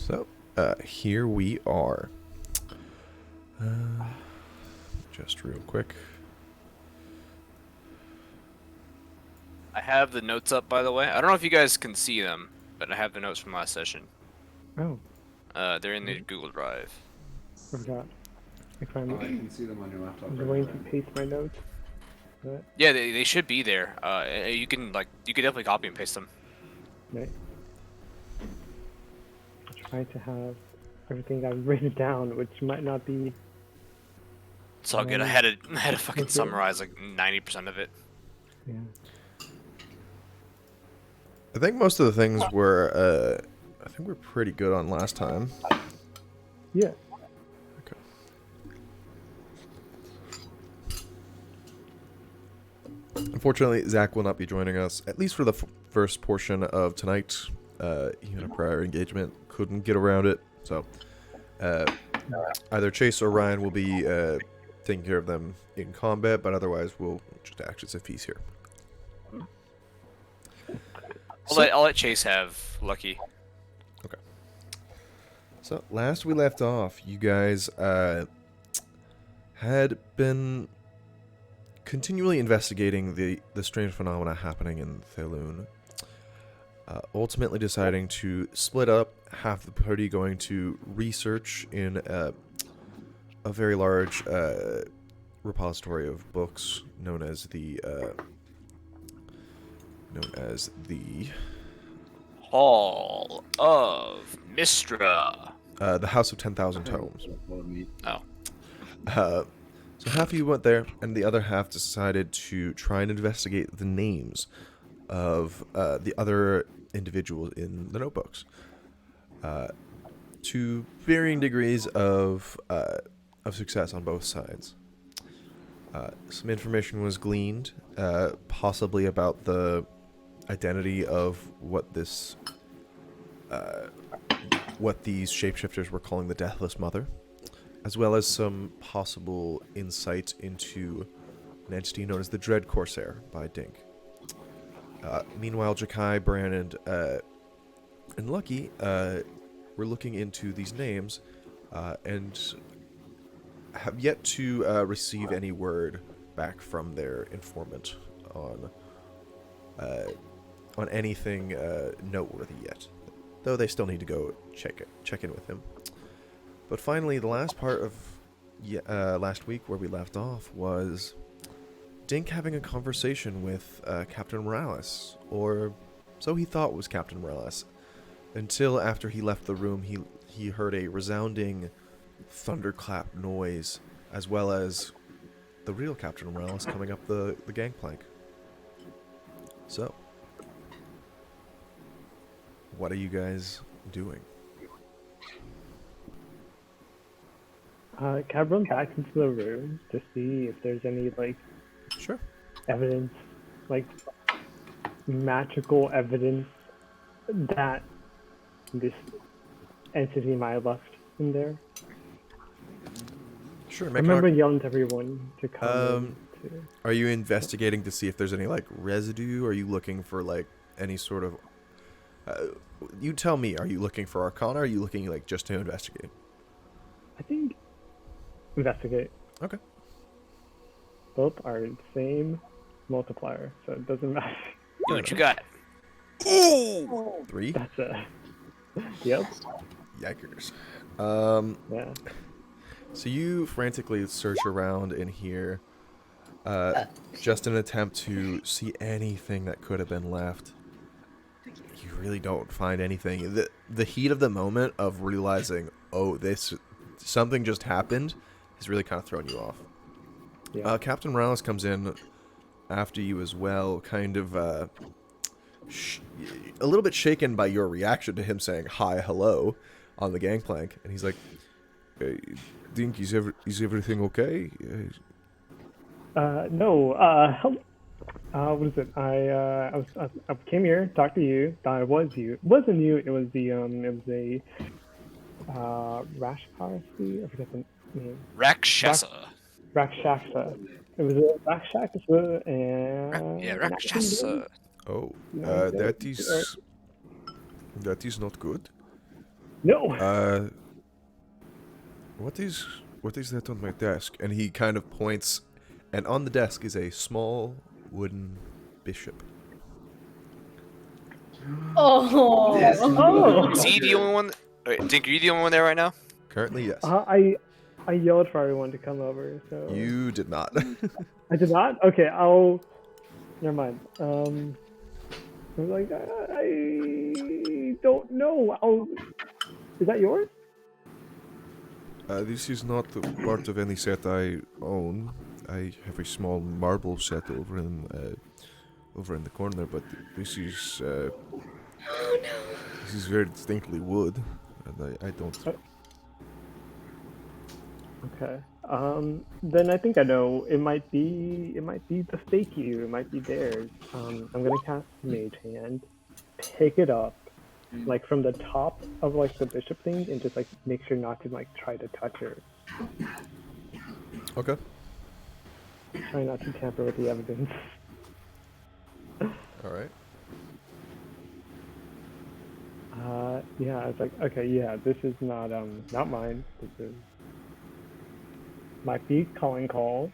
So, here we are. Just real quick. I have the notes up, by the way. I don't know if you guys can see them, but I have the notes from last session. Oh, They're in the Google Drive. I forgot. If I'm Oh, I can see them on your laptop. I'm right going now. to paste my notes. But, Yeah, they should be there. You can definitely copy and paste them. right. I'll try to have everything I've written down, which might not be. It's all good. I had to fucking Okay. summarize like 90% of it. Yeah. I think most of the things were, I think we're pretty good on last time. Yeah. Okay. Unfortunately, Zach will not be joining us, at least for the first portion of tonight. He had a prior engagement, couldn't get around it, so either Chase or Ryan will be taking care of them in combat, but otherwise we'll just act as if he's here. I'll let Chase have Lucky. So, last we left off, you guys had been continually investigating the strange phenomena happening in Thaloon. Ultimately deciding to split up, half the party going to research in a very large repository of books known as the Hall of Mistra. The House of 10,000 Tomes. Oh. So half of you went there, and the other half decided to try and investigate the names of the other individuals in the notebooks. To varying degrees of success on both sides. Some information was gleaned, possibly about the identity of what these shapeshifters were calling the Deathless Mother, as well as some possible insight into an entity known as the Dread Corsair by Dink. Meanwhile, Jakai, Bran, and Lucky were looking into these names and have yet to receive any word back from their informant on anything noteworthy yet, though they still need to go check in with him. But finally, the last part of last week where we left off was Dink having a conversation with Captain Morales, or so he thought was Captain Morales, until after he left the room he heard a resounding thunderclap noise, as well as the real Captain Morales coming up the gangplank. So, what are you guys doing? Can I run back into the room to see if there's any Sure. evidence, magical evidence that this entity might have left in there? Sure. I remember yelling to everyone to come in to... Are you investigating to see if there's any residue? Are you looking for any sort of? You tell me. Are you looking for Arcana? Or are you looking just to investigate? I think investigate. Okay. Both are the same multiplier, so it doesn't matter. What you got? Ooh! 3. That's a... Yep. Yikers. Yeah. So you frantically search around in here, just in an attempt to see anything that could have been left. You really don't find anything. The heat of the moment of realizing, oh, something just happened, has really kind of thrown you off. Yeah. Captain Morales comes in after you as well, kind of a little bit shaken by your reaction to him saying hi, hello on the gangplank, and he's like, hey, Dink, is everything okay? No, what is it? I came here, talked to you, thought it was you. It wasn't you, it was a Rashpasi? I forget the name. Rakshasa. Rakshasa. It was a Rakshasa and... Yeah, Rakshasa. Oh, that is not good. No. What is that on my desk? And he kind of points, and on the desk is a small wooden bishop. Oh. Oh. Is he the only one? Wait, Dink, are you the only one there right now? Currently, yes. I yelled for everyone to come over. So You did not. I did not. Okay, I'll. Never mind. I was like, I don't know. Is that yours? This is not part of any set I own. I have a small marble set over in the corner, but this is Oh no. this is very distinctly wood, and I don't. Okay. Then I think I know. It might be the fake you. It might be theirs. I'm gonna cast Mage Hand, pick it up, like from the top of like the bishop thing, and just like make sure not to like try to touch her. Okay. Try not to tamper with the evidence. All right. Yeah. I was like, okay, yeah, this is not mine. This is might be calling call.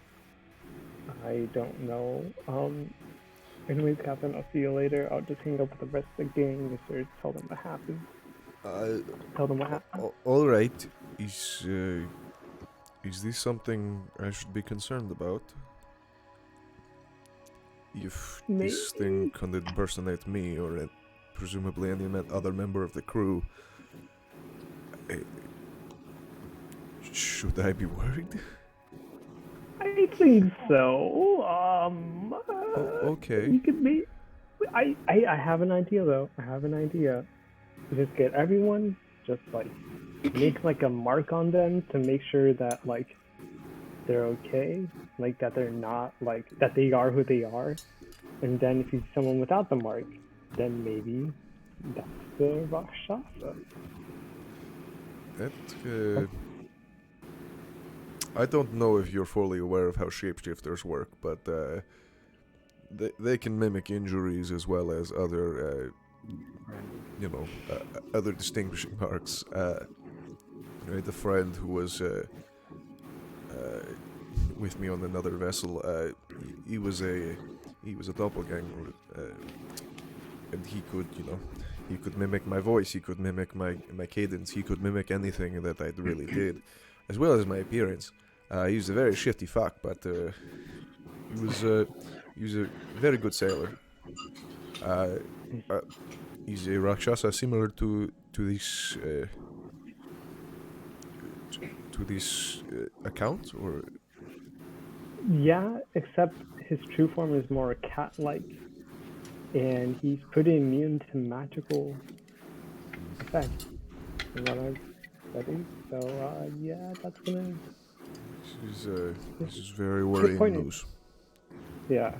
I don't know. Anyways, Captain, I'll see you later. I'll just hang up with the rest of the gang. Just sort of tell them what happened. Tell them what happened. All right. Is this something I should be concerned about? If this thing can impersonate me or presumably any other member of the crew, should I be worried? I think so. Okay. You could be. I have an idea though. I have an idea. Just get everyone. Just like make like a mark on them to make sure that like they're okay, like that they're not like that they are who they are. And then if you see someone without the mark, then maybe that's the Rakshasa. That I don't know if you're fully aware of how shapeshifters work, but they can mimic injuries as well as other, other distinguishing marks. I had a friend who was with me on another vessel. He was a doppelganger, and he could mimic my voice. He could mimic my cadence. He could mimic anything that I really did, as well as my appearance. He was a very shifty fuck, but he was a very good sailor. He's a Rakshasa similar to this account, or Yeah, except his true form is more cat-like, and he's pretty immune to magical effects. From what I've studied, so yeah, that's gonna. this is very worrying point. news. Yeah.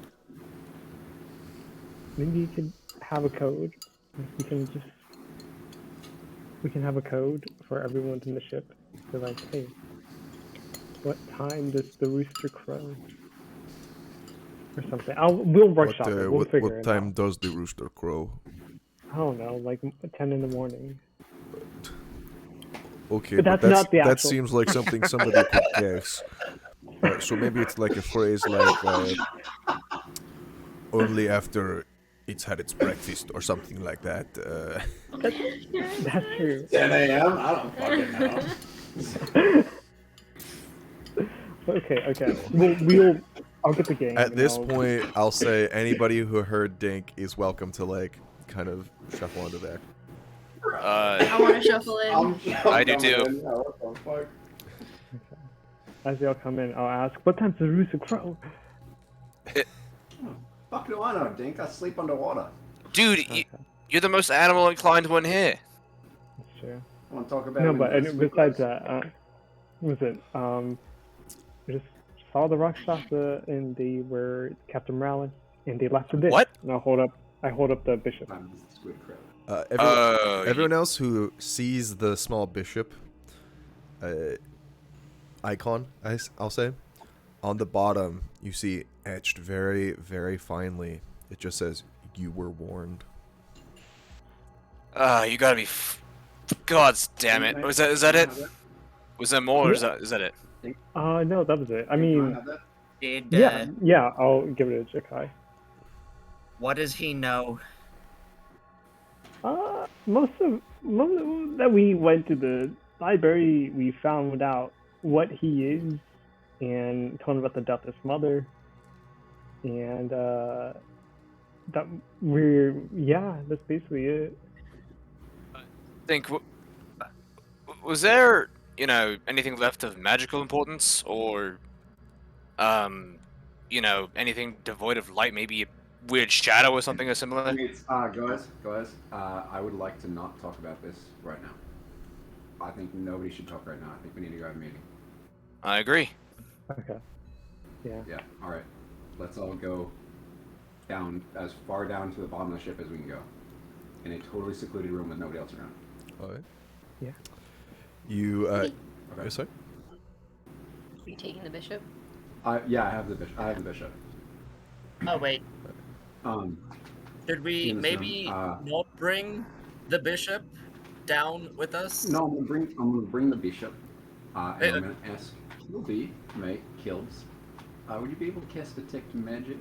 Maybe you could have a code. We can have a code for everyone in the ship. So like, hey, what time does the rooster crow? Or something. We'll workshop it. We'll figure what it time out. does the rooster crow? I don't know, like 10 in the morning. Okay, But that's not the that actual- seems like something somebody could guess. So maybe it's like a phrase like only after it's had its breakfast or something like that. That's true. 10 a.m.? I don't fucking know. Okay. I'll get the game. At and this I'll- point, I'll say anybody who heard Dink is welcome to like kind of shuffle onto that. I want to shuffle in. I do coming too. in. Oh, what the fuck? As y'all come in, I'll ask, what time's the rooster crow? Fuck do I know, Dink? I sleep underwater. Dude, you're the most animal inclined one here. That's true. I want to talk about No, when but you sleep besides with us. that, what was it? I just saw the Rakshasa and they were Captain Morales and they left the dish. What? And I hold up the bishop. I'm Squid Crow. Everyone else who sees the small bishop icon, I'll say, on the bottom you see etched very, very finely. It just says, "You were warned." You gotta be. God damn it! Was that is that it? Was there more, or is that it? No, that was it. I mean, Did yeah, I'll give it a Jakai. what does he know? Most of that we went to the library, we found out what he is and told him about the death of his mother, and that that's basically it. Think, was there, anything left of magical importance, or, anything devoid of light, maybe a weird shadow or something similar? Guys, I would like to not talk about this right now. I think nobody should talk right now. I think we need to go have a meeting. I agree. Okay. Yeah. Yeah, alright. Let's all go down, as far down to the bottom of the ship as we can go. In a totally secluded room with nobody else around. Alright. Yeah. You, Okay. sorry? Are you taking the bishop? Yeah, I have the bishop. Oh wait, should we Jameson, maybe not bring the bishop down with us? No, I'm gonna bring the bishop. And Hey, I'm gonna ask Kilby, mate, Kills. Would you be able to cast detect magic?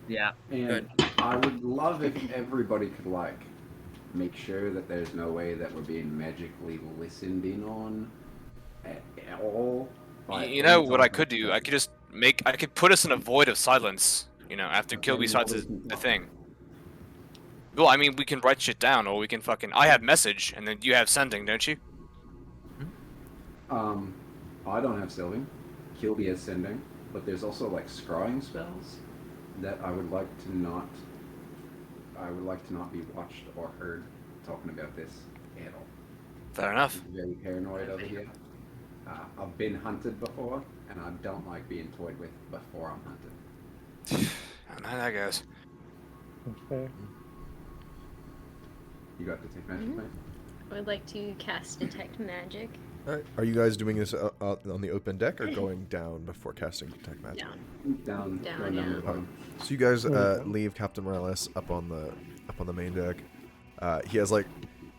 Yeah. And Good. I would love if everybody could make sure that there's no way that we're being magically listened in on at all. You know what I could do? I could put us in a void of silence, after Kilby starts the thing. Well, I mean, we can write shit down, or we can I have message, and then you have sending, don't you? I don't have sending. Kilby has sending, but there's also scrying spells that I would like to not be watched or heard talking about this at all. Fair enough. I'm very paranoid over here. I've been hunted before, and I don't like being toyed with before I'm hunted. And how that goes. Okay. You got detect magic, mate? I would like to cast Detect Magic. Alright. Are you guys doing this on the open deck or going down before casting Detect Magic? Down. Down, Down, yeah. the bottom. So you guys leave Captain Morales up on the main deck. He has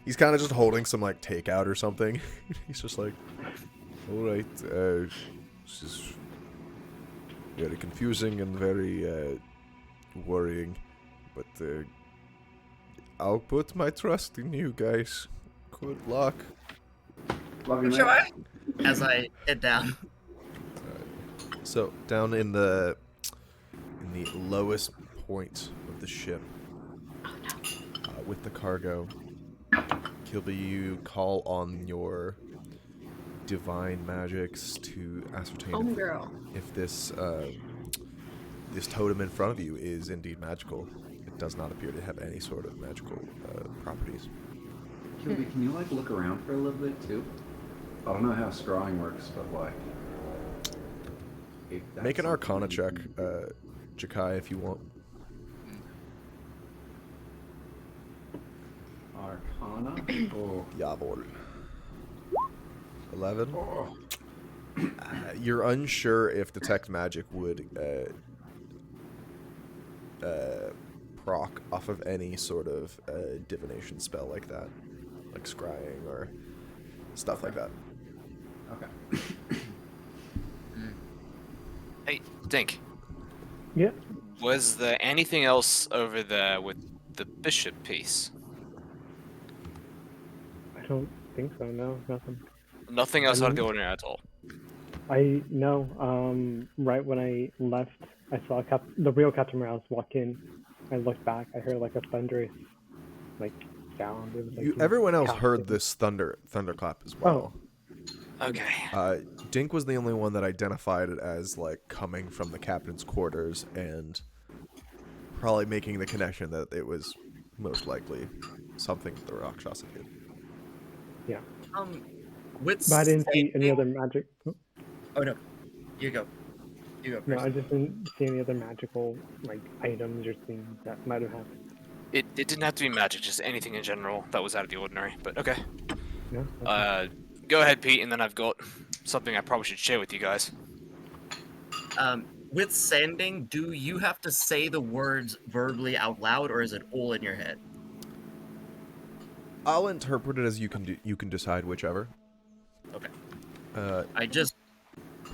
he's kind of just holding some takeout or something. He's just all right. This is very confusing and very worrying, but I'll put my trust in you guys. Good luck. Love you, Sure. mate. As I head down. So down in the lowest point of the ship, with the cargo, Kilby, you call on your divine magics to ascertain Homegirl. if this totem in front of you is indeed magical. It does not appear to have any sort of magical properties. Kilby, can you look around for a little bit too? I don't know how scrying works, but if that's Make an something Arcana you check, can- Jakai, if you want. Arcana? Oh. Jawohl. 11. Oh. You're unsure if detect magic would proc off of any sort of divination spell like that, like scrying or stuff like that. Okay. Hey, Dink. Yeah. Was there anything else over there with the bishop piece? I don't think so. No, nothing. Nothing outside of the ordinary at all. I know. Right when I left, I saw the real Captain Morales walk in. I looked back. I heard a thunderous sound. It was Everyone else casting. heard this thunderclap as well. Okay. Dink was the only one that identified it as coming from the captain's quarters and probably making the connection that it was most likely something the Rakshasa did. Yeah. With But I didn't see any sending- other magic. Oh no, you go. You go No, first. I just didn't see any other magical items or things that might have happened. It didn't have to be magic, just anything in general that was out of the ordinary. But okay. No. Go ahead, Pete, and then I've got something I probably should share with you guys. With sending, do you have to say the words verbally out loud, or is it all in your head? I'll interpret it as you can you can decide whichever. Okay. I just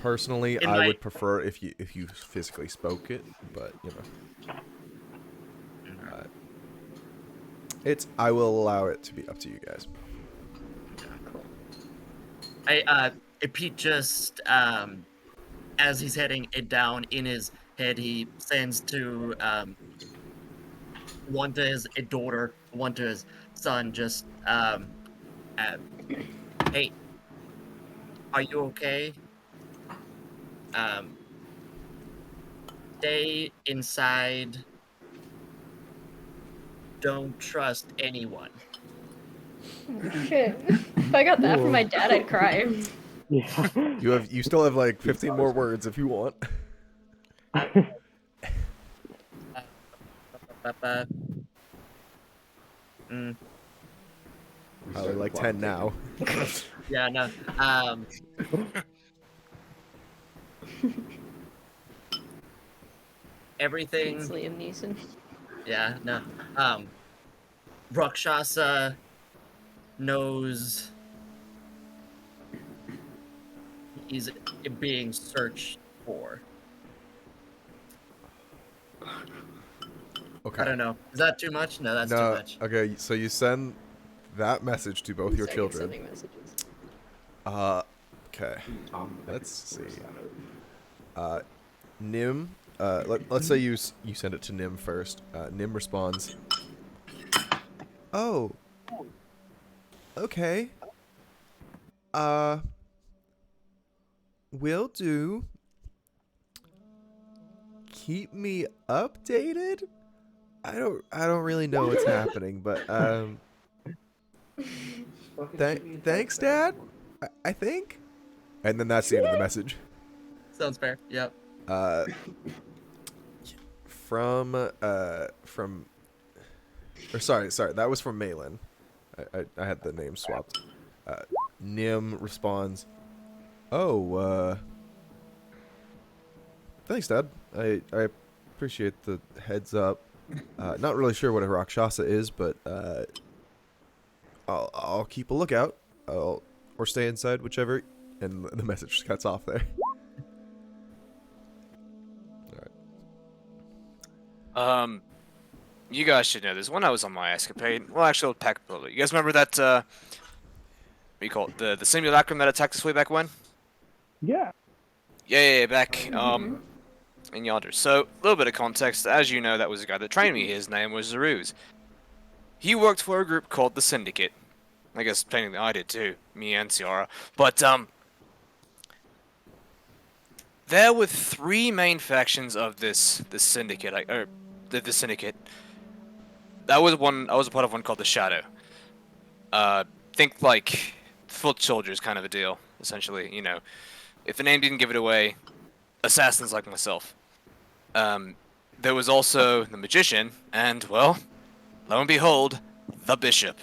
Personally, In I my- would prefer if you physically spoke it, but you know, I will allow it to be up to you guys. Cool. Pete just as he's heading it down in his head, he sends to one to his daughter, one to his son. Just hey, are you okay? Um, stay inside. Don't trust anyone. Shit. If I got that from my dad, I'd cry. Yeah. You still have like 15 more words if you want. Mm, Probably like 10 now. yeah, no. Everything. It's Liam Neeson. Yeah, no. Rakshasa knows he's being searched for. Okay. I don't know. Is that too much? No, that's too No. much. Okay. So you send that message to both your Second children. sending messages. Okay. I'm Let's see. 50% Nim. Let's say you send it to Nim first. Nim responds. Oh. Okay. Will do. Keep me updated? I don't really know what's happening, but thanks, Dad. I think. And then that's the end of the message. Sounds fair. Yep. From or sorry, that was from Malin. I had the name swapped. Nim responds, "Oh, thanks, Dad. I appreciate the heads up. Not really sure what a Rakshasa is, but I'll keep a lookout. Or stay inside, whichever." And the message just cuts off there. You guys should know this. When I was on my escapade, well, actually, I'll pack a little. You guys remember that, what do you call it? The simulacrum that attacked us way back when? Yeah. Yeah, back, in yonder. So, a little bit of context. As you know, that was the guy that trained me. His name was Zaruz. He worked for a group called the Syndicate. I guess technically I did too, me and Ciara. But, there were three main factions of the Syndicate, the Syndicate. I was a part of one called the Shadow. Think like foot soldiers kind of a deal, essentially. You know, if the name didn't give it away, assassins like myself. There was also the Magician, and well, lo and behold, the Bishop.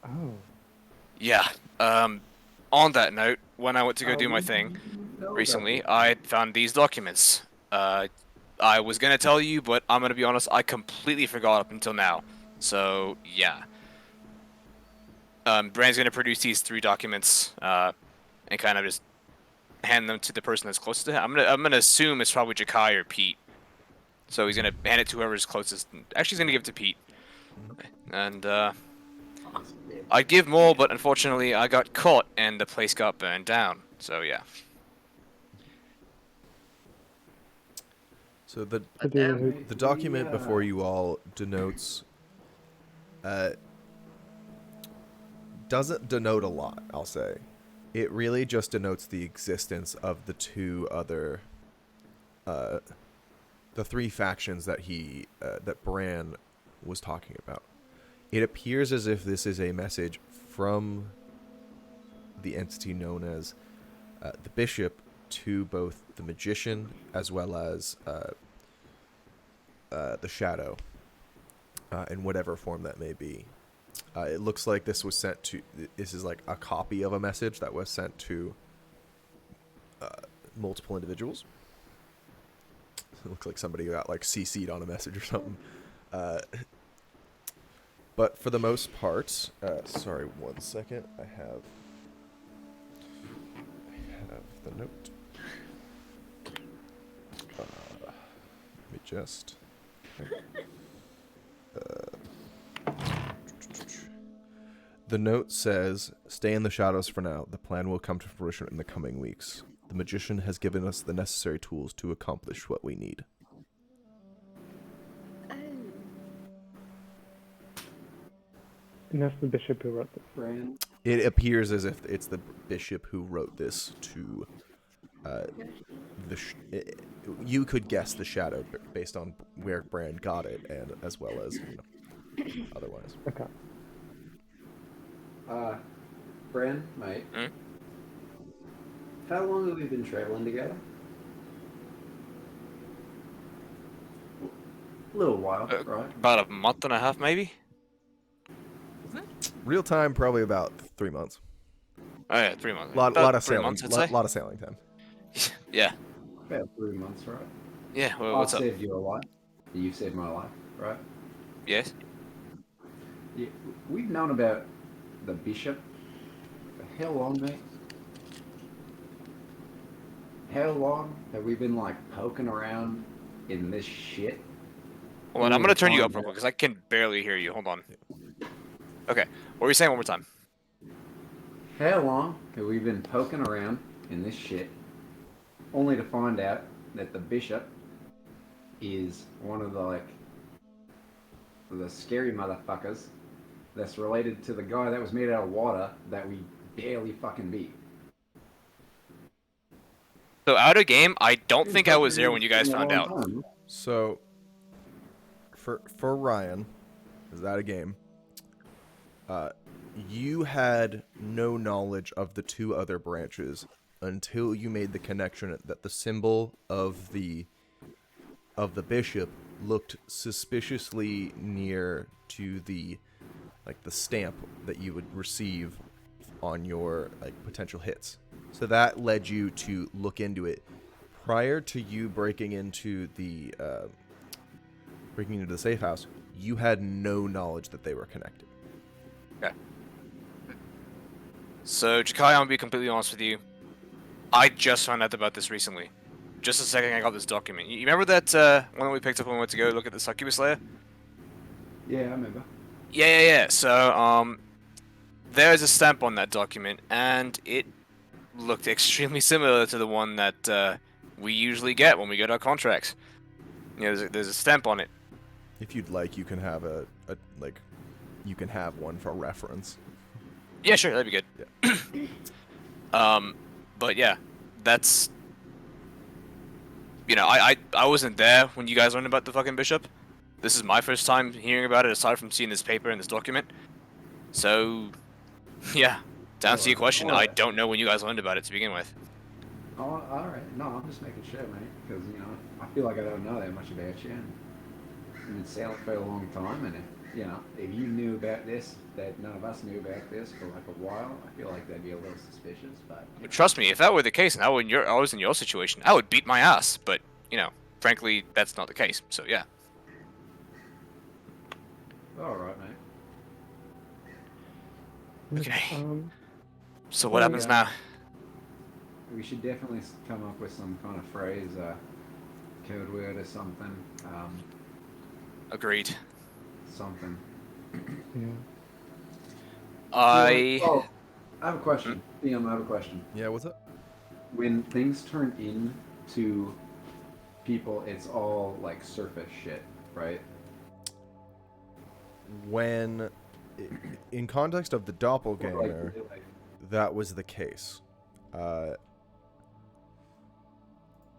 Oh. Yeah. On that note, when I went to go do my thing recently, I found these documents. I was gonna tell you, but I'm gonna be honest, I completely forgot up until now. So yeah. Brand's gonna produce these three documents, and kind of just hand them to the person that's closest to him. I'm gonna assume it's probably Jakai or Pete. So he's gonna hand it to whoever's closest. Actually, he's gonna give it to Pete. And I'd give more, but unfortunately, I got caught and the place got burned down. So yeah. So the Damn. the document before you all denotes doesn't denote a lot, I'll say. It really just denotes the existence of the two other the three factions that that Bran was talking about. It appears as if this is a message from the entity known as the Bishop to both the Magician as well as the Shadow, in whatever form that may be. It looks like this was sent to. This is like a copy of a message that was sent to multiple individuals. It looks like somebody got like CC'd on a message or something. But for the most part, sorry, 1 second. I have the note. Let me just. The note says, "Stay in the shadows for now. The plan will come to fruition in the coming weeks. The magician has given us the necessary tools to accomplish what we need." Oh. And that's the bishop who wrote this. Bran, It appears as if it's the bishop who wrote this to you could guess the shadow based on where Bran got it, and as well as otherwise. Okay. Bran, mate. Hmm? How long have we been traveling together? A little while, right? About a month and a half, maybe. Real time, probably about 3 months. Oh yeah, 3 months. Lot About of 3 sailing. months, I'd say. Lot of sailing time. Yeah. About 3 months, right? Yeah. Well, I've what's up? saved your life. You've saved my life, right? Yes. Yeah, we've known about the bishop for how long, mate? How long have we been like poking around in this shit? Hold on, I'm gonna turn you up real quick because I can barely hear you. Hold on. Okay. What were you saying one more time? How long have we been poking around in this shit, only to find out that the bishop is one of the scary motherfuckers that's related to the guy that was made out of water that we barely fucking beat? So out of game, I don't think I was there when you guys found out. So, for Ryan, is that a game? You had no knowledge of the two other branches until you made the connection that the symbol of the bishop looked suspiciously near to the stamp that you would receive on your potential hits. So that led you to look into it. Prior to you breaking into the safe house, you had no knowledge that they were connected. Okay. So, Jakai, I'm gonna be completely honest with you. I just found out about this recently. Just a second I got this document. You remember that one that we picked up when we went to go look at the succubus lair? Yeah, I remember. Yeah. So, there's a stamp on that document, and it looked extremely similar to the one that we usually get when we get our contracts. You know, there's a stamp on it. If you'd like, you can have you can have one for reference. Yeah, sure, that'd be good. Yeah. But yeah, that's... You know, I wasn't there when you guys learned about the fucking bishop. This is my first time hearing about it, aside from seeing this paper and this document. So, yeah, to answer your question, I don't know when you guys learned about it to begin with. Oh, alright. No, I'm just making sure, mate. Because, I feel like I don't know that much about you. And you've been sailing for a long time, and if you knew about this, that none of us knew about this for like a while, I feel like that'd be a little suspicious, but... But trust me, if that were the case and I was in your situation, I would beat my ass. But, frankly, that's not the case. So, yeah. Alright, mate. Okay. Um, So what happens now? We should definitely come up with some kind of phrase, code word or something. Agreed. Something. yeah. Oh, I have a question. Liam, I have a question. Yeah, what's up? When things turn into people, it's all like surface shit, right? When, in context of the doppelganger, Like, that was the case.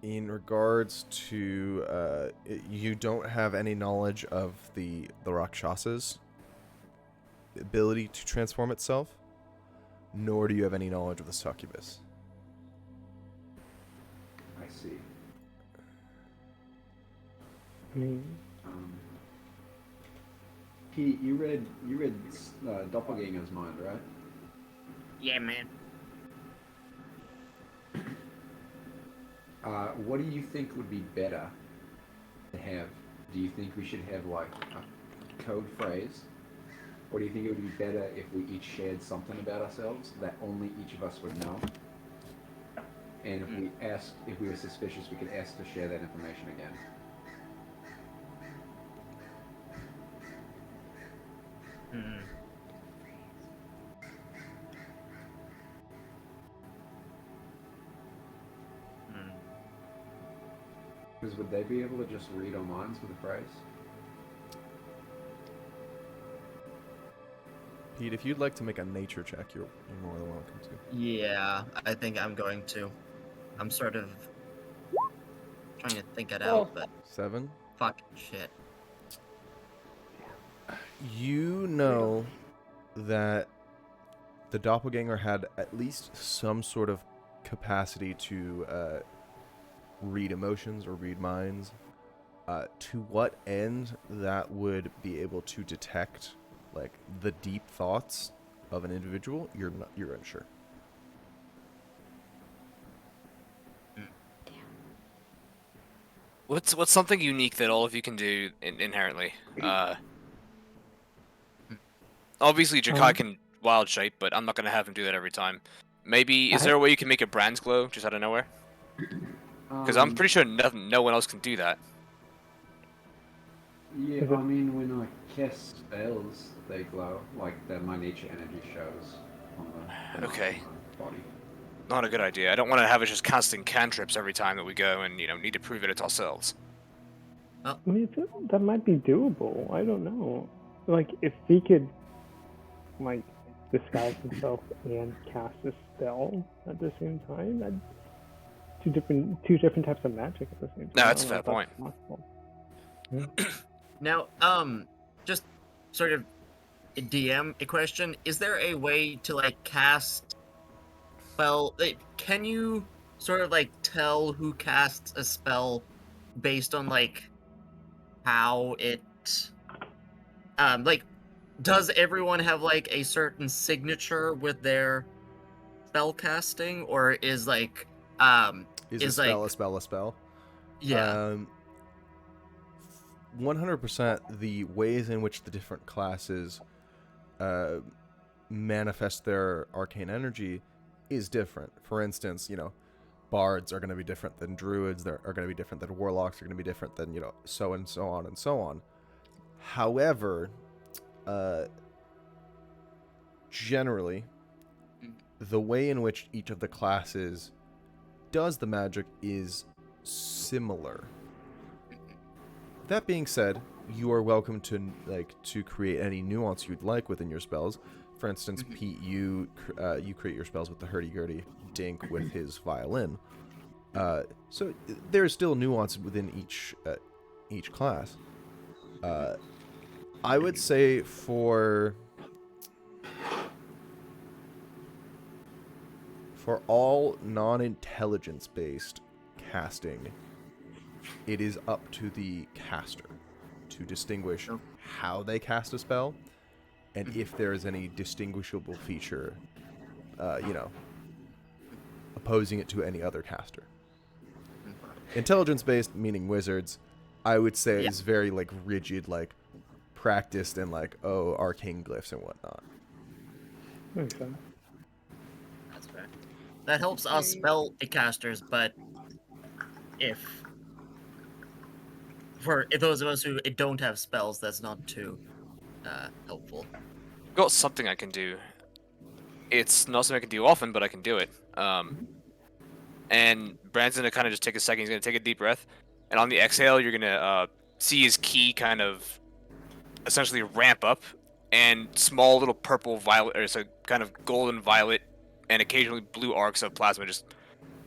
In regards to, you don't have any knowledge of the Rakshasa's ability to transform itself, nor do you have any knowledge of the succubus. I see. I mean, Pete, you read Doppelganger's mind, right? Yeah, man. What do you think would be better to have? Do you think we should have like a code phrase Or do you think it would be better if we each shared something about ourselves that only each of us would know? And if we were suspicious, we could ask to share that information again. Hmm. Hmm. Because would they be able to just read our minds with a phrase? Pete, if you'd like to make a nature check, you're more than welcome to. Yeah, I think I'm going to. I'm sort of trying to think it Oh. out, but 7. fucking shit. You know that the doppelganger had at least some sort of capacity to read emotions or read minds. To what end that would be able to detect like the deep thoughts of an individual, you're unsure. What's something unique that all of you can do inherently? Obviously Jakai can wild shape, but I'm not gonna have him do that every time. Maybe is there a way you can make your brands glow just out of nowhere? Because I'm pretty sure no one else can do that. Yeah, I mean, when I cast spells, they glow, like my nature energy shows on the Okay. on my body. Not a good idea. I don't want to have it just casting cantrips every time that we go and, need to prove it ourselves. I mean, that might be doable. I don't know. Like, if he could, like, disguise himself and cast a spell at the same time, two different types of magic at the same time. No, that's I a don't fair know if that's possible. Now, just sort of a DM a question. Is there a way to like cast? Well, can you sort of like tell who casts a spell based on like how it, like, does everyone have like a certain signature with their spell casting, or is like, Is is a spell like a spell a spell? yeah. 100% the ways in which the different classes manifest their arcane energy is different. For instance, bards are going to be different than druids, are going to be different than warlocks, are going to be different than, so and so on and so on. However, generally, the way in which each of the classes does the magic is similar. That being said, you are welcome to create any nuance you'd like within your spells. For instance, Pete, you create your spells with the hurdy-gurdy, Dink with his violin. So there's still nuance within each class. I would say for all non-intelligence based casting, it is up to the caster to distinguish how they cast a spell and if there is any distinguishable feature, opposing it to any other caster. Intelligence-based, meaning wizards, I would say is very, rigid, practiced in, arcane glyphs and whatnot. Makes sense. That's fair. That helps us spell casters, but for those of us who don't have spells, that's not too helpful. I've got something I can do. It's not something I can do often, but I can do it. And Brand's gonna kind of just take a second. He's gonna take a deep breath, and on the exhale, you're gonna see his ki kind of essentially ramp up, and small little purple violet, or so kind of golden violet, and occasionally blue arcs of plasma just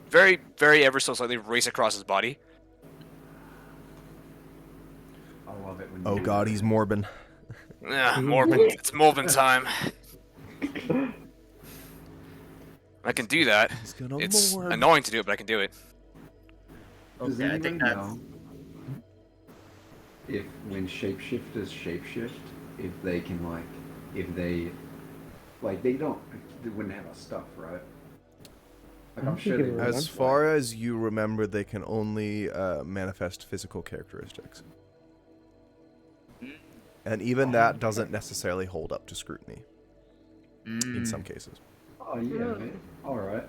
very, very ever so slightly race across his body. I love it when Oh god, he's Morbin. Morbin. It's Morbin time. I can do that. He's gonna It's morb. annoying to do it, but I can do it. Does Okay, I anyone think that's know if when shapeshifters shapeshift, if they can they wouldn't have our stuff, right? Like I'm sure they would. As far as you remember, they can only manifest physical characteristics. And even that doesn't necessarily hold up to scrutiny in some Mm. cases. Oh yeah, mate. All right.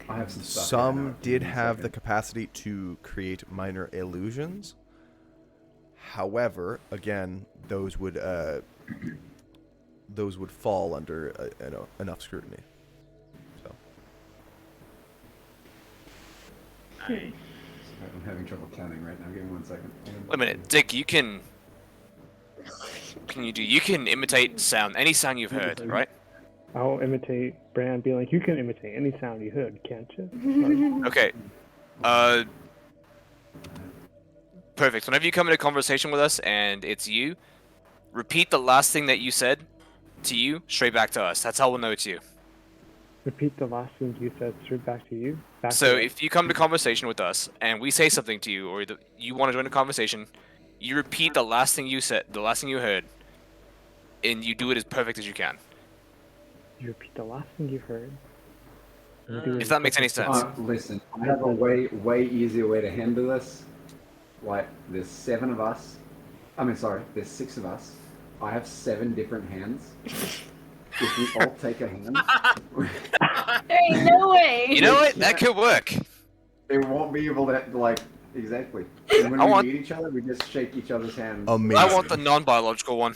I have some stuff. Some did have the capacity to create minor illusions. However, again, those would fall under enough scrutiny. So Nice. I'm having trouble counting right now. Give me 1 second. Wait a minute, Dick. You can. Can you do? You can imitate sound, any sound you've heard, right? I'll imitate Bran, being like, you can imitate any sound you heard, can't you? Okay. Perfect. Whenever you come into conversation with us and it's you, repeat the last thing that you said to you straight back to us. That's how we'll know it's you. Repeat the last thing you said straight back to you. Back So to if you come to conversation with us and we say something to you, or you want to join a conversation, you repeat the last thing you said, the last thing you heard, and you do it as perfect as you can. you repeat the last thing you heard. If that makes any sense. Listen, I have a way easier way to handle this. Like, there's 7 of us. There's 6 of us. I have 7 different hands. If we all take a hand, There ain't no way. You know what? That could work. they won't be able to, like, exactly. And when I we want- meet each other, we just shake each other's hands. amazing. I want the non-biological one.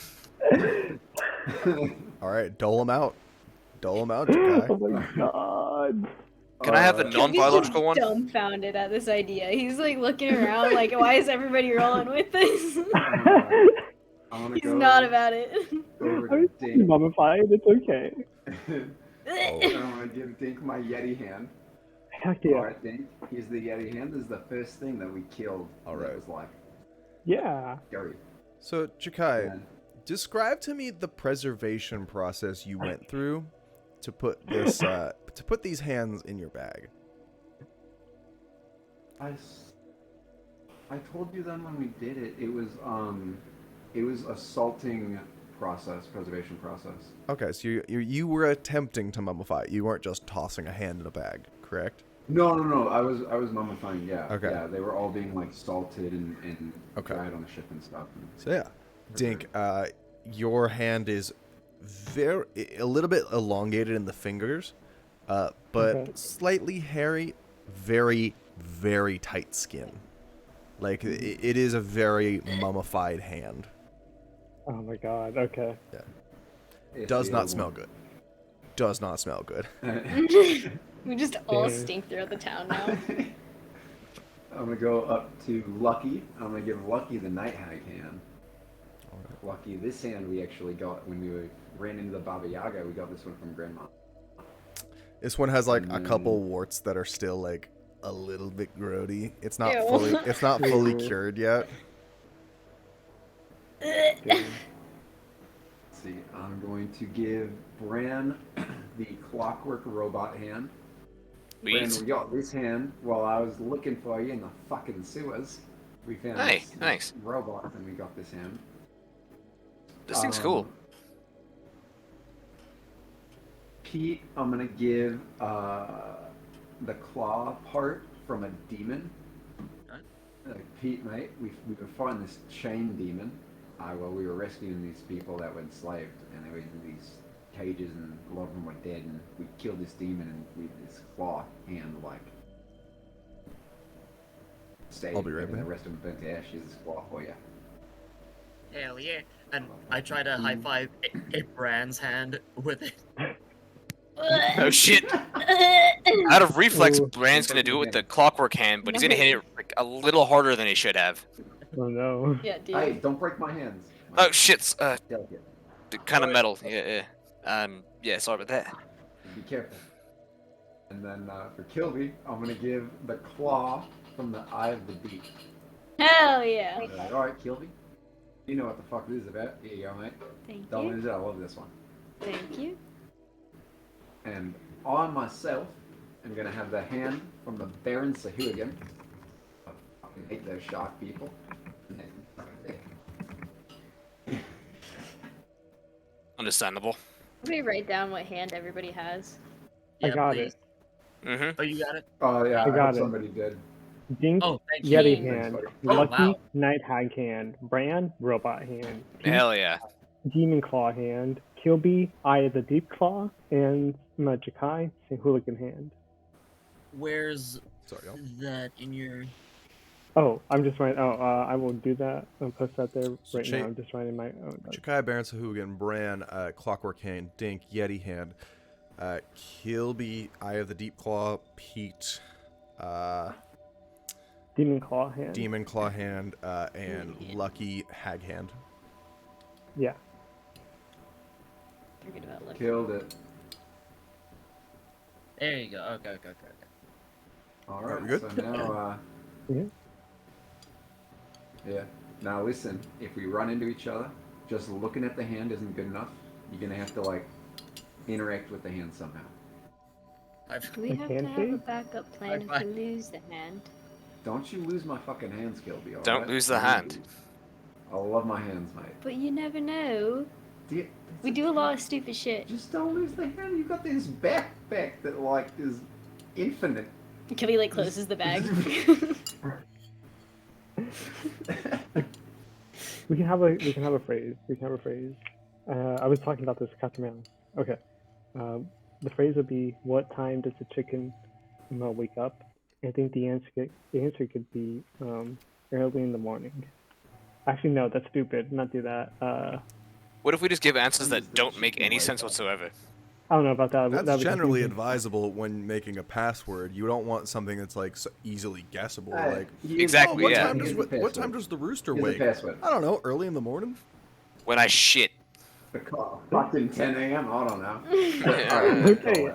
All right, dole them out. Dole them out, Oh Jakai. my god. Can I have the He's non-biological one? dumbfounded at this idea. He's like looking around like, why is everybody rolling with this? I wanna He's go not about it. over I'm to Dink. mummified, it's okay. I want to give Dink my Yeti hand. Heck yeah. Alright, Dink, here's the Yeti hand. This is the first thing that we killed. All That right. was like, Yeah. go. So, Jakai, Man. describe to me the preservation process you went through to put this to put these hands in your bag. I told you then when we did it, it was a salting process, preservation process. Okay, so you were attempting to mummify. You weren't just tossing a hand in a bag, correct? No. I was mummifying. Yeah. Okay. Yeah, they were all being like salted and Okay. dried on the ship and stuff. So yeah, Dink, your hand is a little bit elongated in the fingers, but Okay. slightly hairy, very very tight skin. Like it is a very mummified hand. Oh my god, okay. Does not smell good. Does not smell good. We just all Dang. stink throughout the town now. I'm gonna go up to Lucky. I'm gonna give Lucky the night hag hand. Alright. Lucky, this hand we actually got when we ran into the Baba Yaga. We got this one from Grandma. This one has like a Mm. couple warts that are still like a little bit grody. It's not Ew. fully Ew. cured yet. Let's see, I'm going to give Bran the clockwork robot hand. Bran, Sweet. we got this hand while I was looking for you in the fucking sewers. We found Hey, this nice. robot and we got this hand. This thing's cool. Um, Pete, I'm gonna give the claw part from a demon. Pete, mate, we've been fighting this chain demon. While we were rescuing these people that were enslaved, and they were in these cages, and a lot of them were dead. And we killed this demon, and this claw hand like stayed. I'll be right and back. the rest of them burnt to ash. Here's this claw for you. Hell yeah. And I try to high five a Brand's hand with it. Oh shit! Out of reflex, Brand's gonna do it with the clockwork hand, but he's gonna hit it like a little harder than he should have. Oh no. Yeah, dude. Hey, don't break my hands. Oh shit! Delicate. Kind of metal. Yeah. Yeah. Sorry about that. Be careful. And then for Kilby, I'm gonna give the claw from the eye of the beak. Hell yeah. Like, all right, Kilby, you know what the fuck this is about. Here you go, mate. Thank Don't you. lose it. I love this one. Thank you. And I myself am gonna have the hand from the Baron Sahuagin. I fucking hate those shark people. Understandable. Let me write down what hand everybody has. I got it. Mm-hmm. Oh, you got it? Oh yeah, I I got hope it. somebody did. Dink, Oh, thank you. Yeti King. hand. Oh, Lucky, wow. Night Hag hand. Bran, Robot hand. Pete, Hell yeah. Demon Claw hand. Kilby, Eye of the Deep Claw. And Majikai, Hooligan hand. Where's Sorry, y'all. that in your? Oh, I'm just writing. I will do that and post that there So right now. I'm just writing my own. Chikai, Baron, Sahuagin, Bran, Clockwork Hand, Dink, Yeti Hand, Kilby, Eye of the Deep Claw, Pete, Demon Claw hand. Demon Claw Hand, and Lucky Hag Hand. Yeah. Forget about Lucky. Killed it. There you go. Okay. All Are right. we good? So now, Mhm. yeah. Now listen, if we run into each other, just looking at the hand isn't good enough. You're gonna have to like interact with the hand somehow. I've, We have to have a handshake? backup plan if Bye-bye. we lose the hand. Don't you lose my fucking hands, Kilby. All Don't right? lose the hand. I love my hands, mate. But you never know. We do a lot of stupid shit. Just don't lose the hand. You got this backpack that like is infinite. Kilby like closes the bag. We can have a phrase. I was talking about this with Captain Man. Okay. The phrase would be, "What time does the chicken wake up?" I think the answer could be early in the morning. Actually, no, that's stupid. Not do that. What if we just give answers that don't make any sense whatsoever? I don't know about that. That's That'd be generally confusing. advisable when making a password. You don't want something that's like so easily guessable. Like, Exactly, what yeah. time does Here's the what time password. does the rooster Here's wake? the password. I don't know. Early in the morning. When I shit. The call. Fucking 10 a.m. I don't know. Okay.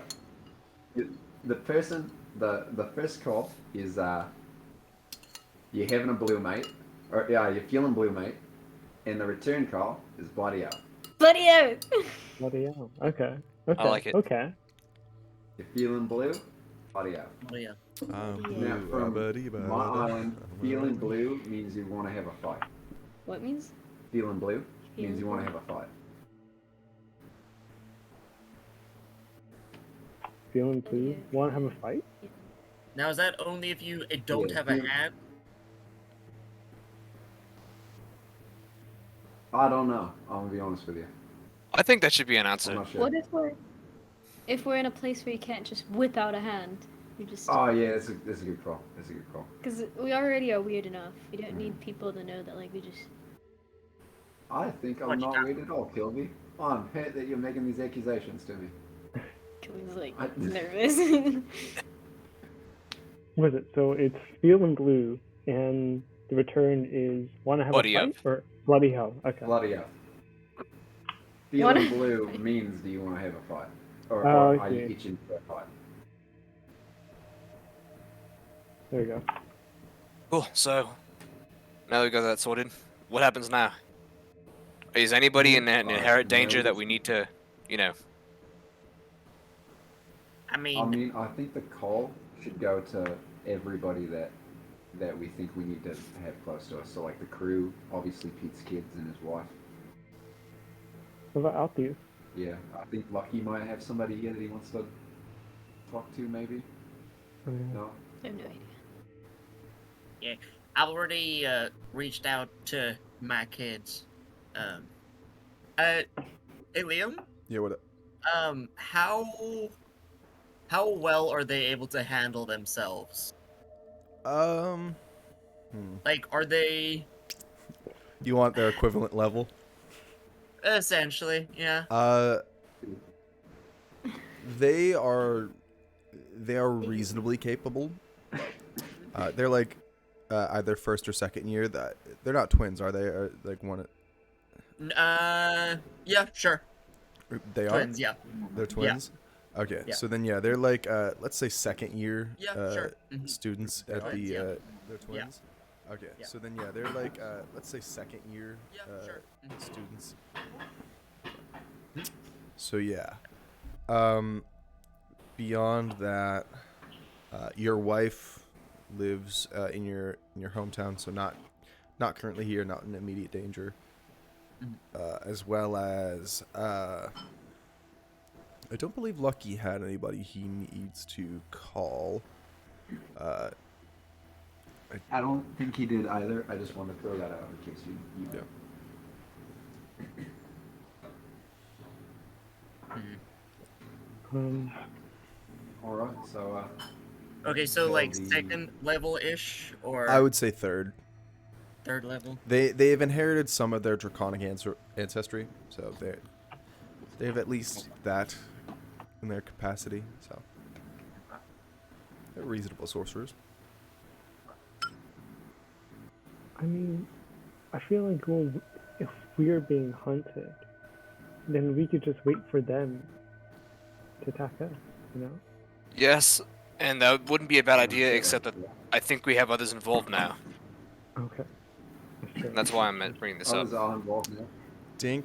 The person, the first call is you're having a blue mate, or yeah, you're feeling blue mate, and the return call is bloody hell. Bloody out! Bloody hell. Okay. Okay. I like it. Okay. You're feeling blue, bloody hell. oh yeah. Now from my island, feeling blue means you want to have a fight. What means? Feeling blue means you want to have a fight. Feeling blue. Want to have a fight? Now is that only if you don't Yeah, have a you- hand? I don't know. I'm gonna be honest with you. I think that should be an I'm answer. not sure. What if we're in a place where you can't just whip out a hand? You just Oh yeah, that's a good call. That's a good call. because we already are weird enough. We don't need people to know that like we just. I think I'm What you not got? weird at all, Kilby. I'm hurt that you're making these accusations to me. Kilby's like I- nervous. What is it? So it's feeling blue, and the return is want to have Bloody a fight or bloody hell. Okay. Bloody hell. Wanna- Feeling blue means do you want to have a fight? Or, Oh, are you okay. itching for a fight? There you go. Cool. So now we got that sorted. What happens now? Is anybody in an inherent danger that we need to, you know? I mean, I think the call should go to everybody that we think we need to have close to us. So like the crew, obviously Pete's kids and his wife. What about Althea? Yeah, I think Lucky might have somebody here that he wants to talk to, maybe. Oh, yeah. No. I have no idea. I've already reached out to my kids. Hey Liam, Yeah. What? how well are they able to handle themselves? Like, are they You want their equivalent level? essentially? Yeah. They are reasonably capable. They're like either first or second year. That they're not twins, are they? Or like one. Yeah, sure. They Twins. are. Yeah. They're twins. Okay, Yeah. so then yeah, they're like let's say second year Yeah, sure. Mhm. students They're at the twins, yeah. they're twins. Okay, Yeah. so then yeah, they're like let's say second year Yeah, sure. Mhm. students. So yeah, beyond that, your wife lives in your hometown, so not currently here, not in immediate danger. As well as I don't believe Lucky had anybody he needs to call. I don't think he did either. I just wanted to throw that out in case you Yeah. All right, so Okay, so Well, like the- second level ish or I would say third. third level. They've inherited some of their draconic ancestry, so they have at least that in their capacity. So they're reasonable sorcerers. I mean, I feel like if we're being hunted, then we could just wait for them to attack us, you know? Yes, and that wouldn't be a bad idea, except that I think we have others involved now. Okay. That's true. And that's why I'm bringing this up. others are involved now. Dink,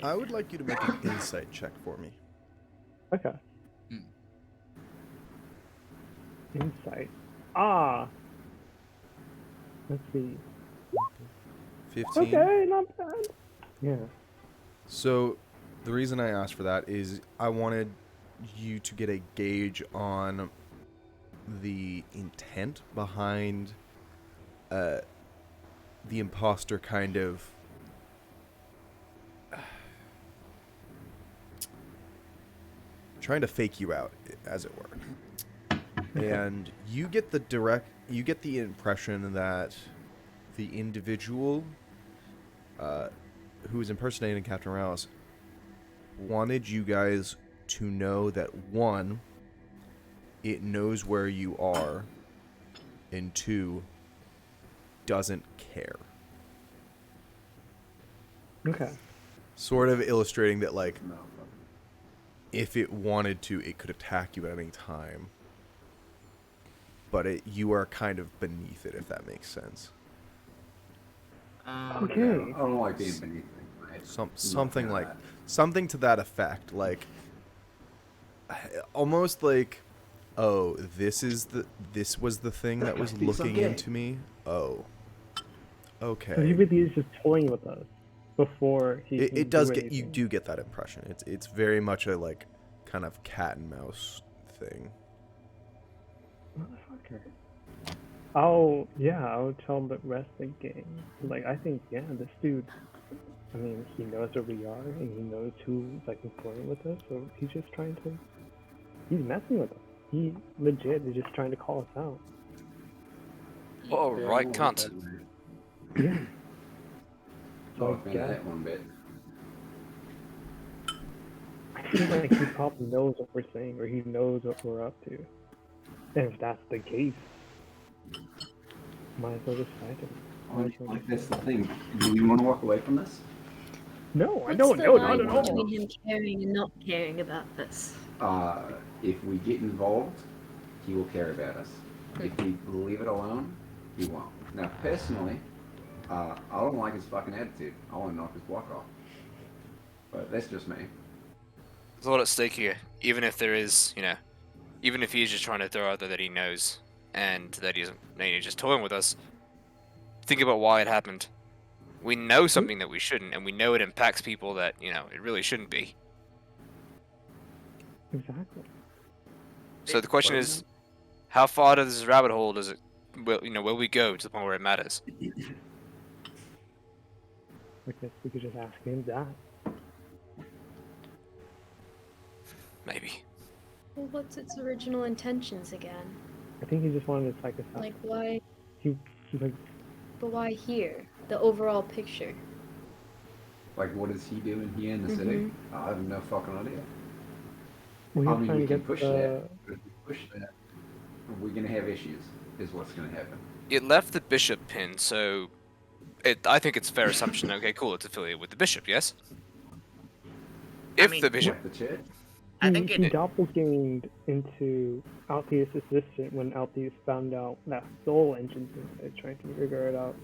I would like you to make an insight check for me. Okay. Hmm. Insight. Ah! Let's see. 15. Okay, not bad. Yeah. So, the reason I asked for that is I wanted you to get a gauge on the intent behind the imposter kind of trying to fake you out, as it were. And you get the impression that the individual who is impersonating Captain Rouse wanted you guys to know that, one, it knows where you are, and two, doesn't care. Okay. Sort of illustrating that, like, No. if it wanted to, it could attack you at any time. But you are kind of beneath it, if that makes sense. Okay. Yeah, I don't like being beneath me. Right? Something Not like that. something to that effect, like almost like, oh, this was the thing that was Piece of looking cake. into me. Oh, So he okay. really is just toying with us before he can It does do get you anything. do get that impression. It's very much a like kind of cat and mouse thing. Motherfucker. I'll tell the rest of the gang. Like, I think, yeah, this dude, I mean, he knows where we are, and he knows who's, like, employing with us, so he's just trying to, he's messing with us. He legit is just trying to call us out. Oh, Yeah, right, I don't like cunt. that, man. Yeah. Not So, a fan of yeah, that one bit. I feel like he probably knows what we're saying, or he knows what we're up to. And if that's the case, might as well just fight him. I mean, like, that's the thing. Do we want to walk away from this? No, I What's don't the know, line not at all. between him caring and not caring about this? If we get involved, he will care about us. If we leave it alone, he won't. Now, personally, I don't like his fucking attitude. I want to knock his block off. But that's just me. There's a lot at stake here, even if there is, even if he's just trying to throw out there that he knows and that he's just toying with us. Think about why it happened. We know something that we shouldn't, and we know it impacts people that, it really shouldn't be. Exactly. So the question is, how far does this rabbit hole does it, will we go to the point where it matters? I guess we could just ask him that. Maybe. Well, what's its original intentions again? I think he just wanted to psych us out. Like, why? He's like, But why here? The overall picture. Like, what is he doing here in the city? I have no fucking idea. well, I he's mean, trying we to can get push the. that. But if we push that, we're going to have issues, is what's going to happen. It left the bishop pin, so I think it's a fair assumption. Okay, cool, it's affiliated with the bishop, yes? If mean, the bishop, What, the church? I think he it. doppelganged into Altheus' assistant when Altheus found out that Soul Engine thing, trying to figure it out.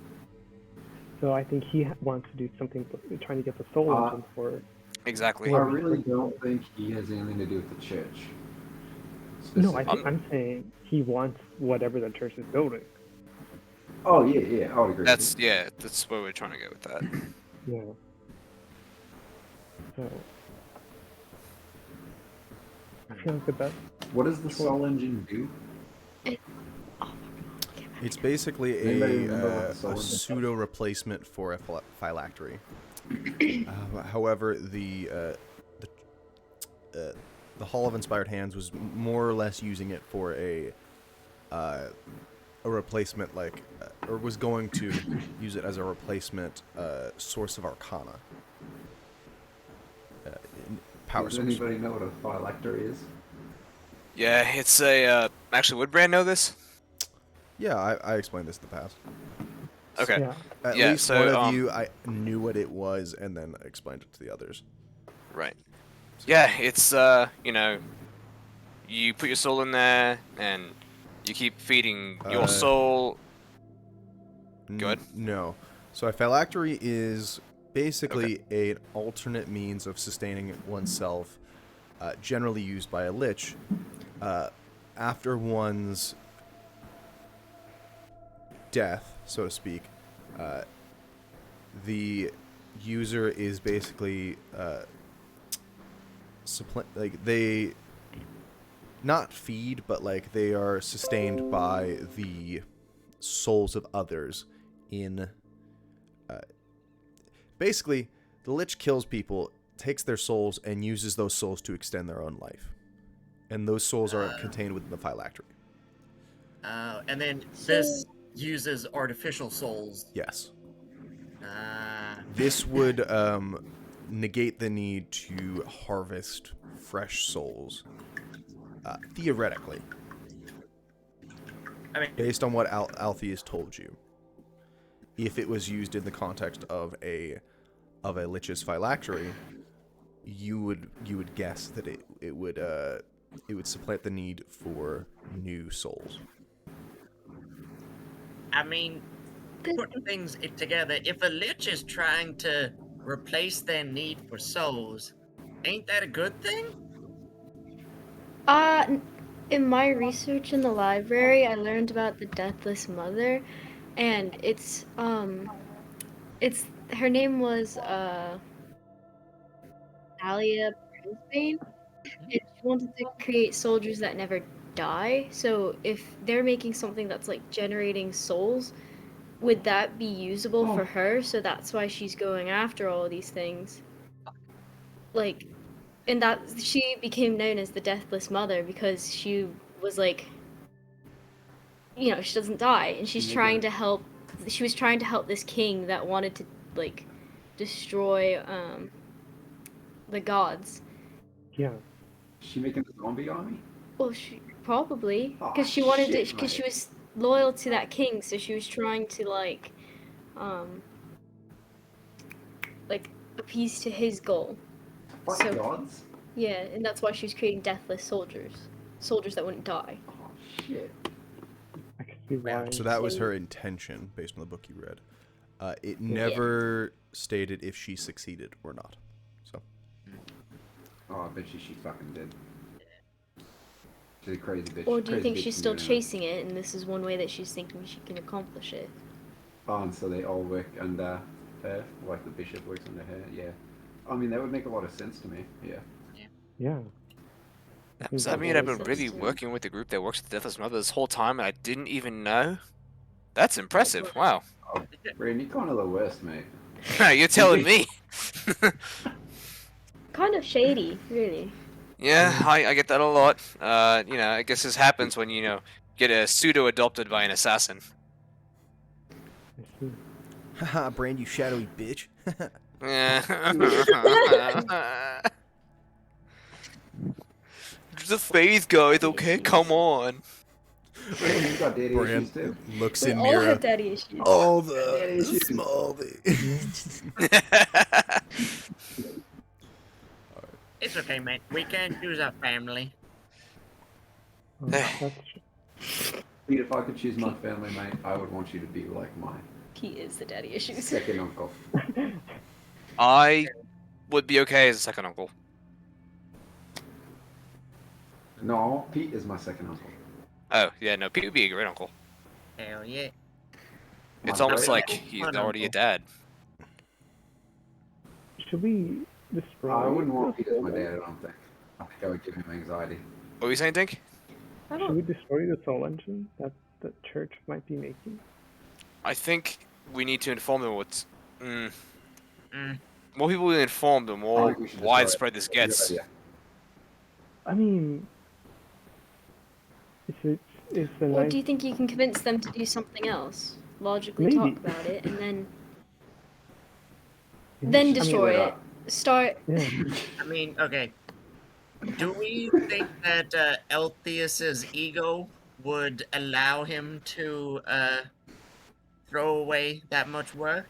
So I think he wants to do something, trying to get the Soul Engine for. exactly. I really don't think he has anything to do with the church. No, I specifically. think I'm saying he wants whatever the church is building. Oh, yeah, I would agree. That's where we're trying to go with that. Yeah. So. I feel like the best. What does the Soul Engine do? It's basically Anybody remember what the a soul is? pseudo replacement for a phylactery. However, the Hall of Inspired Hands was more or less using it for a replacement, like, or was going to use it as a replacement source of Arcana. Power Does source. anybody know what a phylactery is? Yeah, it's a. Actually, would Brand know this? Yeah, I explained this in the past. Okay. Yeah. At Yeah, least so, one of you I knew what it was and then explained it to the others. Right. Yeah, it's you know, you put your soul in there and you keep feeding your soul. Good. No. So a phylactery is basically an alternate means of sustaining oneself, generally used by a lich, after one's death, so to speak. The user is basically like they not feed, but like they are sustained by the souls of others in basically the lich kills people, takes their souls and uses those souls to extend their own life, and those souls are contained within the phylactery. And then this uses artificial souls. Yes, Ah. this would negate the need to harvest fresh souls, theoretically, I mean, based on what Altheus told you. If it was used in the context of a lich's phylactery, you would guess that it would supplant the need for new souls. I mean, putting things together, if a lich is trying to replace their need for souls, ain't that a good thing? In my research in the library, I learned about the Deathless Mother, and it's her name was Alia Brisbane, and she wanted to create soldiers that never die. So if they're making something that's like generating souls, would that be usable for her? So that's why she's going after all of these things. Like, and that she became known as the Deathless Mother because she was like, you know, she doesn't die, and she's trying to help. She was trying to help this king that wanted to like destroy the gods. Yeah. Is she making a zombie army? Well, she probably Aw, because she wanted shit, to because she mate. was loyal to that king, so she was trying to like appease to his goal. Fuck So- gods? Yeah, and that's why she was creating deathless soldiers that wouldn't die. Oh shit. I can see why. So that was her intention, based on the book you read. It never stated if she succeeded or not. So Oh, I bet she fucking did. She's a crazy bitch. Or do you Crazy think bitch she's in still general. chasing it, and this is one way that she's thinking she can accomplish it? Oh, and so they all work under her, like the bishop works under her. Yeah. I mean, that would make a lot of sense to me. Yeah. Yeah. Does that mean I've been really working with the group that works with the Deathless Mother this whole time and I didn't even know? That's impressive. Wow. Brandon, you're kind of the worst, mate. You're telling me. Kind of shady, really. Yeah, I get that a lot. You know, I guess this happens when you know get a pseudo adopted by an assassin. I see. haha, Brand, you shadowy bitch. Yeah. The faith guys, okay? Come on. Brandon, you got daddy Brand issues too. looks We in all mirror. have daddy issues. All Yeah, the issues. small things. It's okay, mate. We can choose our family. Oh, that's Pete, if I could choose my family, mate, I would want you to be like my He is the daddy issues. second uncle. I would be okay as a second uncle. No, Pete is my second uncle. Oh, yeah, no, Pete would be a great uncle. Hell yeah. It's My almost great like uncle? he's Fun already a uncle. dad. Should we destroy? I wouldn't want the Pete as my soul dad, I don't think. I think I would give him anxiety. What were you saying, Dink? I Should we don't. destroy the soul engine? That's the church might be making. I think we need to inform them what's. Mm. More people we inform, the I more think we should destroy widespread it. this That's a good gets. idea. I mean, it's a Or nice. do you think you can convince them to do something else? Logically talk Maybe. about it, and then I mean, destroy it. Start. Yeah. I mean, okay. Do we think that Eltheus's ego would allow him to throw away that much work?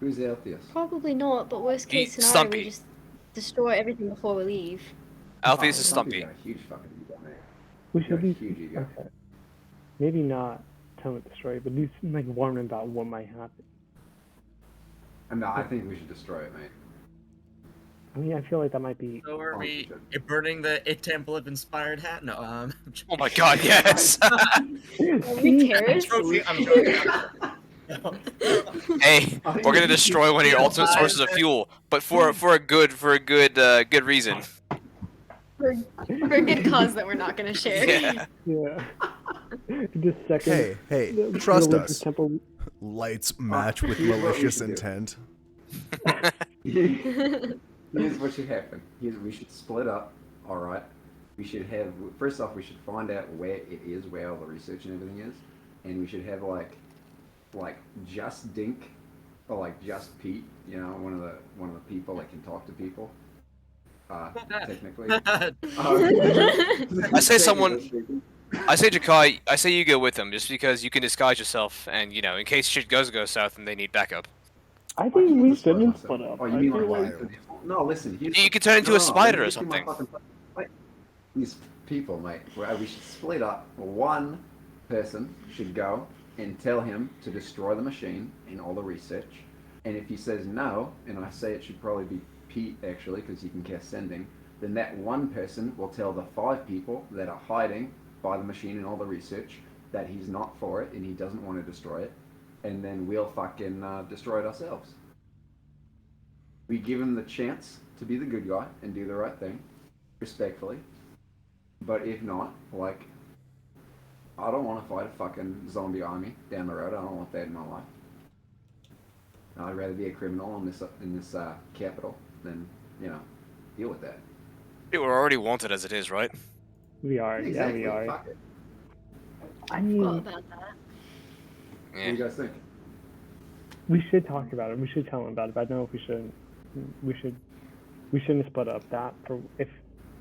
Who's Altheus? Probably not, but worst He- case scenario, Stumpy. we just destroy everything before we leave. Alpheus is Stumpy's Stumpy. got a huge fucking ego, mate. We He's should got a be. huge ego. Okay. Maybe not tell him to destroy it, but do like warn him about what might happen. And I think we should destroy it, mate. I mean, I feel like that might be. So are Oh, we shit. burning the Temple of Inspired Hat? No, Oh my god, yes! Who cares? I'm joking. Hey, I think we're gonna we should destroy one of your Yeah, ultimate sources of fuel, but for a good reason. For a good cause that we're not gonna share. Yeah. Yeah. Just second. Hey, the trust religious us. Temple. Lights match with here's what we malicious should do. intent. Here's what should happen. We should split up. All right. We should have first off. We should find out where it is, where all the research and everything is, and we should have like just Dink, or like just Pete. You know, one of the people that can talk to people. Technically. I say someone- I say Jakai, I say you go with them, just because you can disguise yourself, and you know, in case shit goes south and they need backup. I think we shouldn't split up. Oh, I you mean feel like like no? Listen, You could turn into a spider or something. These people, mate. We should split up. One person should go and tell him to destroy the machine and all the research. And if he says no, and I say it should probably be Pete actually, because he can cast sending, then that one person will tell the 5 people that are hiding by the machine and all the research that he's not for it and he doesn't want to destroy it, and then we'll fucking destroy it ourselves. We give him the chance to be the good guy and do the right thing, respectfully. But if not, like, I don't want to fight a fucking zombie army down the road. I don't want that in my life. I'd rather be a criminal in this capital than, you know, deal with that. We're already wanted as it is, right? we are. Exactly. Yeah, we are. Fuck it. I Forgot mean, about that. What do Yeah. you guys think? we should talk about it. We should tell him about it. But I don't know if we shouldn't. We shouldn't split up. That for if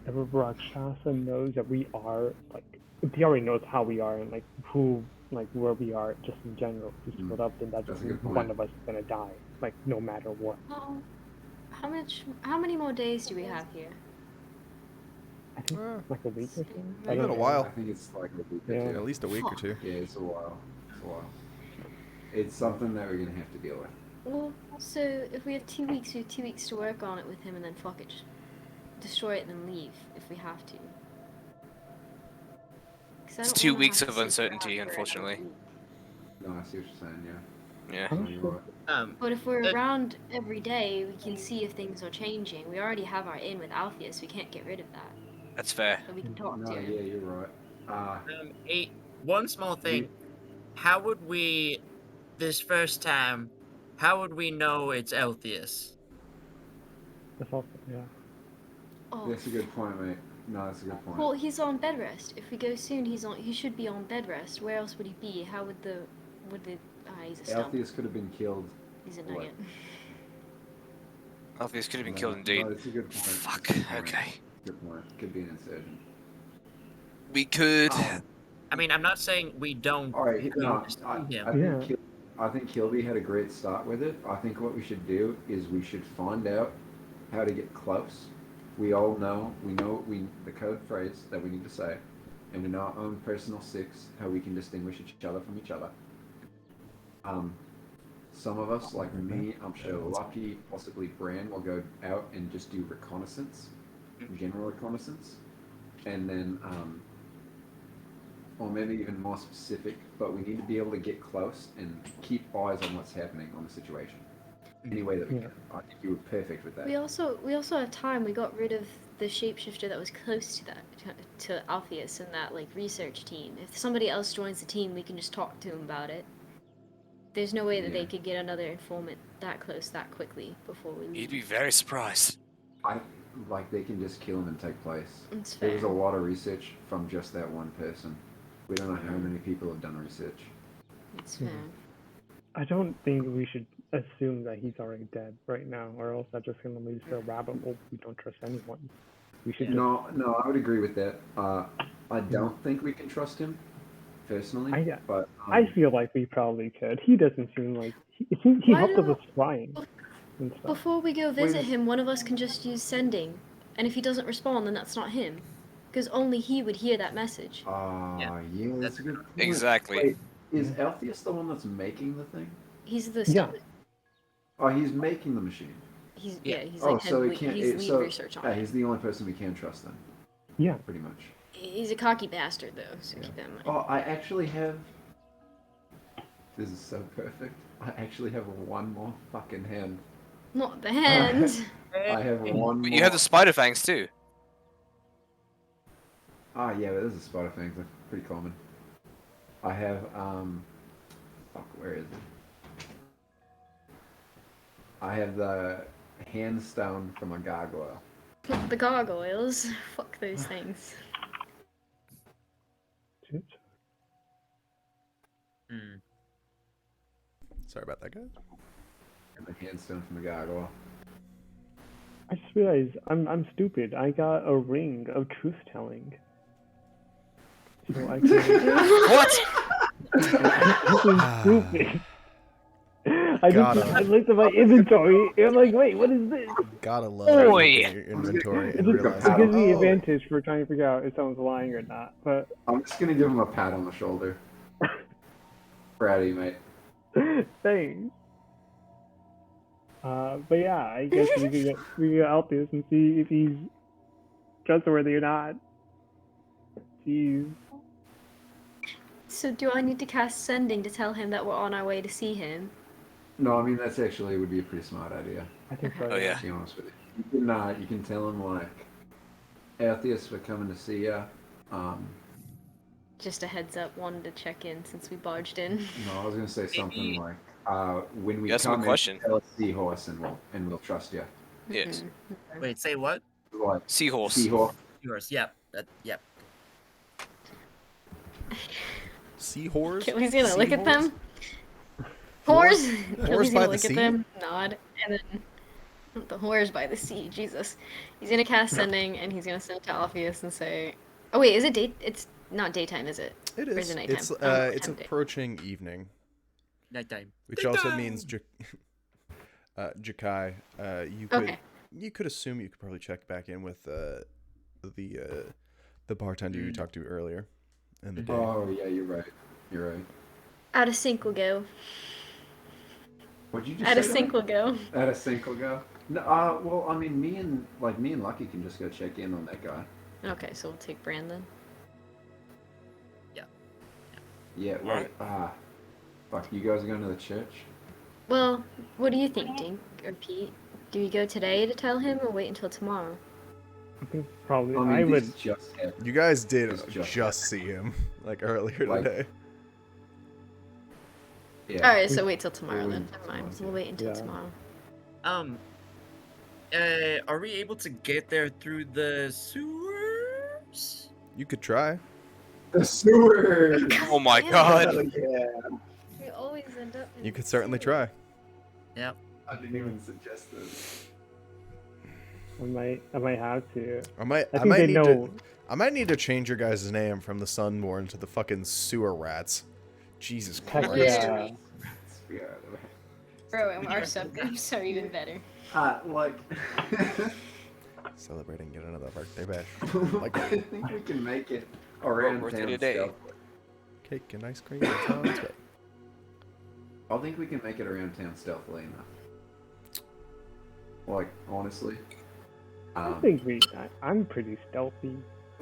Rakshasa knows that we are like, if he already knows how we are and like who, like where we are, just in general. If we split up, then that That's just a good means point. one of us is gonna die. Like no matter what. Oh, how many more days do we have here? I think like a week or so. It's I been don't a know. while. I think it's like a week or Yeah. two. At least a week or Fuck. two. Yeah, it's a while. It's a while. It's something that we're gonna have to deal with. Well, so if we have 2 weeks, we have 2 weeks to work on it with him, and then fuck it, just destroy it and then leave if we have to. 'Cause I It's don't 2 wanna weeks have of to sit uncertainty, around for unfortunately. every week. No, I see what you're saying. Yeah. Yeah. I'm No, not you're sure. right. But if we're Uh, around every day, we can see if things are changing. We already have our in with Alpheus. We can't get rid of that. That's fair. So we can talk No, to yeah, him. you're right. One small thing. How would we, this first time, how would we know it's Eltheus? That's also yeah. Oh, That's a good point, mate. No, that's a good point. well, he's on bed rest. If we go soon, he should be on bed rest. Where else would he be? How would the he's a stump. Altheus could have been killed. He's a what? nugget. Alpheus could have been No, killed indeed. No, that's a good point. Fuck, That's a good point. okay. Good point. Could be an insurgent. We could. I mean, I'm not saying we don't. All right, go no, to see I him. think I think Kilby had a great start with it. I think what we should do is we should find out how to get close. We all know, the code phrase that we need to say, and we know our own personal 6, how we can distinguish each other from each other. Some of us, like me, I'm sure Lucky, possibly Bran, will go out and just do reconnaissance, general reconnaissance, and then, or maybe even more specific, but we need to be able to get close and keep eyes on what's happening on the situation. Any way that we Yeah. can. I think you were perfect with that. We also have time. We got rid of the shapeshifter that was close to that, to Alpheus and that like research team. If somebody else joins the team, we can just talk to him about it. There's no way that they Yeah. could get another informant that close that quickly before we You'd leave. be very surprised. Like they can just kill him and take place. It's There was a fair. lot of research from just that one person. We don't know how many people have done research. It's fair. I don't think we should assume that he's already dead right now, or else that's just gonna lead to a rabbit hole. We don't trust anyone. We should just No, I would agree with that. I don't think we can trust him, personally. But I feel like we probably could. He doesn't seem like he Why helped us don't- with flying and stuff. Before we go visit Wait. him, one of us can just use sending, and if he doesn't respond, then that's not him, because only he would hear that message. yeah, that's a good point. Exactly. Wait, is Alpheus the one that's making the thing? He's the Yeah. stuff. Oh, he's making the machine. He's Yeah. he's Oh, like so head he can't. he's lead so research on yeah, it. he's the only person we can trust then, Yeah. pretty much. He's a cocky bastard though, so Yeah. keep that in mind. Oh, I actually have. This is so perfect. I actually have one more fucking hand. Not the hand. I have one. But more. you have the spider fangs too. Ah, yeah, but this is spider fangs. They're pretty common. I have fuck, where is it? I have the hand stone from a gargoyle. The gargoyles. Fuck those things. Hmm. Sorry about that, guys. And the hand stone from the gargoyle. I just realized I'm stupid. I got a ring of truth telling. So I can. What? This is stupid. Gotta. I looked at my inventory and I'm like, wait, what is this? Gotta love Oi. looking at your inventory and It, just, realize, it gives me oh, advantage for trying to figure out if someone's lying or not. But I'm just gonna give him a pat on the shoulder. Proud of you, mate. thanks. But yeah, I guess we could go out this and see if he's trustworthy or not. Jeez. So do I need to cast sending to tell him that we're on our way to see him? No, I mean that's actually would be a pretty smart idea. I think so. Oh, yeah. To be honest with you, you can tell him like, Alpheus, we're coming to see ya. Just a heads up, wanted to check in since we barged in. No, I was gonna say something Maybe- like, when we That's a good come in, question. tell us seahorse and we'll trust you. Yes. Wait, say what? Like Seahorse. seahorse. Yours. Yep. Yep. seahorse? Kelly's gonna look at Seahorse? them. Horse. Horse Kelly's by gonna the look sea? at them, nod, and then the horse by the sea. Jesus. He's gonna cast sending, and he's gonna send it to Alpheus and say, "Oh wait, is it day? It's not daytime, is it? It Or is. is it nighttime? It's I don't know what it's time of day. approaching evening, Nighttime. which also means Jakai. You could assume you could probably check back in with the bartender you talked to earlier in the day. Oh yeah, you're right. You're right. Out of sync will go. What'd you just Out of say? sync will go. Out of sync will go. No, well, I mean, me and Lucky can just go check in on that guy. Okay, so we'll take Brandon. Yeah. Wait. Fuck. You guys are going to the church? Well, what do you think, Dink or Pete? Do we go today to tell him, or wait until tomorrow? I think probably I mean, I would. this just happened. You guys did It's just- just see him like earlier Like- today. Yeah. All right, so wait till tomorrow We'll then. wait Never till mind. tomorrow, We'll wait until yeah. tomorrow. Are we able to get there through the sewers? You could try. The sewers. Oh my Yeah. god. Yeah. We always end up. You could certainly try. Yep. I didn't even suggest this. I might have to. I might I think they know. I might need to change your guys' name from the Sunborn to the fucking sewer rats. Jesus Heck Christ. yeah. Bro, and our subgroups are even better. Like. Celebrating yet another birthday bash. I think we can make it around birthday town today. stealthily. Cake and ice cream. and sounds good. I think we can make it around town stealthily enough. Like, honestly. I think I'm pretty stealthy.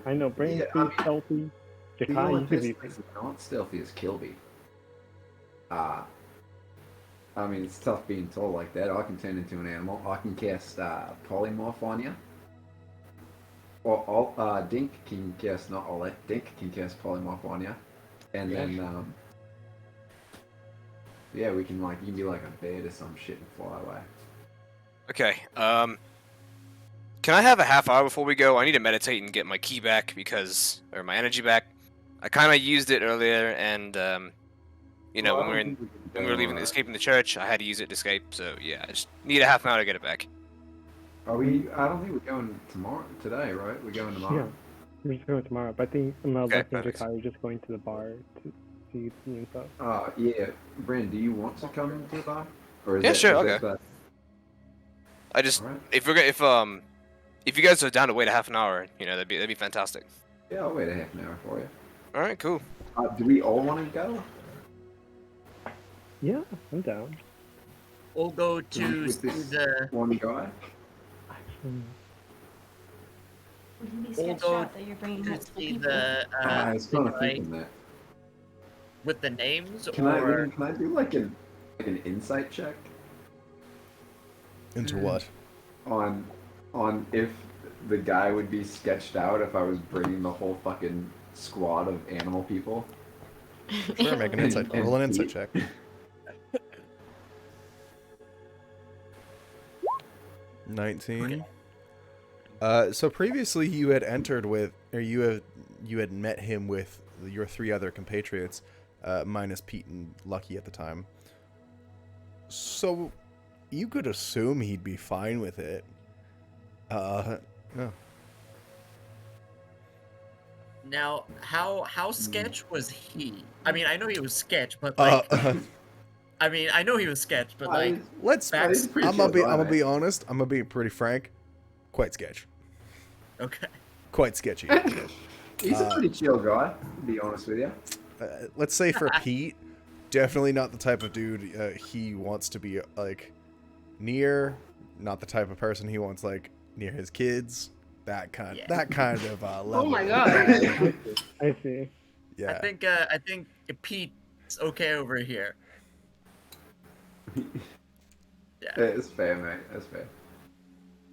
I know Brandon's Yeah, I pretty stealthy. The Jakai, only you could person be. that's not stealthy is Kilby. I mean, it's tough being told like that. I can turn into an animal. I can cast polymorph on you. Dink can cast, not Olet, Dink can cast Polymorph on you. And then, yeah, we can, like, you can be like a bird or some shit and fly away. Okay. Can I have a half hour before we go? I need to meditate and get my key back or my energy back. I kind of used it earlier, and you know, Well, when we were leaving, escaping the church, I had to use it to escape. So yeah, I just need a half an hour to get it back. I don't think we're going today, right? We're going tomorrow. Yeah. We're just going tomorrow, but I think Mel's Okay, like perfect. Jakai are just going to the bar to see the new stuff. Yeah. Bren, do you want to come to the bar? Or is Yeah, that, sure, is I'll that go. the- I just Alright. if you guys are down to wait a half an hour, you know, that'd be fantastic. Yeah, I'll wait a half an hour for you. All right, cool. Do we all want to go? Yeah, I'm down. We'll go to With see this the. one guy? Hmm. Would you be We'll sketched go out that you're bringing To multiple see people? the. I was kind of invite thinking that. with the names, Can or I do like an insight check Into what? on if the guy would be sketched out if I was bringing the whole fucking squad of animal people? Sure, make an insight. And Roll an insight Pete? check. $19. So previously you had entered with, or you had met him with your 3 other compatriots, minus Pete and Lucky at the time. So you could assume he'd be fine with it. No. now how sketch was he? I mean, I know he was sketch, but like, I mean, I know he was sketch, but like, Let's. Back- He's a pretty I'm gonna chill be. guy, I'm gonna be man. honest. I'm gonna be pretty frank. Quite sketch. okay. Quite sketchy. He's a pretty chill guy, to be honest with you. Let's say for Pete, definitely not the type of dude he wants to be like near. Not the type of person he wants like near his kids. That kind. Yeah. That kind of level. Oh my of god. guy. I see. Yeah. I think Pete's okay over here. Yeah, it's fair, mate. That's fair.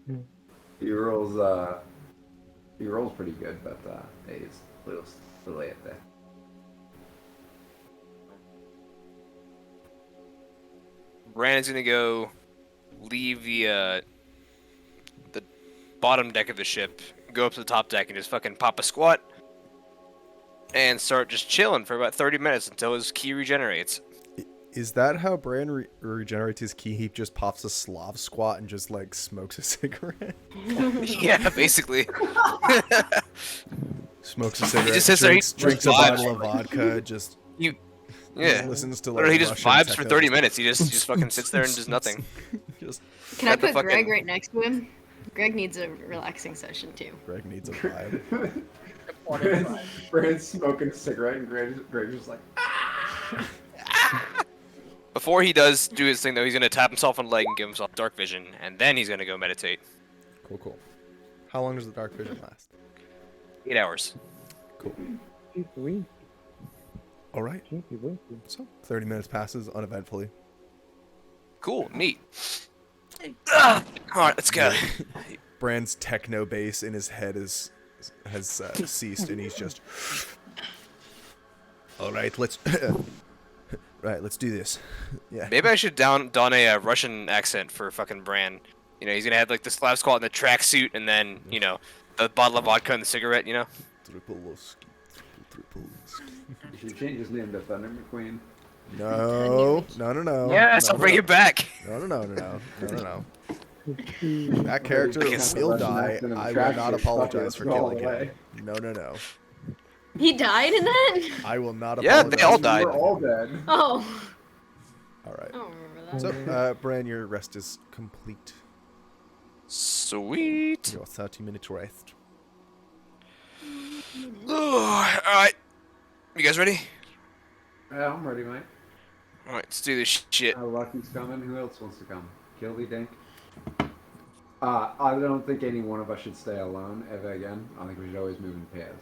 Hmm. He rolls pretty good, but he's a little late there. Brandon's gonna go leave the bottom deck of the ship, go up to the top deck, and just fucking pop a squat, and start just chilling for about 30 minutes until his ki regenerates. Is that how Bran regenerates his ki? He just pops a Slav squat and just like smokes a cigarette. Yeah, basically. Smokes a cigarette. just sits there, he drinks just a vibes. bottle of vodka. Just Yeah. listens to like. Literally, he just Russian vibes for techno, 30 just- minutes. He just fucking sits there and does nothing. Just Can I Got the put Greg fucking- right next to him? Greg needs a relaxing session too. Greg needs a vibe. Brand's smoking a cigarette, and Greg's just like, Before he does do his thing, though, he's gonna tap himself on the leg and give himself dark vision, and then he's gonna go meditate. Cool. How long does the dark vision last? 8 hours. Cool. Jeez Louise. All right. Jeez Louise. So 30 minutes passes uneventfully. Cool, neat. All right, let's go. Brand's techno bass in his head has ceased, and he's just. All right, let's. Right, let's do this. Yeah. Maybe I should don a Russian accent for fucking Bran. You know, he's gonna have like the Slav squat and the tracksuit, and then the bottle of vodka and the cigarette. You know. Triple whiskey, triple whiskey. you should change his name to Thunder McQueen. No. Yes, no, I'll bring it back. No. That character will die. I will not apologize for killing him. No. He died in that? I will not Yeah, apologize. they all died. We're all dead. Oh. All right. I don't remember that. So, Bran, your rest is complete. Sweet. Your 30-minute rest. All right. You guys ready? Yeah, I'm ready, mate. All right, let's do this shit. Lucky's coming. Who else wants to come? Kilby, Dink? I don't think any one of us should stay alone ever again. I think we should always move in pairs.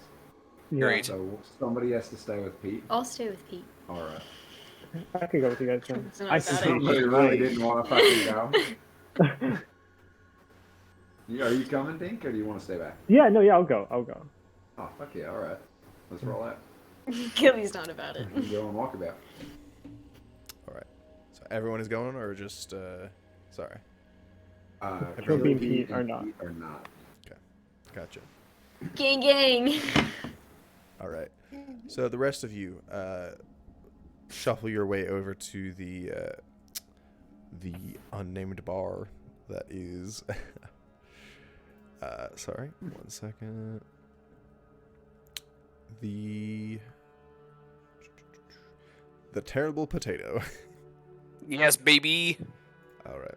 Yeah, Great. So somebody has to stay with Pete. I'll stay with Pete. All right. I could go with you guys then. It's not I bad see. idea. Somebody really didn't want to fucking go. Are you coming, Dink, or do you want to stay back? Yeah, no, yeah, I'll go. I'll go. Oh, fuck yeah, alright. Let's roll out. Gilly's not about it. We go on walkabout. All right. So everyone is going, or just sorry. Trophy and Trophy Pete are not. Pete are not. Gotcha. Gang, gang. All right. So the rest of you shuffle your way over to the unnamed bar that is. Sorry, 1 second. The Terrible Potato. Yes, baby. All right.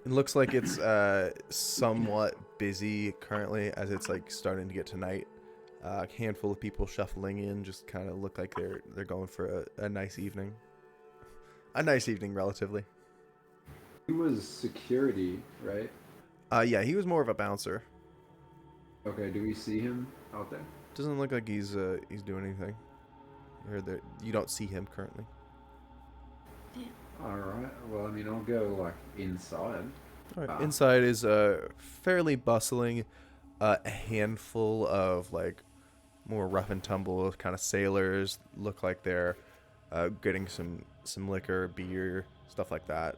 It looks like it's somewhat busy currently, as it's like starting to get to night. A handful of people shuffling in, just kind of look like they're going for a nice evening. A nice evening, relatively. He was security, right? Yeah, he was more of a bouncer. Okay, do we see him out there? Doesn't look like he's doing anything. You don't see him currently. Alright, well, I mean, I'll go, like, inside. All right. Ah. Inside is fairly bustling. A handful of like more rough and tumble kind of sailors look like they're getting some liquor, beer, stuff like that.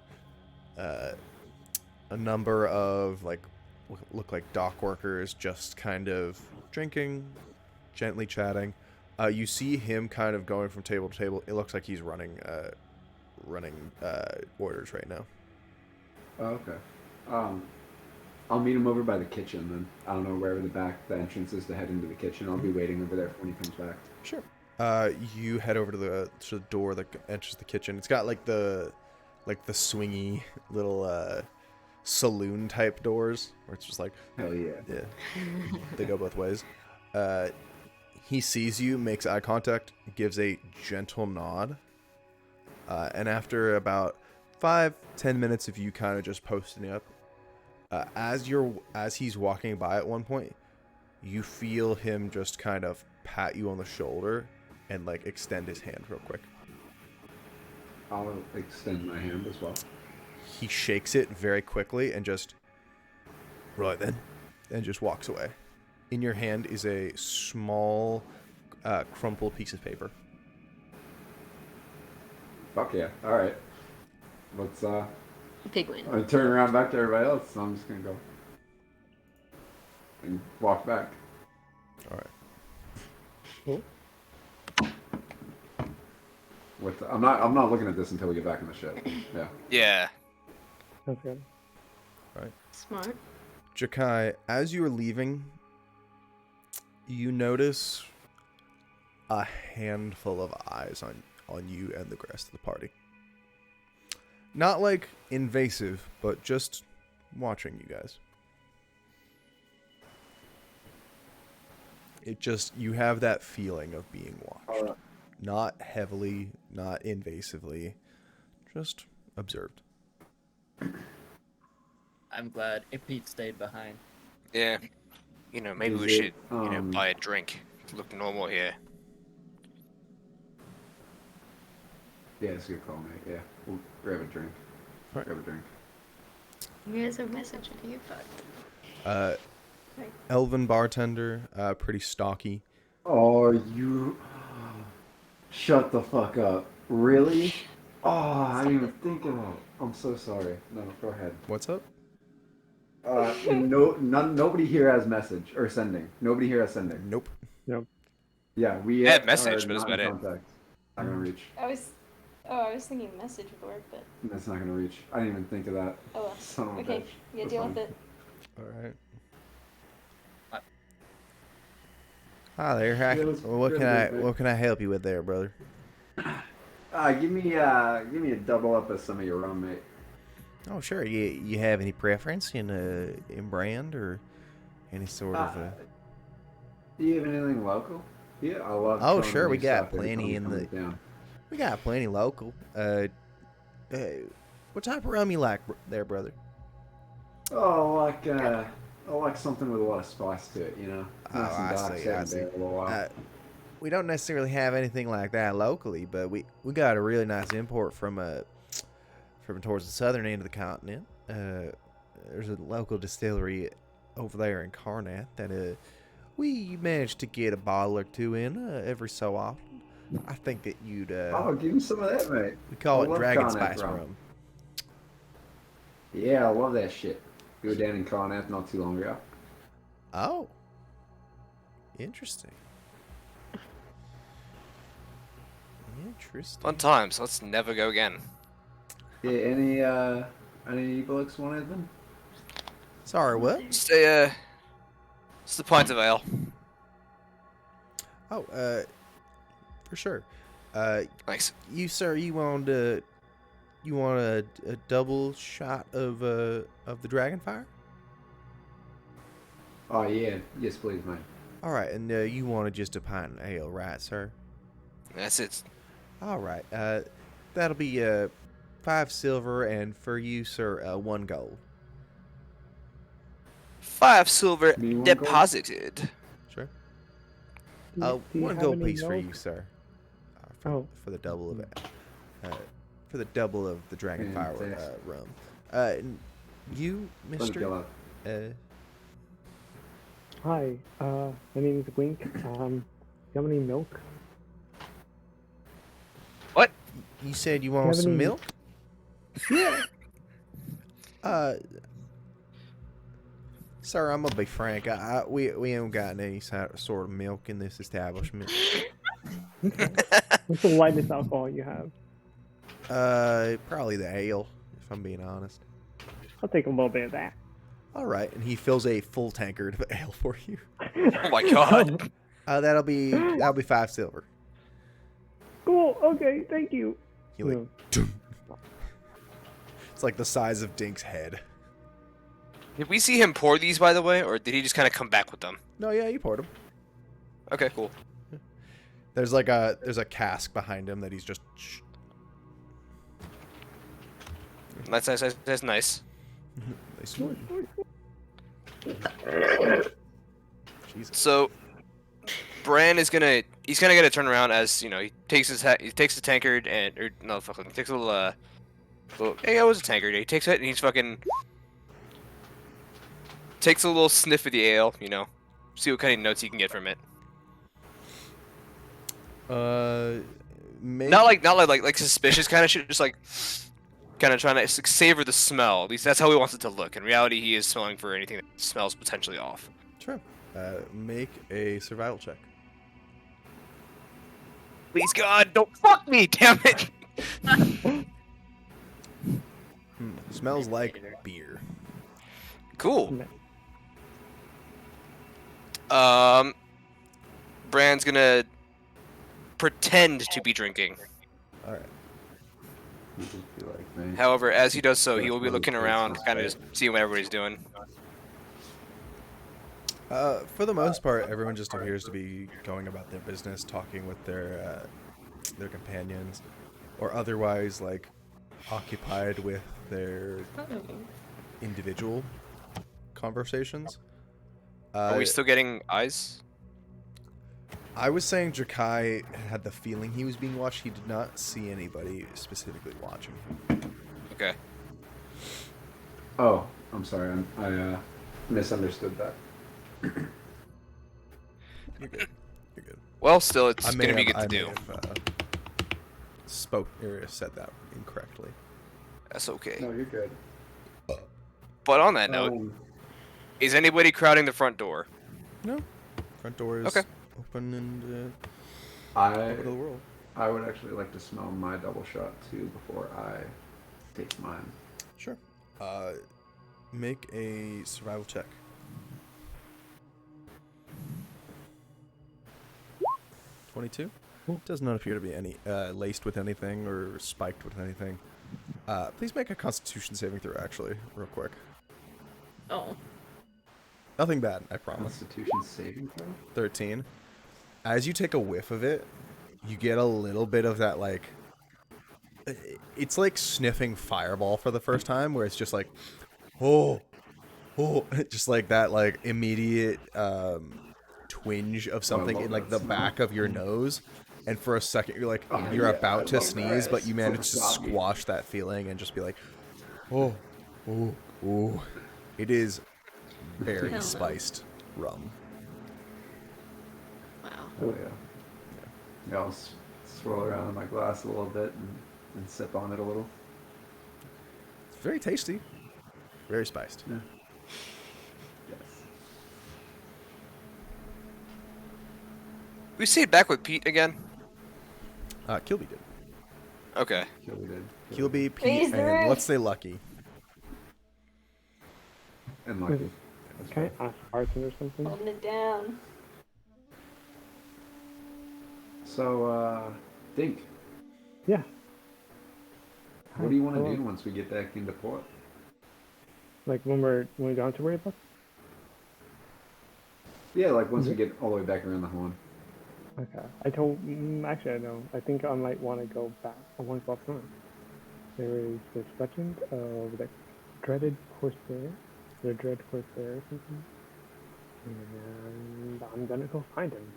A number of like look like dock workers just kind of drinking, gently chatting. You see him kind of going from table to table. It looks like he's running orders right now. Oh, okay. I'll meet him over by the kitchen then. I don't know wherever the entrance is to head into the kitchen. I'll be waiting over there when he comes back. Sure. You head over to the door that enters the kitchen. It's got like the swingy little saloon type doors where it's just like, Hell yeah. yeah, they go both ways. He sees you, makes eye contact, gives a gentle nod, and after about 5-10 minutes of you kind of just posting up, as he's walking by at one point, you feel him just kind of pat you on the shoulder and like extend his hand real quick. I'll extend my hand as well. He shakes it very quickly and just, right then, and just walks away. In your hand is a small, crumpled piece of paper. Fuck yeah. Alright. Let's, Big win. I'm gonna turn around back to everybody else, so I'm just gonna go and walk back. All right. Cool. I'm not looking at this until we get back in the ship. Yeah. Yeah. That's good. Smart. Jakai, as you are leaving, you notice a handful of eyes on you and the rest of the party. Not like invasive, but just watching you guys. You have that feeling of being watched. Not heavily, not invasively, just observed. I'm glad Pete stayed behind. Yeah. You know, maybe Is we it, should, buy a drink to look normal here. Yeah, it's a good call, mate. Yeah. We'll grab a drink. Right. Grab a drink. Here's a message for you, fuck. Elven bartender, pretty stocky. Oh, you... Shut the fuck up. Really? Oh, I didn't even think of that. I'm so sorry. No, go ahead. What's up? Nobody here has message or sending. Nobody here has sending. Nope. Yeah, we I had message, are but it's not in about it. contact. Not gonna reach. I was thinking message would work, but That's not gonna reach. I didn't even think of that. oh well. Son of a Okay, bitch. yeah, That's deal fine. with it. All right. Hi there. Hi. Yeah, let's What grab can a I drink, what can I help you with there, brother? Give me a double up of some of your rum, mate. Oh, sure. You have any preference in brand or any sort of? Do you have anything local? Yeah, I love. Oh, throwing sure, we new got stuff every plenty time in it the- comes down. We got plenty local. What type of rum you like there, brother? Oh, I like something with a lot of spice to it, you know. Oh, Nice and I dark, see, set I in see. there a little while. We don't necessarily have anything like that locally, but we got a really nice import from towards the southern end of the continent. there's a local distillery over there in Carnath that we manage to get a bottle or two in every so often. I think that you'd Oh, give me some of that, mate. we call I it love Dragon Carnath Spice rum. rum. Yeah, I love that shit. We were down in Carnath not too long ago. Oh, interesting. Interesting. Fun times. Let's never go again. Yeah, any bullocks want anything? Sorry, what? Just just a pint of ale. Oh, for sure. Thanks. You sir, you want a double shot of the Dragonfire? Oh yeah, yes please, mate. All right, and you wanted just a pint of ale, right, sir? That's it. All right. That'll be 5 silver, and for you, sir, 1 gold. 5 silver Me 1 gold? deposited. Sure. Do you 1 have gold any piece for milk? you, sir. For the double of it. For the double of the Dragonfire Fantastic. rum. And you, Let me Mister. go up. Hi, my name is Wink. You have any milk? What? You said you have want some any- milk? Yeah. Sir, I'm gonna be frank. We ain't got any sort of milk in this establishment. What's the lightest alcohol you have? Probably the ale, if I'm being honest. I'll take a little bit of that. All right, and he fills a full tankard of ale for you. Oh my god. That'll be 5 silver. Cool. Okay. Thank you. He like, it's like the size of Dink's head. Did we see him pour these, by the way, or did he just kind of come back with them? No, yeah, you poured him. Okay, cool. There's a cask behind him that he's just. That's nice. Nice. Jesus. So, Bran is gonna get a turn around as you know he takes the tankard and he takes a little hey, it was a tankard. He takes it and he's fucking takes a little sniff of the ale, you know, see what kind of notes he can get from it. Maybe. Not like suspicious kind of shit, just like kind of trying to savor the smell. At least that's how he wants it to look. In reality, he is smelling for anything that smells potentially off. Sure. Make a survival check. Please God, don't fuck me, damn it! Smells like beer. Cool. Bran's gonna pretend to be drinking. All right. You just be like, man. However, as he does so, he will be looking around, kind of just seeing what everybody's doing. For the most part, everyone just appears to be going about their business, talking with their companions, or otherwise like occupied with their individual conversations. Are we still getting eyes? I was saying Jakai had the feeling he was being watched. He did not see anybody specifically watching him. Okay. Oh, I'm sorry. I misunderstood that. You're good. You're good. Well, still, it's I may gonna be have- good to I may do. have, spoke or said that incorrectly. That's okay. No, you're good. But on that note, is anybody crowding the front door? No, front door is Okay. open and I over to the world. I would actually like to smell my double shot too before I take mine. Sure. Make a survival check. 22. Does not appear to be any laced with anything or spiked with anything. Please make a Constitution saving throw, actually, real quick. Oh. Nothing bad, I promise. Constitution saving throw? 13. As you take a whiff of it, you get a little bit of that, like... It's like sniffing Fireball for the first time, where it's just like, oh, just like that, like, immediate twinge of something love in, like, that the smell. back of your nose. And for a second, you're like, Oh, you're yeah, about I to love sneeze, that. but you So manage to soggy. squash that feeling and just be like, oh, It is very Hell no. spiced rum. Wow. Oh yeah. Yeah, I'll swirl around in my glass a little bit and sip on it a little. It's very tasty. Very spiced. Yeah. Yes. We stayed back with Pete again. Kilby did. Okay. Kilby did. Kilby, Praise Pete, the and Lord. let's say Lucky. And lucky. Can I ask Arson or something? Holding it down. So, Dink, Yeah. what do you want to Hello. do once we get back into port? Like when we don't have to worry about. Yeah, like once we get all the way back around the horn. Okay. Actually, I don't. I think I might want to go back. I want to go up north. There is this legend of the dreaded Corsair. The Dread Corsair or something. And I'm gonna go find him.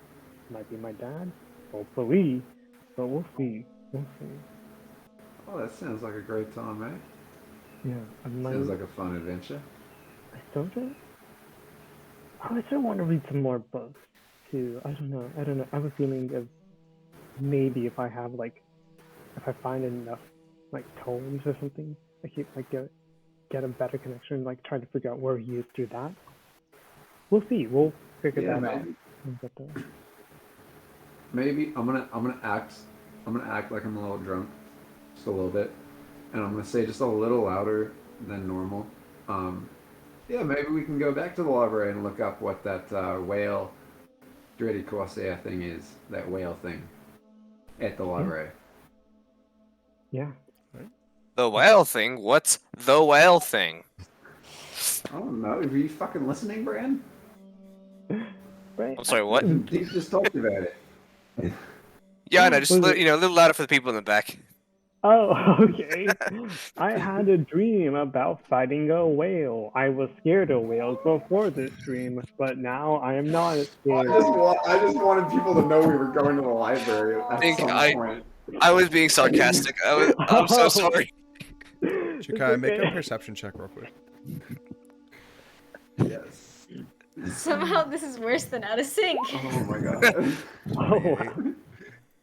Might be my dad. Hopefully. But we'll see. We'll see. Oh, that sounds like a great time, mate. Yeah. I might. Sounds like a fun adventure. I still do. I still want to read some more books too. I don't know. I have a feeling of maybe if I find enough like tomes or something, I could like get a better connection. Like try to figure out where he is through that. We'll see. We'll figure Yeah, that out. maybe. We'll get there. Maybe I'm gonna act like I'm a little drunk, just a little bit, and I'm gonna say just a little louder than normal. Yeah, maybe we can go back to the library and look up what that whale, dreaded Corsair thing is. That whale thing, at the library. Yeah. The whale thing? What's the whale thing? I don't know. Are you fucking listening, Bran? Right. I'm sorry, what? He just talked about it. Yeah, I know, just Was it- a little louder for the people in the back. Oh, okay. I had a dream about fighting a whale. I was scared of whales before this dream, but now I am not I scared. just wanted people to know we were going to the library at Think some I- point. I was being sarcastic. I'm so sorry. Chikai, make a okay. perception check real quick. Yes. Somehow this is worse than out of sync. Oh my god. Oh, wow.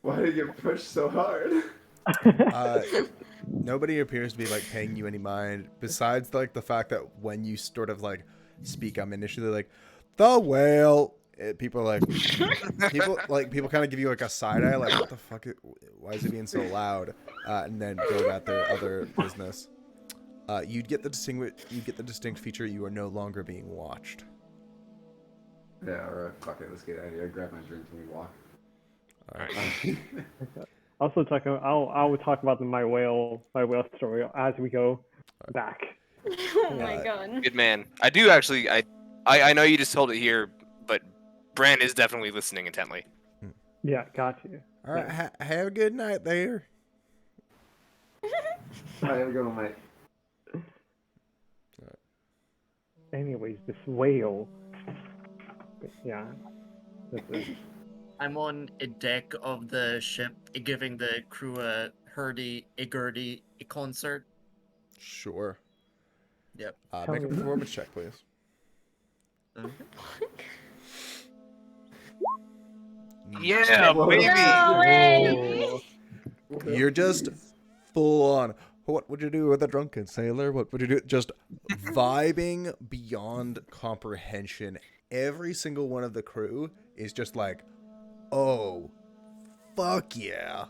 Why did you get pushed so hard? Nobody appears to be like paying you any mind besides like the fact that when you sort of like speak, I'm initially like the whale. People are like people kind of give you like a side eye, like what the fuck? Why is it being so loud? And then go about their other business. You get the distinct feature. You are no longer being watched. Yeah, alright, fuck it, let's get out of here. Grab my drink and we walk. All right. Also, I will talk about my whale story as we go back. Oh my god. Good man. I do actually. I know you just told it here, but Bran is definitely listening intently. Yeah, got you. All right, have a good night there. Alright, have a good one, mate. Anyways, this whale. Yeah. That's it. I'm on a deck of the ship, giving the crew a hurdy-gurdy concert. Sure. Yep. Make a performance check, please. Yeah, Whoa. baby. No way! You're just full on. What would you do with a drunken sailor? What would you do? Just vibing beyond comprehension. Every single one of the crew is just like, oh, fuck yeah.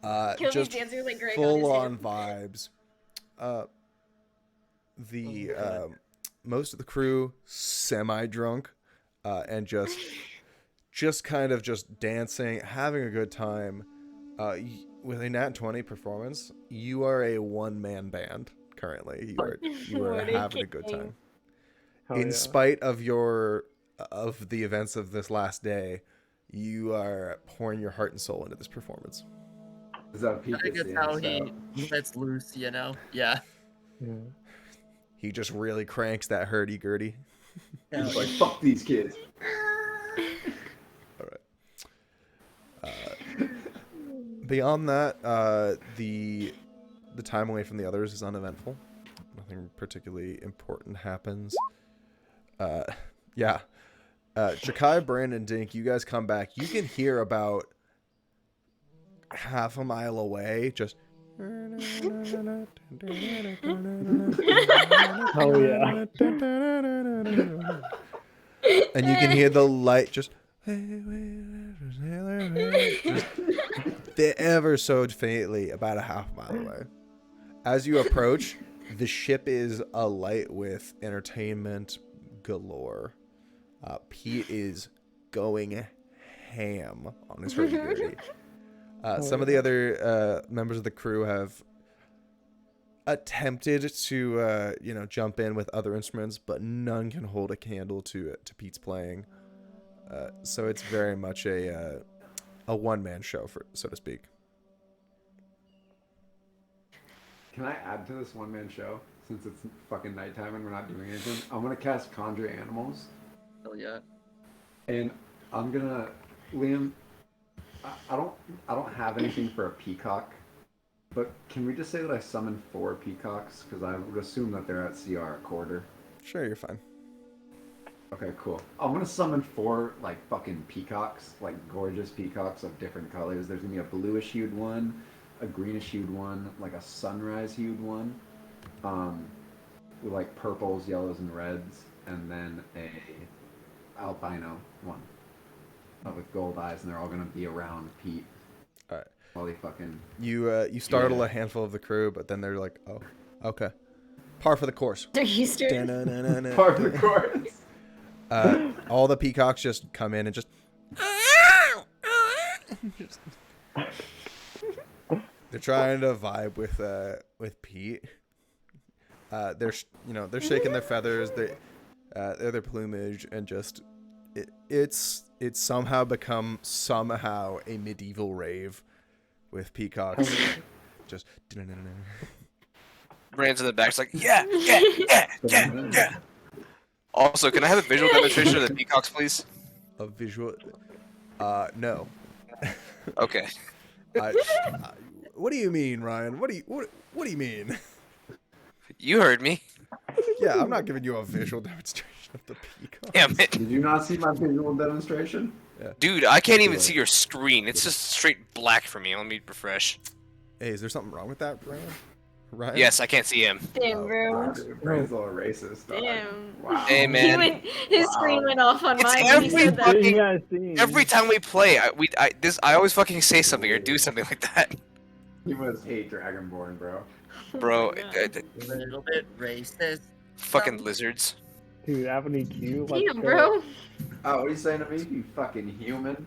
Kilby's Just dancing with like Greg full on on his vibes. Most of the crew semi-drunk and just kind of just dancing, having a good time. With a Nat 20 performance, you are a one-man band currently. You are What are you having a good kidding? time. Hell In yeah. spite of the events of this last day, you are pouring your heart and soul into this performance. Is that I Pete think that's it's how danced he out? lets loose, you know? Yeah. Yeah. He just really cranks that hurdy-gurdy. He's like, fuck these kids. All right. Beyond that, the time away from the others is uneventful. nothing particularly important happens. Yeah. Jakai, Brandon, Dink, you guys come back. You can hear about half a mile away just. Oh And you can hear the light just ever so faintly about a half mile away. As you approach, the ship is alight with entertainment galore. Pete is going ham on his hurdy-gurdy. Some of the other members of the crew have attempted to, jump in with other instruments, but none can hold a candle to Pete's playing. So it's very much a one-man show, so to speak. Can I add to this one-man show? Since it's fucking nighttime and we're not doing anything, I'm gonna cast Conjure Animals. Hell yeah. And I'm gonna, Liam, I don't have anything for a peacock, but can we just say that I summoned 4 peacocks? Because I would assume that they're at CR a quarter. Sure, you're fine. Okay, cool. I'm gonna summon 4 like fucking peacocks, like gorgeous peacocks of different colors. There's gonna be a bluish hued one, a greenish hued one, like a sunrise hued one, with like purples, yellows, and reds, and then a albino one with gold eyes, and they're all gonna be around Pete. All right. While he fucking. You startle a handful of the crew, but then they're like, "Oh, okay, par for the course." They're used to it. Part of the chorus. All the peacocks just come in and just. They're trying to vibe with Pete. They're shaking their feathers, their plumage, and just it's somehow become a medieval rave with peacocks. Just. Brand's in the back's like, yeah. Also, can I have a visual demonstration of the peacocks, please? A visual. No. Okay. What do you mean, Ryan? What do you mean? You heard me. Yeah, I'm not giving you a visual demonstration of the peacock. Damn it. Did you not see my visual demonstration? Dude, I can't even see your screen. It's just straight black for me. Let me refresh. Hey, is there something wrong with that, Ryan? Yes, I can't see him. Damn, bro. Dude, Brand's a little racist. Dog. Damn. Wow. Hey, man. His screen went off on It's mine when he said that. What you guys seen? Every time we play, I always fucking say something or do something like that. You must hate Dragonborn, bro. Bro, A little bit racist. fucking lizards. Dude, Avenue Q. Let's Damn, go. bro. Oh, what are you saying to me, you fucking human?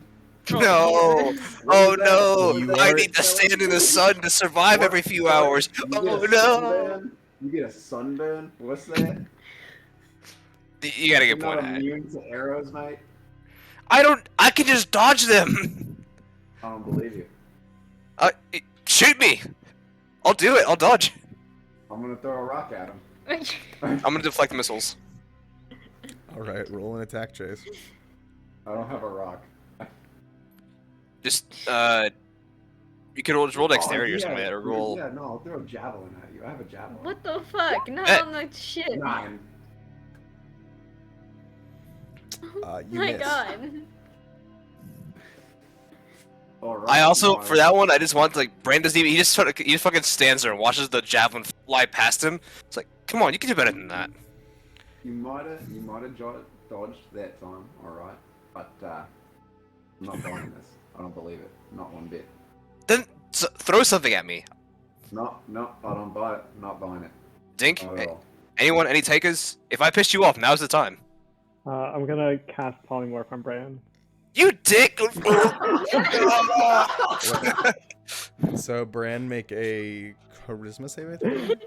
No! What Oh is that? no! You I are- need to stand in the sun to survive every few hours. You get Oh a no! sunburn? You get a sunburn? What's that? You got a You're good not point. immune to arrows, mate? I can just dodge them! I don't believe you. Shoot me! I'll do it, I'll dodge. I'm gonna throw a rock at him. I'm gonna deflect missiles. All right, roll an attack, Chase. I don't have a rock. Just, you could just roll dexterity Oh, or something, or roll. Yeah, no, I'll throw a javelin at you. I have a javelin. What the fuck? Not Eh. on the shit. 9. You My miss. god. All right, I also, no, for that one, I just want, like, Brand doesn't even, he just fucking stands there and watches the javelin fly past him. It's like, come on, you can do better than that. You might have dodged that time, alright? But, I'm not buying this. I don't believe it. Not one bit. Then, throw something at me. No, I don't buy it. Not buying it. Dink, Not at all. anyone, any takers? If I pissed you off, now's the time. I'm gonna cast Polymorph on Brian. You dick! So, Bran, make a charisma save, I think?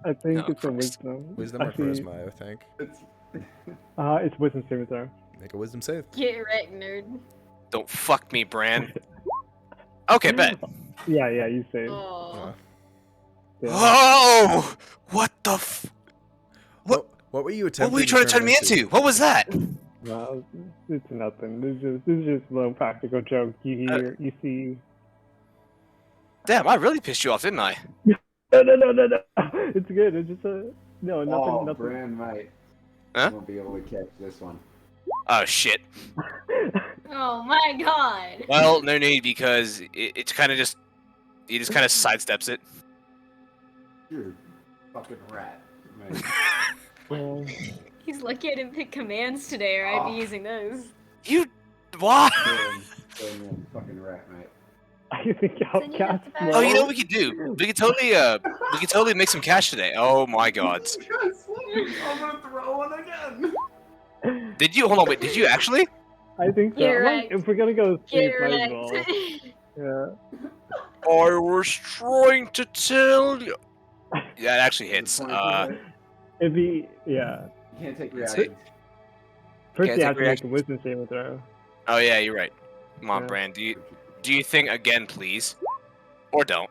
I think Oh, it's a Christ. wisdom. Wisdom or Actually, charisma, I think. It's wisdom saving throw. Make a wisdom save. Get wrecked, nerd. Don't fuck me, Bran. Okay, bet. Yeah, you saved. Oh. Yeah. Oh! What the f- What were you What attempting were you trying to turn me into? What was that? No, it's nothing. This is just a little practical joke. You see. Damn, I really pissed you off, didn't I? No. It's good. It's just a no. Nothing. Oh, Nothing. Brand, mate. Huh? You won't be able to catch this one. Oh shit. Oh my god. Well, no need because it's kind of just he just kind of sidesteps it. You're a fucking rat, mate. Yeah. He's lucky I didn't pick commands today, or I'd be Oh. using those. You what? You're a fucking rat, mate. I think Outcast. about- Oh, you know what we could do? We could totally make some cash today. Oh my god. I'm gonna throw one again. Did you hold on? Wait, did you actually? I think so. You're Like, right. if we're gonna go Get sleep, might as well. wrecked. Yeah. I was trying to tell you. Yeah, it actually hits. It'd be yeah. You can't take reactions. First, Can't you take have to make a reactions. wisdom saving throw. Oh yeah, you're right. Come on, Yeah. Brand. Do you think again, please, or don't?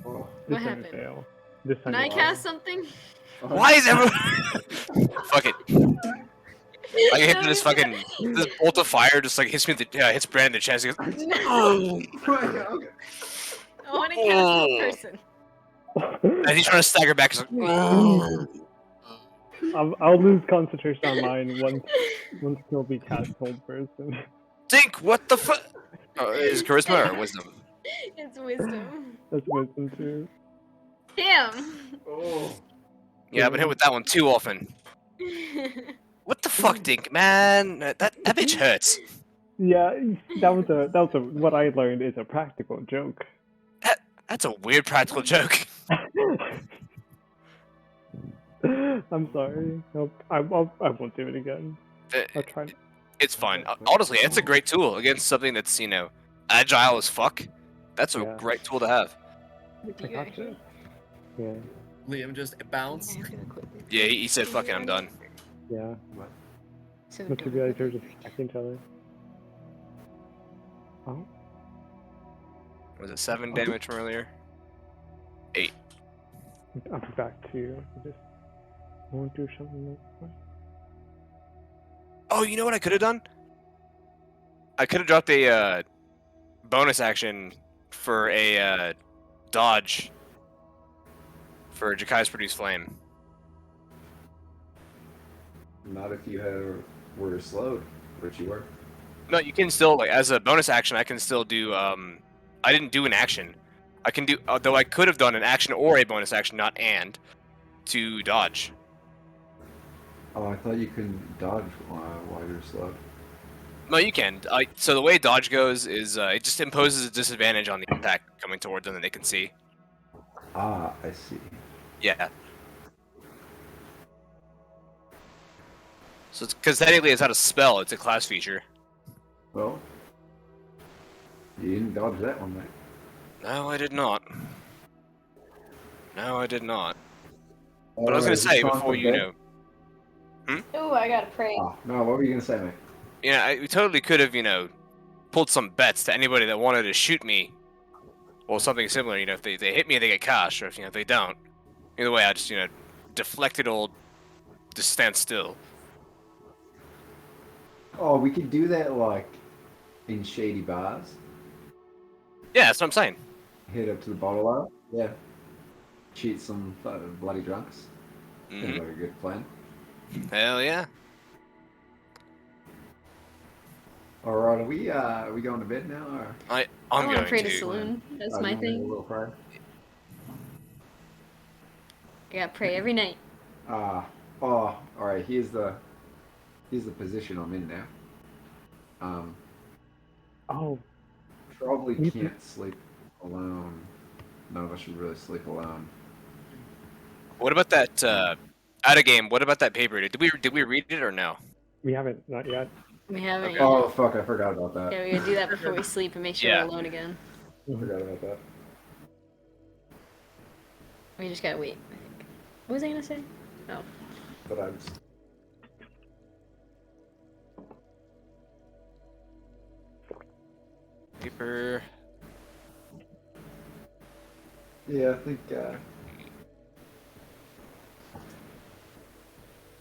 Oh. This What time you happened? fail. This time Can I you cast something? Why is everyone? Fuck it. I hit this fucking this bolt of fire just like hits me hits Brand in the chest. He goes, No. oh. I want to cast a person. fail. And he's trying to stagger back. He's like, oh. I'll lose concentration on mine once Snowy cast hold person. Dink, what the fuck? Is it charisma or wisdom? It's wisdom. That's wisdom too. Damn. Oh. Yeah, I've been hit with that one too often. What the fuck, Dink, man? That bitch hurts. Yeah, that was a what I learned is a practical joke. That's a weird practical joke. I'm sorry. Nope. I won't do it again. I'll try. It's fine. Honestly, it's a great tool against something that's, agile as fuck. That's a Yeah. great tool to have. I gotcha. Yeah. Liam just bounced. Yeah, he said, fuck it, I'm done. Yeah. So Must don't be like they're do just attacking each other. Oh. Was it 7 damage from earlier? 8. I'll be back to you. I just won't do something like that. Oh, you know what I could have done? I could have dropped a bonus action for a dodge for Jakai's Produce Flame. Not if you were slowed, which you were. No, you can still, as a bonus action, I can still do, I didn't do an action. I can do, though I could have done an action or a bonus action, not and, to dodge. Oh, I thought you couldn't dodge while you're slowed. No, you can. So the way dodge goes is it just imposes a disadvantage on the impact coming towards them that they can see. Ah, I see. Yeah. So it's because technically it's not a spell; it's a class feature. Well, you didn't dodge that one, mate. No, I did not. No, I did not. But I was Alright, gonna is it say time before for you bed? know, Oh, I gotta pray. Ah, no, what were you gonna say, mate? we totally could have, pulled some bets to anybody that wanted to shoot me, or something similar. If they hit me, they get cash, or if they don't. Either way, I just deflected old, just stand still. Oh, we could do that like in shady bars. Yeah, that's what I'm saying. Head up to the bottle hour. Yeah. Cheat some bloody drunks. Seems Hmm. like a good plan. Hell yeah. All right, are we going to bed now, or? I I'm want going to pray to to. Saloon. That's Oh, my you wanna do a thing. little prayer? I gotta pray every night. Oh, all right. Here's the position I'm in now. Oh, Probably You- can't sleep alone. None of us should really sleep alone. What about that out of game? What about that paper? Did we read it or no? we haven't, not yet. We haven't Okay. yet. Oh fuck! I forgot about that. Yeah, we gotta do that before we sleep and make sure Yeah. we're alone again. I forgot about that. We just gotta wait, I think. What was I gonna say? But I just. Paper. Yeah, I think.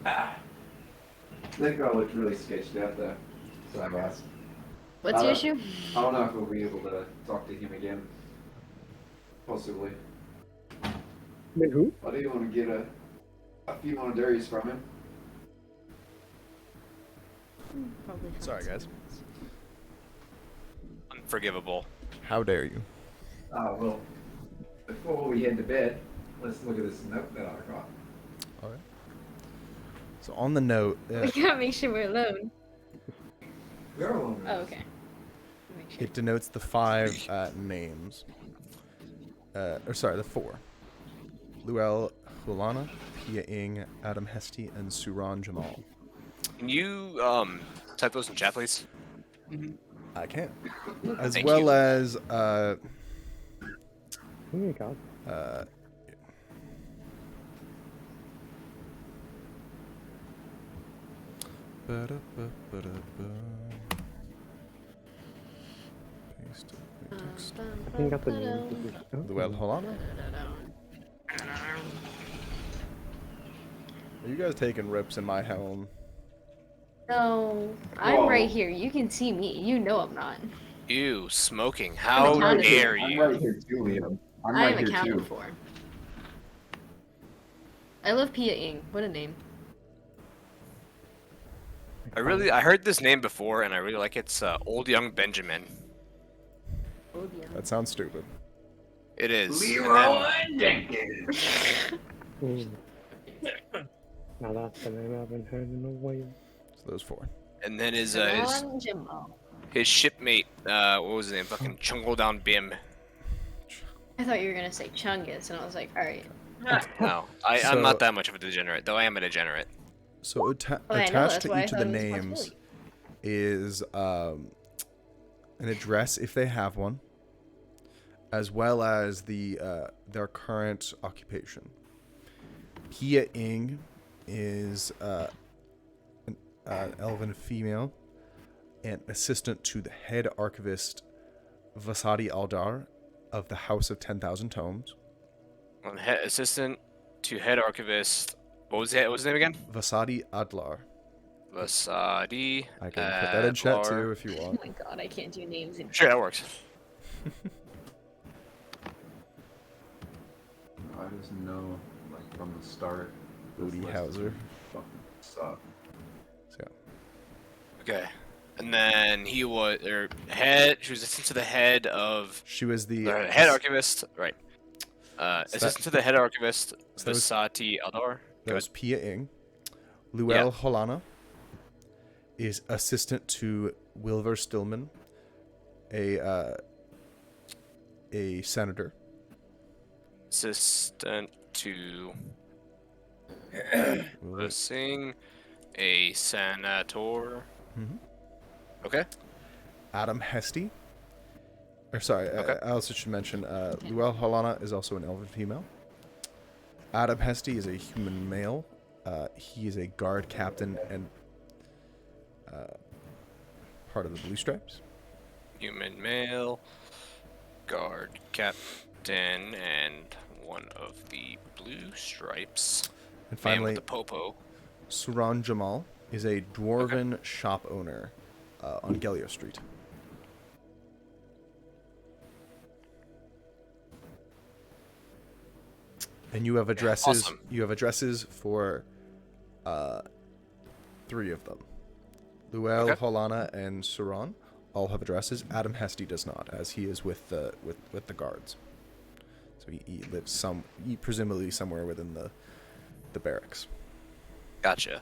I think I looked really sketched out there. So I asked. What's the Uh, issue? I don't know if we'll be able to talk to him again. Possibly. Wait, who? I do want to get a few Honduras from him. Probably find Sorry, guys. someone else. Unforgivable. How dare you? Well, before we head to bed, let's look at this note that I got. All right. So on the note, We gotta make sure we're alone. We're alone. Oh, okay. Make sure. it denotes the 5 names. The 4. Luel Hulana, Pia Ing, Adam Hesty, and Suran Jamal. Can you type those in chat, please? I can. As Thank well you. as Oh my god. Paste it, Uh, text. I think I got the names of this. Oh. Luel Hulana? Are you guys taking rips in my helm? No, I'm Whoa. right here. You can see me. You know I'm not. Ew, smoking. How accounted for. dare I'm you? right here too, Liam. I'm I right am here accounted too. for. I love Pia Ing. What a name. I heard this name before, and I really like it. It's Old Young Benjamin. Oh, yeah. That sounds stupid. It is. And Leroy then, Jenkins. Mm. Now that's the name I haven't heard in a while. So those 4. and then his Saran Jamal. his shipmate, what was his name? Fucking Chungle Down Bim. I thought you were gonna say Chungus, and I was like, alright. No, I'm So- not that much of a degenerate, though I am a degenerate. So Well, I know, attached that's to why I each of thought the it was a names possibility. is an address if they have one, as well as their current occupation. Pia Ing is an elven female and assistant to the head archivist Vasadi Aldar of the House of 10,000 Tomes. Assistant to head archivist. What was his name again? Vasadi Adlar. Vasadi. I can put that in chat Adlar. too if you Oh want. my god, I can't do names in Sure, that works. I just know, like, from the start, this Booty list Hauser. fucking suck. So, Okay. And then he was she was assistant to the head of she was the head archivist, right? So Assistant to the head archivist, so that was- Vasati Aldar. That was Pia Ing. Luel Yeah. Holana is assistant to Wilver Stillman, a senator. Assistant to Wilver- Singh, a senator. Mhm. Okay. Adam Hesty. Or sorry, Okay. I also should mention Luel Holana is also an elven female. Adam Hesty is a human male. He is a guard captain and part of the Blue Stripes. Human male, guard captain, and one of the blue stripes. And Man with finally, the popo. Suran Jamal is a dwarven shop owner on Gelio Street. And you have addresses. Awesome. You have addresses for 3 of them. Luel, Okay. Holana, and Suran all have addresses. Adam Hesty does not, as he is with the guards. So he lives presumably somewhere within the barracks. Gotcha.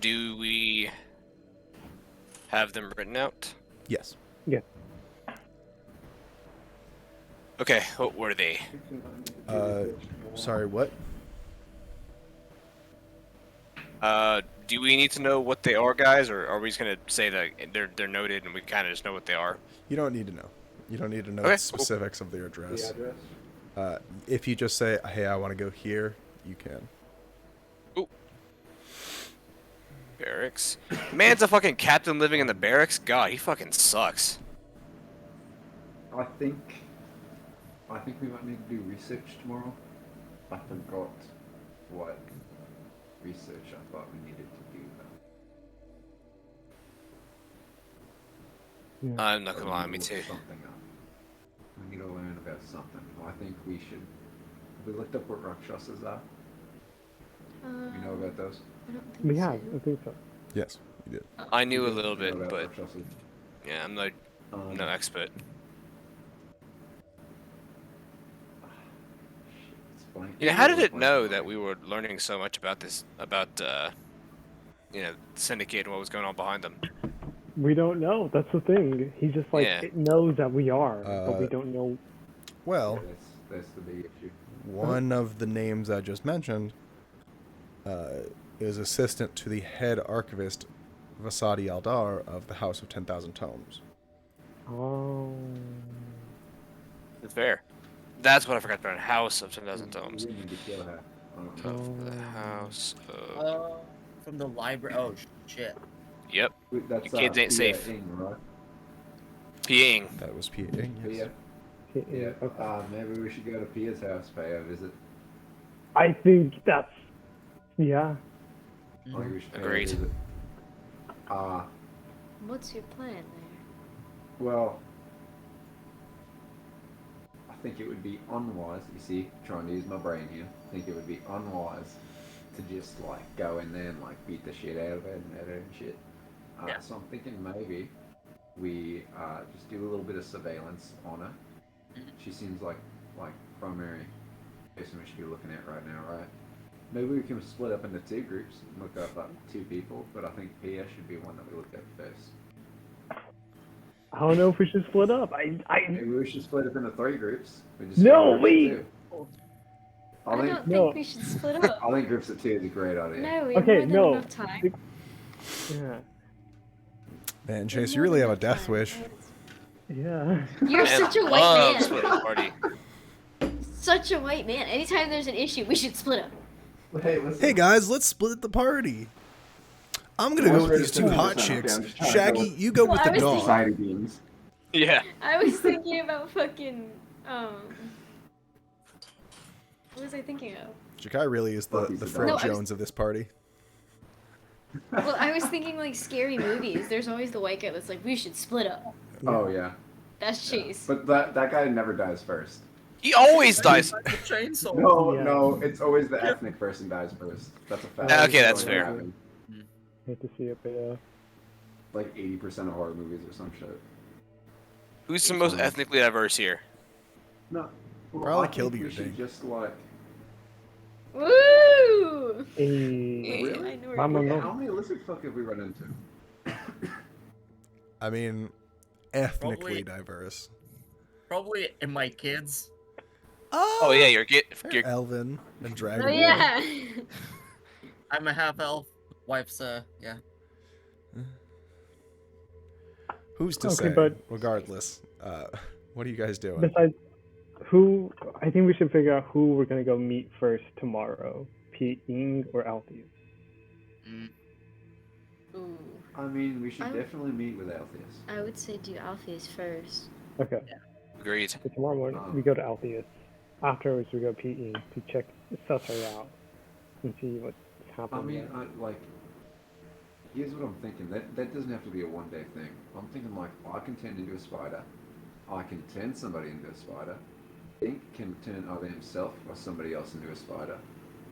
Do we have them written out? Yes. Yeah. Okay, what were they? Sorry, what? Do we need to know what they are, guys, or are we just gonna say that they're noted and we kind of just know what they are? You don't need to know. You don't need to know Okay, the cool. specifics of their The address. address? If you just say, "Hey, I want to go here," you can. Barracks. Man's a fucking captain living in the barracks. God, he fucking sucks. I think we might need to do research tomorrow. I forgot what research I thought we needed to do. I'm not gonna lie, me Look too. Something up. We need to learn about something. I think we should. We looked up what Rakshasas are. You know about those? I don't think We so. have, I think so. Yes, you did. I knew a You little know bit, about but Rakshasas? yeah, I'm no Um, expert. it's blank. Yeah, how did It's it blank know on that me. we were learning so much about this, about Syndicate and what was going on behind them? We don't know. That's the thing. He just like Yeah. it knows that we are, but we Uh, don't know. Well, Yeah, that's the big issue. one of the names I just mentioned is assistant to the head archivist Vasadi Aldar of the House of 10,000 Tomes. Oh. It's fair. That's what I forgot about. House of 10,000 Tomes. We need to kill her. Of the Oh. House of. From the library. Oh shit. Yep. That's Your kids ain't Pia safe. Ing, right? Peeing. That was P.A. Yes. Pia. Yeah. Yeah. Okay. Maybe we should go to Pia's house, pay her a visit. I think that's. Yeah. I think we should pay her a Agreed. visit. What's your plan there? Well, I think it would be unwise, you see, trying to use my brain here, I think it would be unwise to just, like, go in there and, like, beat the shit out of her and murder her and shit. Yeah. So I'm thinking maybe we just do a little bit of surveillance on her. She seems like primary person we should be looking at right now, right? Maybe we can split up into two groups and look up like 2 people, but I think Pia should be one that we look at first. I don't know if we should split up. Maybe we should split up into 3 groups. We just No, go groups of wait! 2. I I think don't no. think we should split up. I think groups of 2 is a great idea. No, we have Okay, more than no. enough time. Yeah. Man, Chase, you really have a death wish. Yeah. You're Man such a white loves man. splitting the party. Such a white man. Anytime there's an issue, we should split up. Hey, listen. Hey guys, let's split the party. I'm gonna go with these 2 hot chicks. Shaggy, you go with Well, I the was dog. Society beings. Yeah. I was thinking about fucking what was I thinking of? Jakai really is the Buffy's the Fred dog. No, I was- Jones of this party. Well, I was thinking like scary movies. There's always the white guy that's like, we should split up. Oh yeah. That's Chase. But that guy never dies first. He always dies. The chainsaw. No, Yeah. no, it's always the ethnic person dies first. That's a fact. Okay, that's It's fair. always happened. Hate to see it, but yeah. Like 80% of horror movies or some shit. Who's the most ethnically diverse here? No. Well, Probably I think Kilby we or should Ding. just like. Woo! Hey. Really? I know where Mama, you're no. How many lizard folk have we run into? I mean, ethnically Probably- diverse. Probably in my kids. Oh yeah, you're Elvin and Dragon. Oh yeah. I'm a half elf. Wife's yeah. Who's to Okay, say? but- Regardless, what are you guys doing? Besides, who? I think we should figure out who we're gonna go meet first tomorrow. Pete Ing or Alfie. Mm. Ooh, I mean, we should I'm- definitely meet with Alpheus. I would say do Alpheus first. Okay. agreed. So tomorrow morning we go to Alpheus. Afterwards we go Pete Ing to check suss her out and see what's I happening. mean, here's what I'm thinking. That doesn't have to be a one-day thing. I'm thinking like I can turn into a spider. I can turn somebody into a spider. Ink can turn either himself or somebody else into a spider.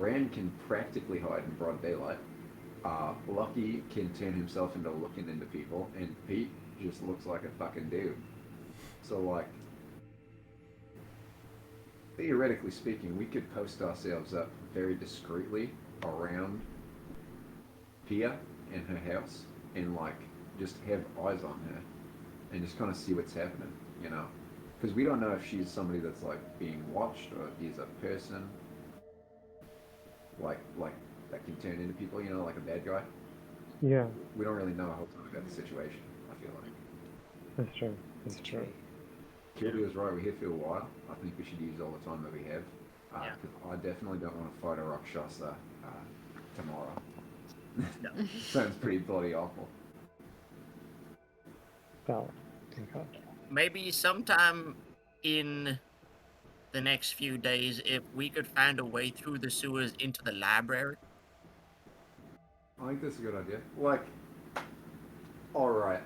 Rand can practically hide in broad daylight. Lucky can turn himself into looking into people, and Pete just looks like a fucking dude. So like, theoretically speaking, we could post ourselves up very discreetly around Pia and her house, and like just have eyes on her, and just kind of see what's happening, you know? Because we don't know if she's somebody that's like being watched or if he's a person, like that can turn into people, you know, like a bad guy. Yeah, We don't really know a whole ton about the situation. I feel like. that's true. That's true. Kirby was right. We're here for a while. I think we should use all the time that we have. Yeah. 'Cause I definitely don't want to fight a Rakshasa tomorrow. No. Sounds pretty bloody awful. Valid. Okay. Maybe sometime in the next few days, if we could find a way through the sewers into the library. I think that's a good idea. Like, alright.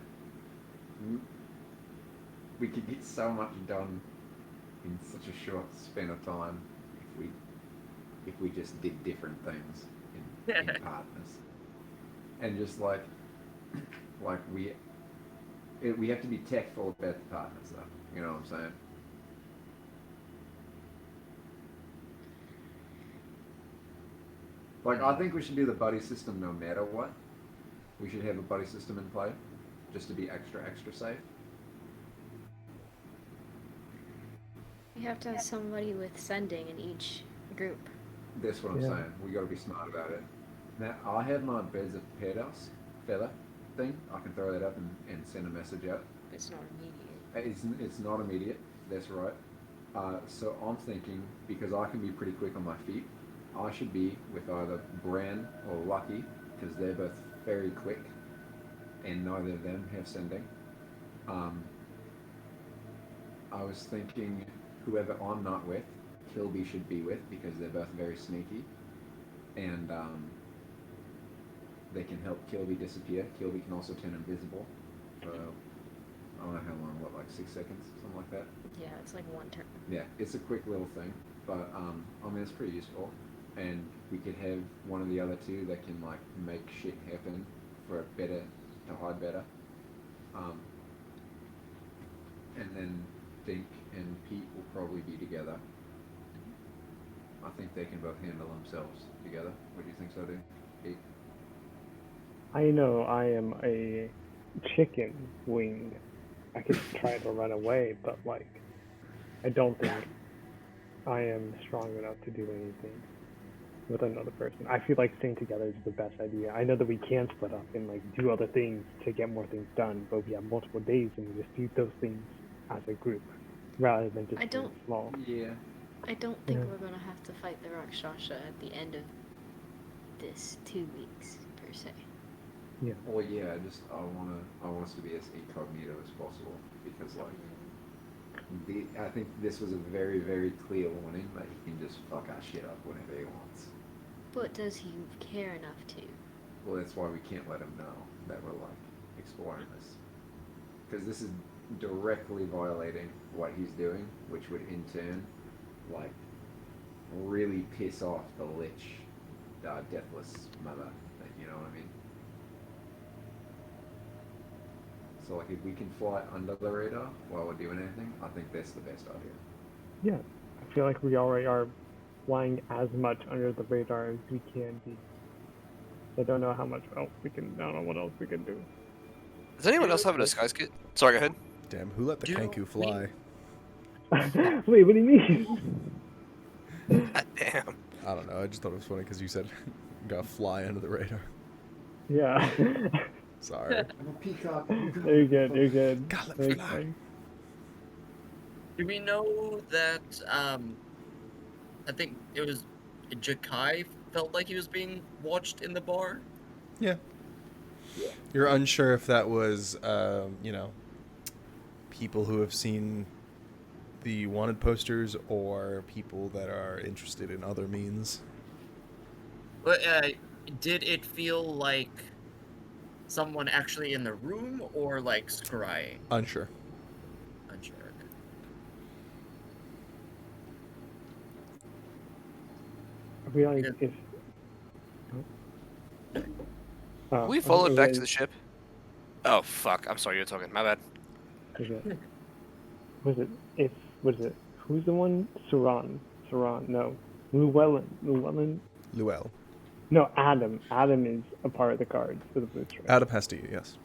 We could get so much done in such a short span of time if we just did different things in partners, and just like we have to be tactful about the partners though. You know what I'm saying? Like, I think we should do the buddy system no matter what. We should have a buddy system in play, just to be extra safe. You have to have somebody with sending in each group. That's what I'm Yeah. saying. We got to be smart about it. Now, I have my Birds of Paradise feather thing. I can throw that up and send a message out. It's not immediate. It's not immediate. That's right. So I'm thinking, because I can be pretty quick on my feet, I should be with either Bran or Lucky, because they're both very quick, and neither of them have sending. I was thinking whoever I'm not with, Kilby should be with, because they're both very sneaky, and they can help Kilby disappear. Kilby can also turn invisible for, I don't know how long, what, like 6 seconds, something like that. Yeah, it's like one turn. Yeah, it's a quick little thing, but I mean, it's pretty useful. And we could have one of the other two that can like make shit happen for better, to hide better. And then Dink and Pete will probably be together. I think they can both handle themselves together. What do you think so, Dink? Pete? I know I am a chicken wing. I could try to run away, but like, I don't think I am strong enough to do anything with another person. I feel like staying together is the best idea. I know that we can split up and like do other things to get more things done, but we have multiple days and we just do those things as a group rather than just I being don't- small. Yeah. I don't think Yeah. we're gonna have to fight the Rakshasa at the end of this 2 weeks per se. Well, yeah. I want us to be as incognito as possible, because like, I think this was a very, very clear warning that he can just fuck our shit up whenever he wants. But does he care enough to? Well, that's why we can't let him know that we're like exploring this, because this is directly violating what he's doing, which would in turn like really piss off the Lich, Deathless Mother. You know what I mean? So like, if we can fly under the radar while we're doing anything, I think that's the best idea. Yeah, I feel like we already are flying as much under the radar as we can be. I don't know how much else we can. I don't know what else we can do. Does anyone else have a disguise kit? Sorry, go ahead. Damn, who let the Do Kanku fly? Wait, what do you mean? God damn. I don't know. I just thought it was funny because you said you gotta fly under the radar. Yeah. Sorry. I'm a peacock. You're good. You're good. God, let Very me fly. fine. Do we know that, I think it was Jakai felt like he was being watched in the bar? Yeah. You're unsure if that was, people who have seen the wanted posters or people that are interested in other means. But, did it feel like someone actually in the room, or like scrying? Unsure. Unsure. I feel like Yeah. if. We followed back to the ship. Oh fuck! I'm sorry, you're talking. My bad. Was it? If what is it? Who's the one? Saran. No. Llewellyn. Luell. No, Adam. Adam is a part of the cards for the boots, right? Adam Hesty, yes.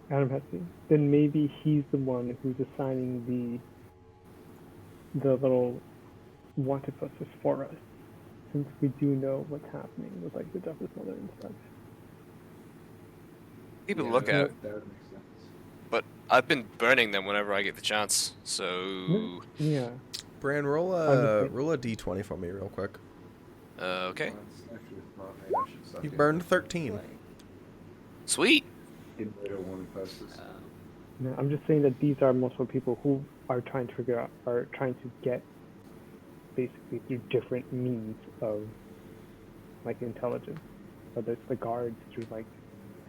Adam Hesty. Then maybe he's the one who's assigning the little wanted posters for us, since we do know what's happening with like the Justice Mother and stuff. Keep a Yeah, look at it. that would make sense. But I've been burning them whenever I get the chance. So Yeah. Bran, roll Understood. a d20 for me real quick. Okay, That's actually smart, mate. I should suck You in. burned 13. sweet. Didn't read all wanted posters. No, I'm just saying that these are multiple people who are trying to get basically through different means of like intelligence, whether it's the guards through like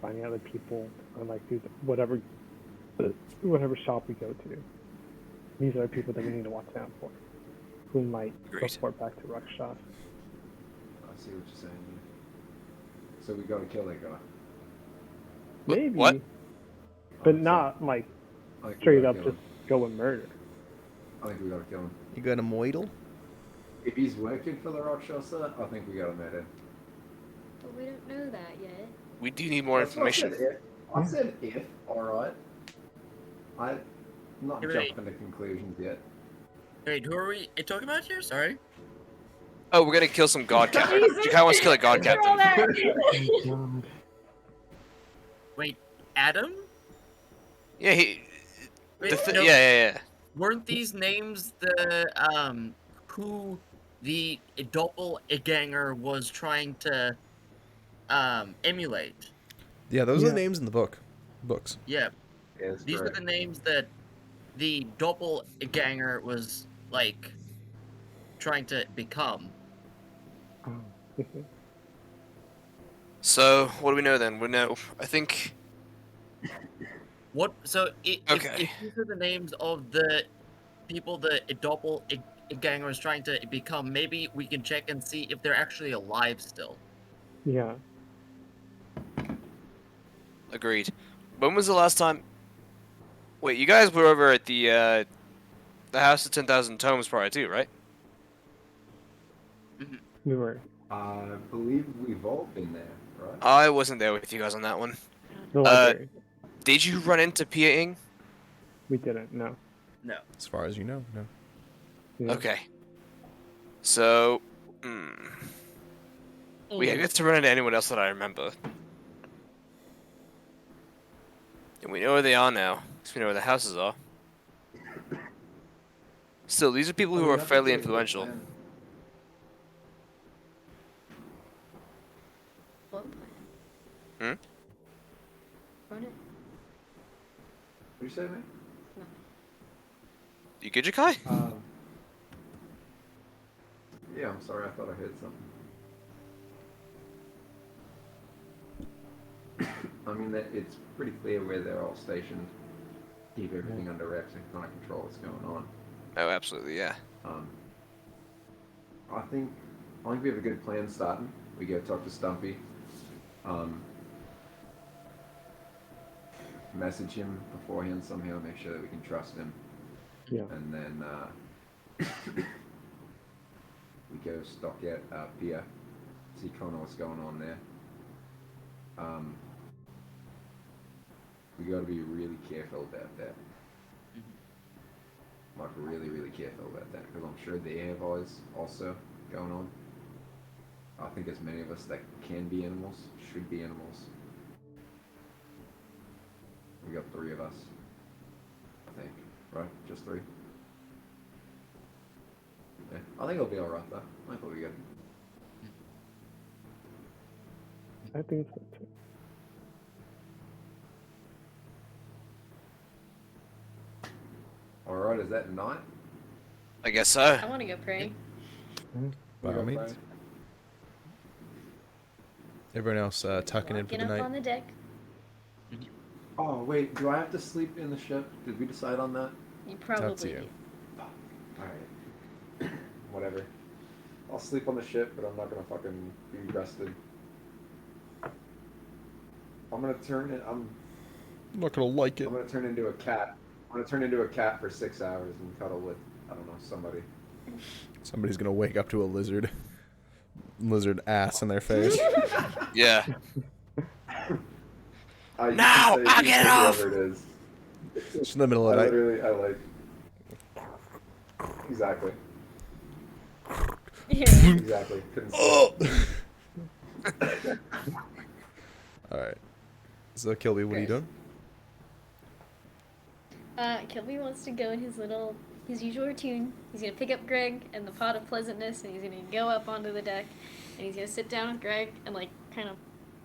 finding other people or like through whatever shop we go to. These are people that we need to watch out for, who might Agreed. report back to Ruckshot. I see what you're saying. Yeah. So we gotta kill that guy. Maybe, What? but Oh, not like I think we straight gotta up kill just him. go and murder. I think we gotta kill him. You got a moidle? If he's working for the Rakshasa, I think we gotta murder him. But we don't know that yet. We do need more That's what information. I said if, alright. I'm not Hey, wait. jumping to conclusions yet. Wait, who are we talking about here? Sorry. Oh, we're gonna kill some god captain. Jakai wants to kill a god captain. Wait, Adam? Yeah, he. Wait, Yeah, yeah. Weren't these names the who the doppelganger was trying to emulate? Yeah, those are Yeah. the names in the books. Yeah, Yeah, that's these are correct. the names that the doppelganger was like trying to become. So, what do we know then? We know. I think. What? So Okay. if these are the names of the people the doppelganger was trying to become, maybe we can check and see if they're actually alive still. Yeah. Agreed. When was the last time? Wait, you guys were over at the House of 10,000 Tomes prior too, right? We were. I believe we've all been there, right? I wasn't there with you guys on that one. The library. Did you run into Pia Ing? We didn't. No. No. As far as you know, no. Yeah. Okay. So, we have yet to run into anyone else that I remember. And we know where they are now, because we know where the houses are. Still, these are people who are fairly influential. What plan? Run it. What you say, man? You good, Jakai? Yeah, I'm sorry. I thought I heard something. I mean, that it's pretty clear where they're all stationed. Keep everything under wraps and kind of control what's going on. Oh, absolutely, yeah. I think we have a good plan starting. We go talk to Stumpy. Message him beforehand somehow, make sure that we can trust him. Yeah. And then we go stock at Pia, see kind of what's going on there. We got to be really careful about that. Like really, really careful about that, because I'm sure they have eyes also going on. I think as many of us that can be animals should be animals. We got 3 of us, I think, right? Just 3. Yeah, I think it'll be alright though. I think it'll be good. I think so too. Alright, is that not? I guess so. I want to go pray. By all means. Everyone else tucking in for Get the up night. on the deck. Oh wait, do I have to sleep in the ship? Did we decide on that? You to probably you. do. Alright. Whatever. I'll sleep on the ship, but I'm not gonna fucking be rested. I'm gonna turn it. I'm not gonna like it. gonna turn into a cat. I'm gonna turn into a cat for 6 hours and cuddle with, I don't know, somebody. Somebody's gonna wake up to a lizard ass in their face. Yeah. You can Now, say- I'll you get can it say off! whoever it is. Just in the middle I of the night. literally, I like. Exactly. Yeah. Exactly. Couldn't say. Oh! Alright. So, Kilby, what are you doing? Kilby wants to go in his usual routine. He's gonna pick up Greg and the pot of pleasantness, and he's gonna go up onto the deck, and he's gonna sit down with Greg and like kind of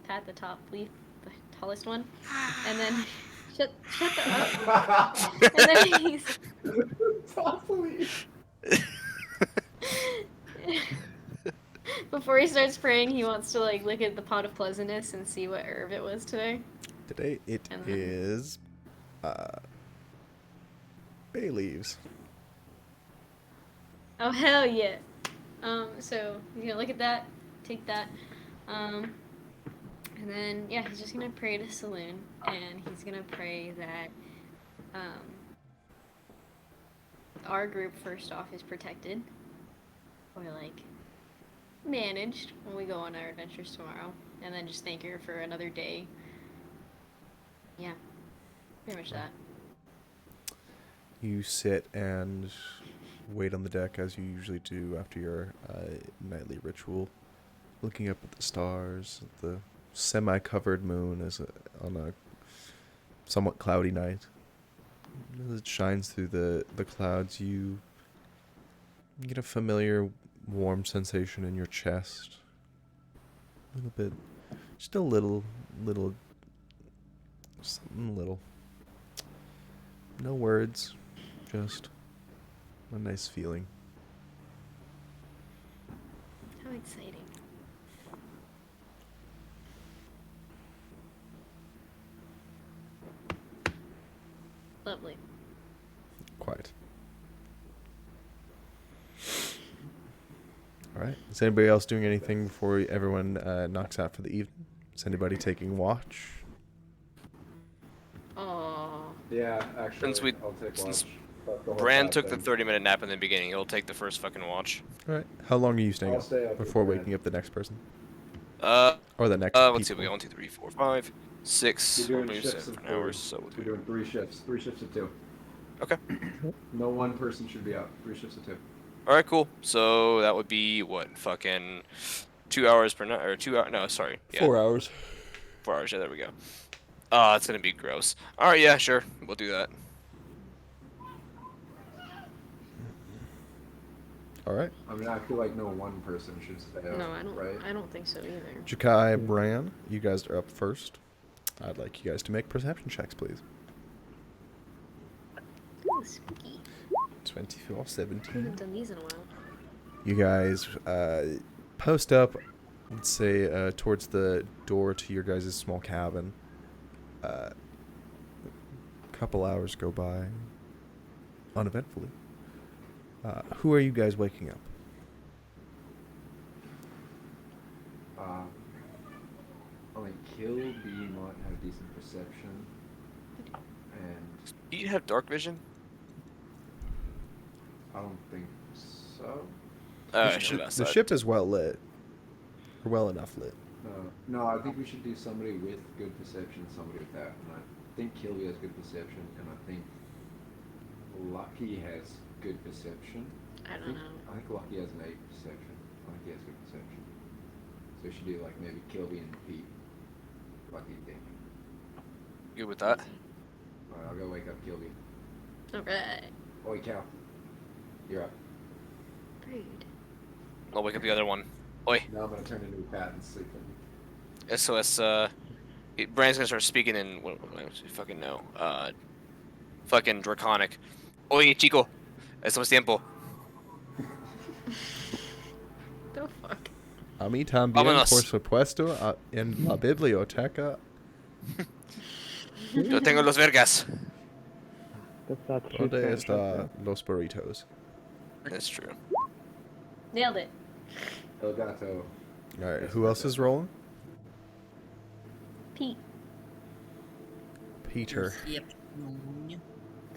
pat the top leaf, the tallest one, and then shut the up. And then he's before he starts praying, he wants to like look at the pot of pleasantness and see what herb it was today. Today it And then- is bay leaves. Oh hell yeah. So he's gonna look at that, take that, and then yeah, he's just gonna pray to Saloon, and he's gonna pray that our group first off is protected, or like managed when we go on our adventures tomorrow, and then just thank her for another day. Yeah, pretty much that. You sit and wait on the deck as you usually do after your nightly ritual, looking up at the stars, at the semi-covered moon on a somewhat cloudy night. As it shines through the clouds, you get a familiar warm sensation in your chest. A little bit, just a little, something little. No words, just a nice feeling. How exciting. Lovely. Quiet. All right. Is anybody else doing anything before everyone knocks out for the evening? Is anybody taking watch? Aww. Yeah, actually, Since we- I'll take since watch. Fuck the whole Bran fight took the thing. 30-minute nap in the beginning. He'll take the first fucking watch. All right. How long are you staying I'll up stay up with before Bran. waking up the next person? Uh, Or the next let's see. people? We got 1, 2, 3, 4, 5, 6. You're doing We'll do shifts 7 of hours. 2. So we'll We're do. doing 3 shifts. 3 shifts of 2. Okay. No one person should be out. 3 shifts of 2. All right, cool. So that would be what? Fucking 2 hours per night, or 2 hours? No, sorry. Yeah, 4 hours. 4 hours. Yeah, there we go. It's gonna be gross. All right, yeah, sure, we'll do that. All right. I mean, I feel like no one person should stay out. No, I don't. Right? I don't think so either. Jakai, Bran, you guys are up first. I'd like you guys to make perception checks, please. Ooh, spooky. 24, Haven't 17. done these in a while. You guys post up, let's say, towards the door to your guys' small cabin. A couple hours go by uneventfully. Who are you guys waking up? I mean, Kill B might have decent perception. And Do you have dark vision? I don't think so. I should have asked The that. ship is well lit. Or well enough lit. No, I think we should do somebody with good perception, somebody with that. And I think Kilby has good perception, and I think Lucky has good perception. I don't know. I think Lucky has an 8 perception. I think he has good perception. So we should do like maybe Kilby and Pete. Lucky and Danny. Good with that. Alright, I'll go wake up Kilby. Alright. Oi, Cal. You're up. Rude. I'll wake up the other one. Oi. Now I'm gonna turn into a cat and sleep in. SOS. Brand's gonna start speaking in what language do you fucking know? Fucking Draconic. Oye, chico. Estamos tiempo. The fuck? A mí también, Vámonos. por supuesto, en la biblioteca. Yo tengo los vergas. That's true. ¿Dónde Spanish, está los burritos? That's true. Nailed it. El Gato. All right, who else is rolling? Pete, Peter. Yep.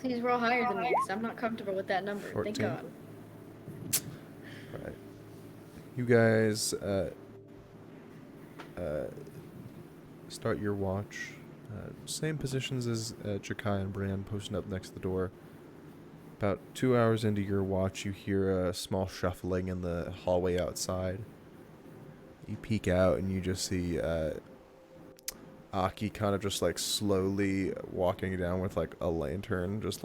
please roll higher than me because I'm not comfortable with that number. 14. Thank God. Right. You guys start your watch. Same positions as Jakai and Bran, posting up next to the door. About 2 hours into your watch, you hear a small shuffling in the hallway outside. You peek out and you just see Aki kind of just like slowly walking down with like a lantern, just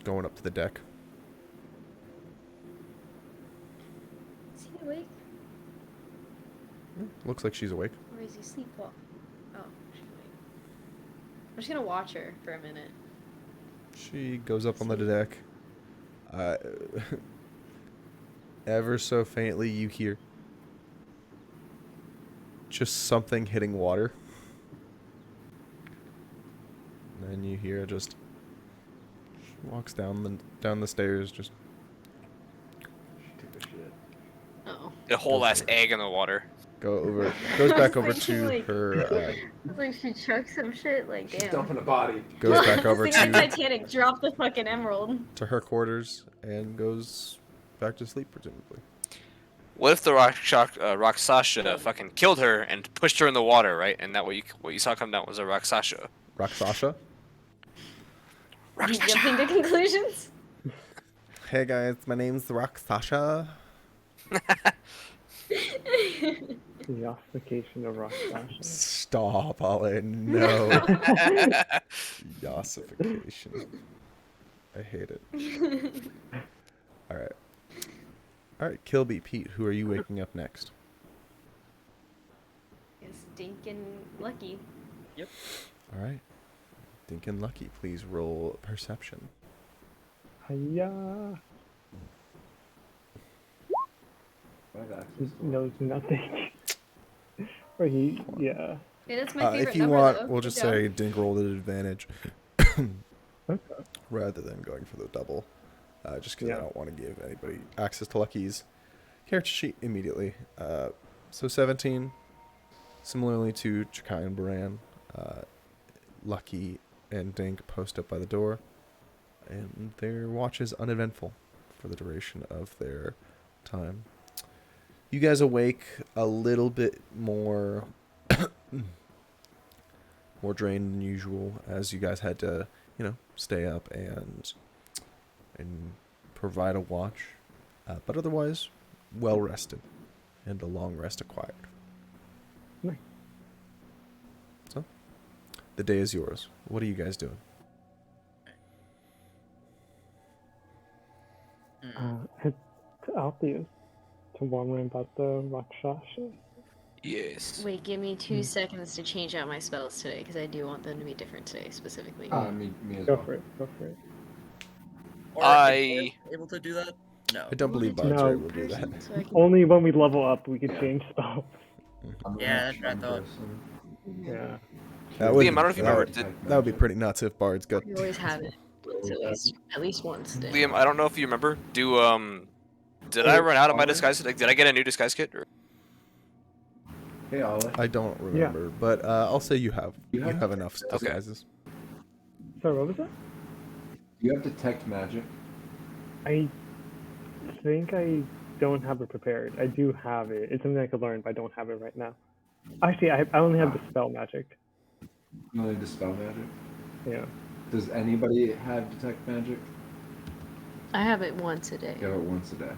going up to the deck. Is he awake Looks like she's awake. or is he sleepwalking? Oh, she's awake. I'm just gonna watch her for a minute. She goes up on the deck. Ever so faintly, you hear just something hitting water. And then you hear just walks down the stairs. Just She took a shit. Oh. A whole ass egg in the water. goes back over to Like- her. It's like she chucked some shit. Like She's damn. dumping a body. Goes back over It's like to Titanic dropped the fucking emerald. her quarters and goes back to sleep, presumably. What if the Rakshasha fucking killed her and pushed her in the water, right? And that what you saw come down was a Rakshasha. Roxasha. You jumping to conclusions? Hey guys, my name's Roxasha. The ossification of Roxasha. Stop, Alan. No. Yossification. I hate it. Alright. Alright, Kilby, Pete, who are you waking up next? It's stinking lucky. Alright. Dinkin Lucky, please roll perception. Hiya. Right access He to it. knows nothing. Or he, yeah. Yeah, that's my favorite If you number, want, though. we'll Good just job. say Dink rolled at advantage Okay. rather than going for the double. Just because I Yeah. don't want to give anybody access to Lucky's character sheet immediately. So 17, similarly to Chakai and Baran, Lucky and Dink post up by the door, and their watch is uneventful for the duration of their time. You guys awake a little bit more more drained than usual, as you guys had to, stay up and provide a watch, but otherwise well rested and a long rest acquired. Nice. So, the day is yours. What are you guys doing? Head to Altheus to warn him about the Rakshasha. Yes. Wait, give me 2 seconds to change out my spells today, because I do want them to be different today, specifically. Me as Go well. for it, go for it. Or I- is Barret able to do that? No. I don't believe No. Bajay will do that. So I can... Only when we level up we can change spells. I'm Yeah, not that's what I thought. person. Yeah. That Liam, would, I don't know if you that remember. would, Did, that would be pretty nuts if Bard's got. We always have it. Once at least once a day. Liam, I don't know if you remember. Did I run out of my disguise? Like, did I get a new disguise kit? Or... Hey, Ollie. I don't remember, but I'll say you have. You You have- have enough Okay. disguises. Sorry, what was that? You have detect magic. I think I don't have it prepared. I do have it. It's something I could learn, but I don't have it right now. Actually, I only have the spell magic. You only dispel magic. Yeah. Does anybody have detect magic? I have it once a day. You have it once a day.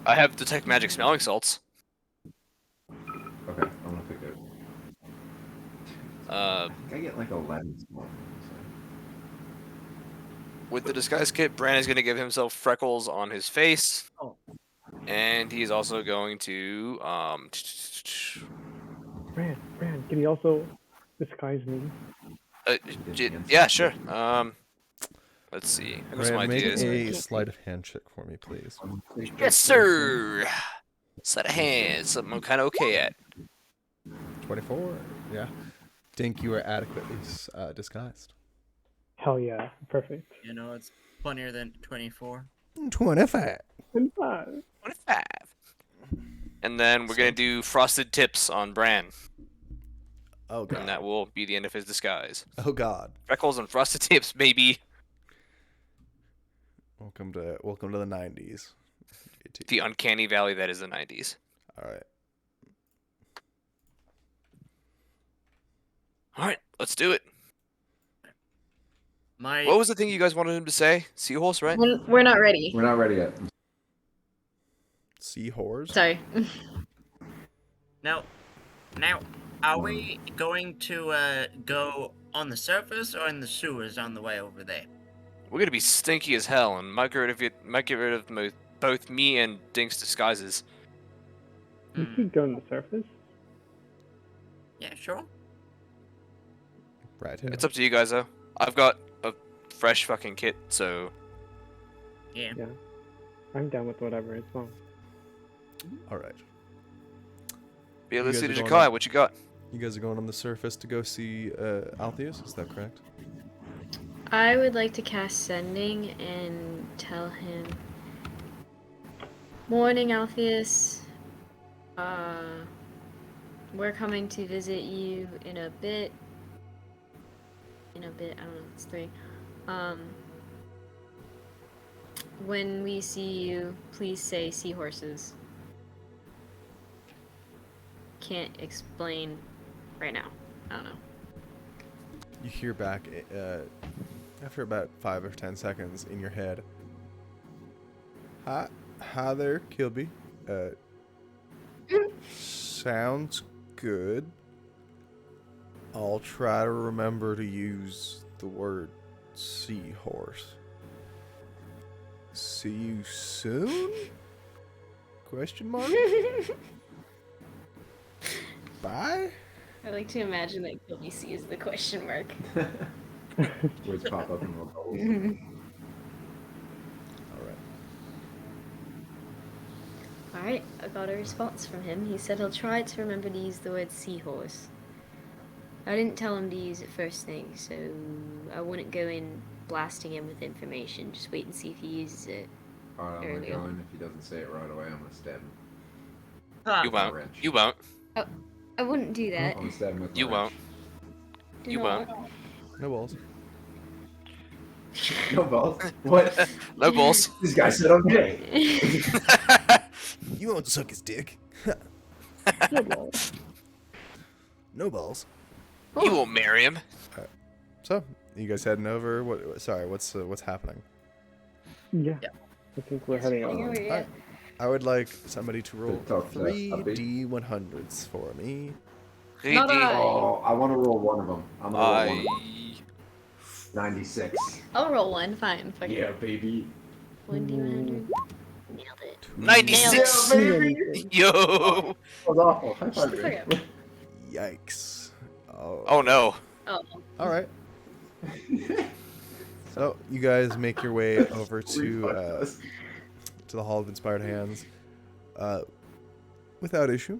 I have detect magic smelling salts. Okay, I'm gonna pick it. I think I get like 11 small. With the disguise kit, Bran is going to give himself freckles on his face. Oh. And he's also going to Brand, can you also disguise me? yeah, sure. Let's see. I got some Rand, make ideas. a sleight of hand check for me, please. Yes, sir. Sleight of hand, something I'm kind of okay at. 24. Yeah. Dink, you are adequately disguised. Hell yeah, perfect. You know, it's funnier than 24. 25. And five. 25. And then we're gonna do frosted tips on Bran, Oh and god. that will be the end of his disguise. Oh god. Freckles and frosted tips, baby. Welcome to the 90s. The uncanny valley that is the 90s. All right. All right, let's do it. My What was the thing you guys wanted him to say? Seahorse, right? We're not ready. We're not ready yet. Sea whores. Sorry. now, are we going to go on the surface or in the sewers on the way over there? We're gonna be stinky as hell, and might get rid of both me and Dink's disguises. You Hmm. could go on the surface. Yeah, sure. Right. It's up to you guys, though. I've got a fresh fucking kit, so Yeah. I'm down with whatever as well. All right. be let's guys see are the going Jakai. up. What you got? You guys are going on the surface to go see Altheus, is that correct? I would like to cast Sending and tell him, Morning, Alpheus. We're coming to visit you in a bit. I don't know, it's 3. When we see you, please say seahorses. Can't explain right now. I don't know. You hear back after about 5 or 10 seconds in your head. Hi there, Kilby. Sounds good. I'll try to remember to use the word seahorse. See you soon? Question mark? Bye? I like to imagine that Gilby sees the question mark. Words pop up in little bubbles. Alright. Alright, I got a response from him. He said he'll try to remember to use the word seahorse. I didn't tell him to use it first thing, so I wouldn't go in blasting him with information. Just wait and see if he uses it. Alright, I'm gonna Earlier. go in. If he doesn't say it right away, I'm gonna stab him. Ah, You won't. wrench. You won't. I wouldn't do that. I'm gonna stab him with my You won't. wrench. Do You not. No balls. No balls. What? No balls. This guy said I'm gay. You won't suck his dick. No balls. You won't marry him. So, you guys heading over? What's happening? Yeah. I think we're heading Heading over. over, yeah. I would like somebody to roll talk to us, 3 puppy. D100s for me. Not I. Oh, I want to roll one of them. I'm gonna roll one of them. I 96. I'll roll one. Fine. Fuck Yeah, it. baby. 1d100. Nailed it. 96. baby. Yo. That was awful. High Shut five, the dude. fuck up. Yikes. Oh no. Oh. Alright. So, you guys make your way over to the Hall of Inspired Hands without issue.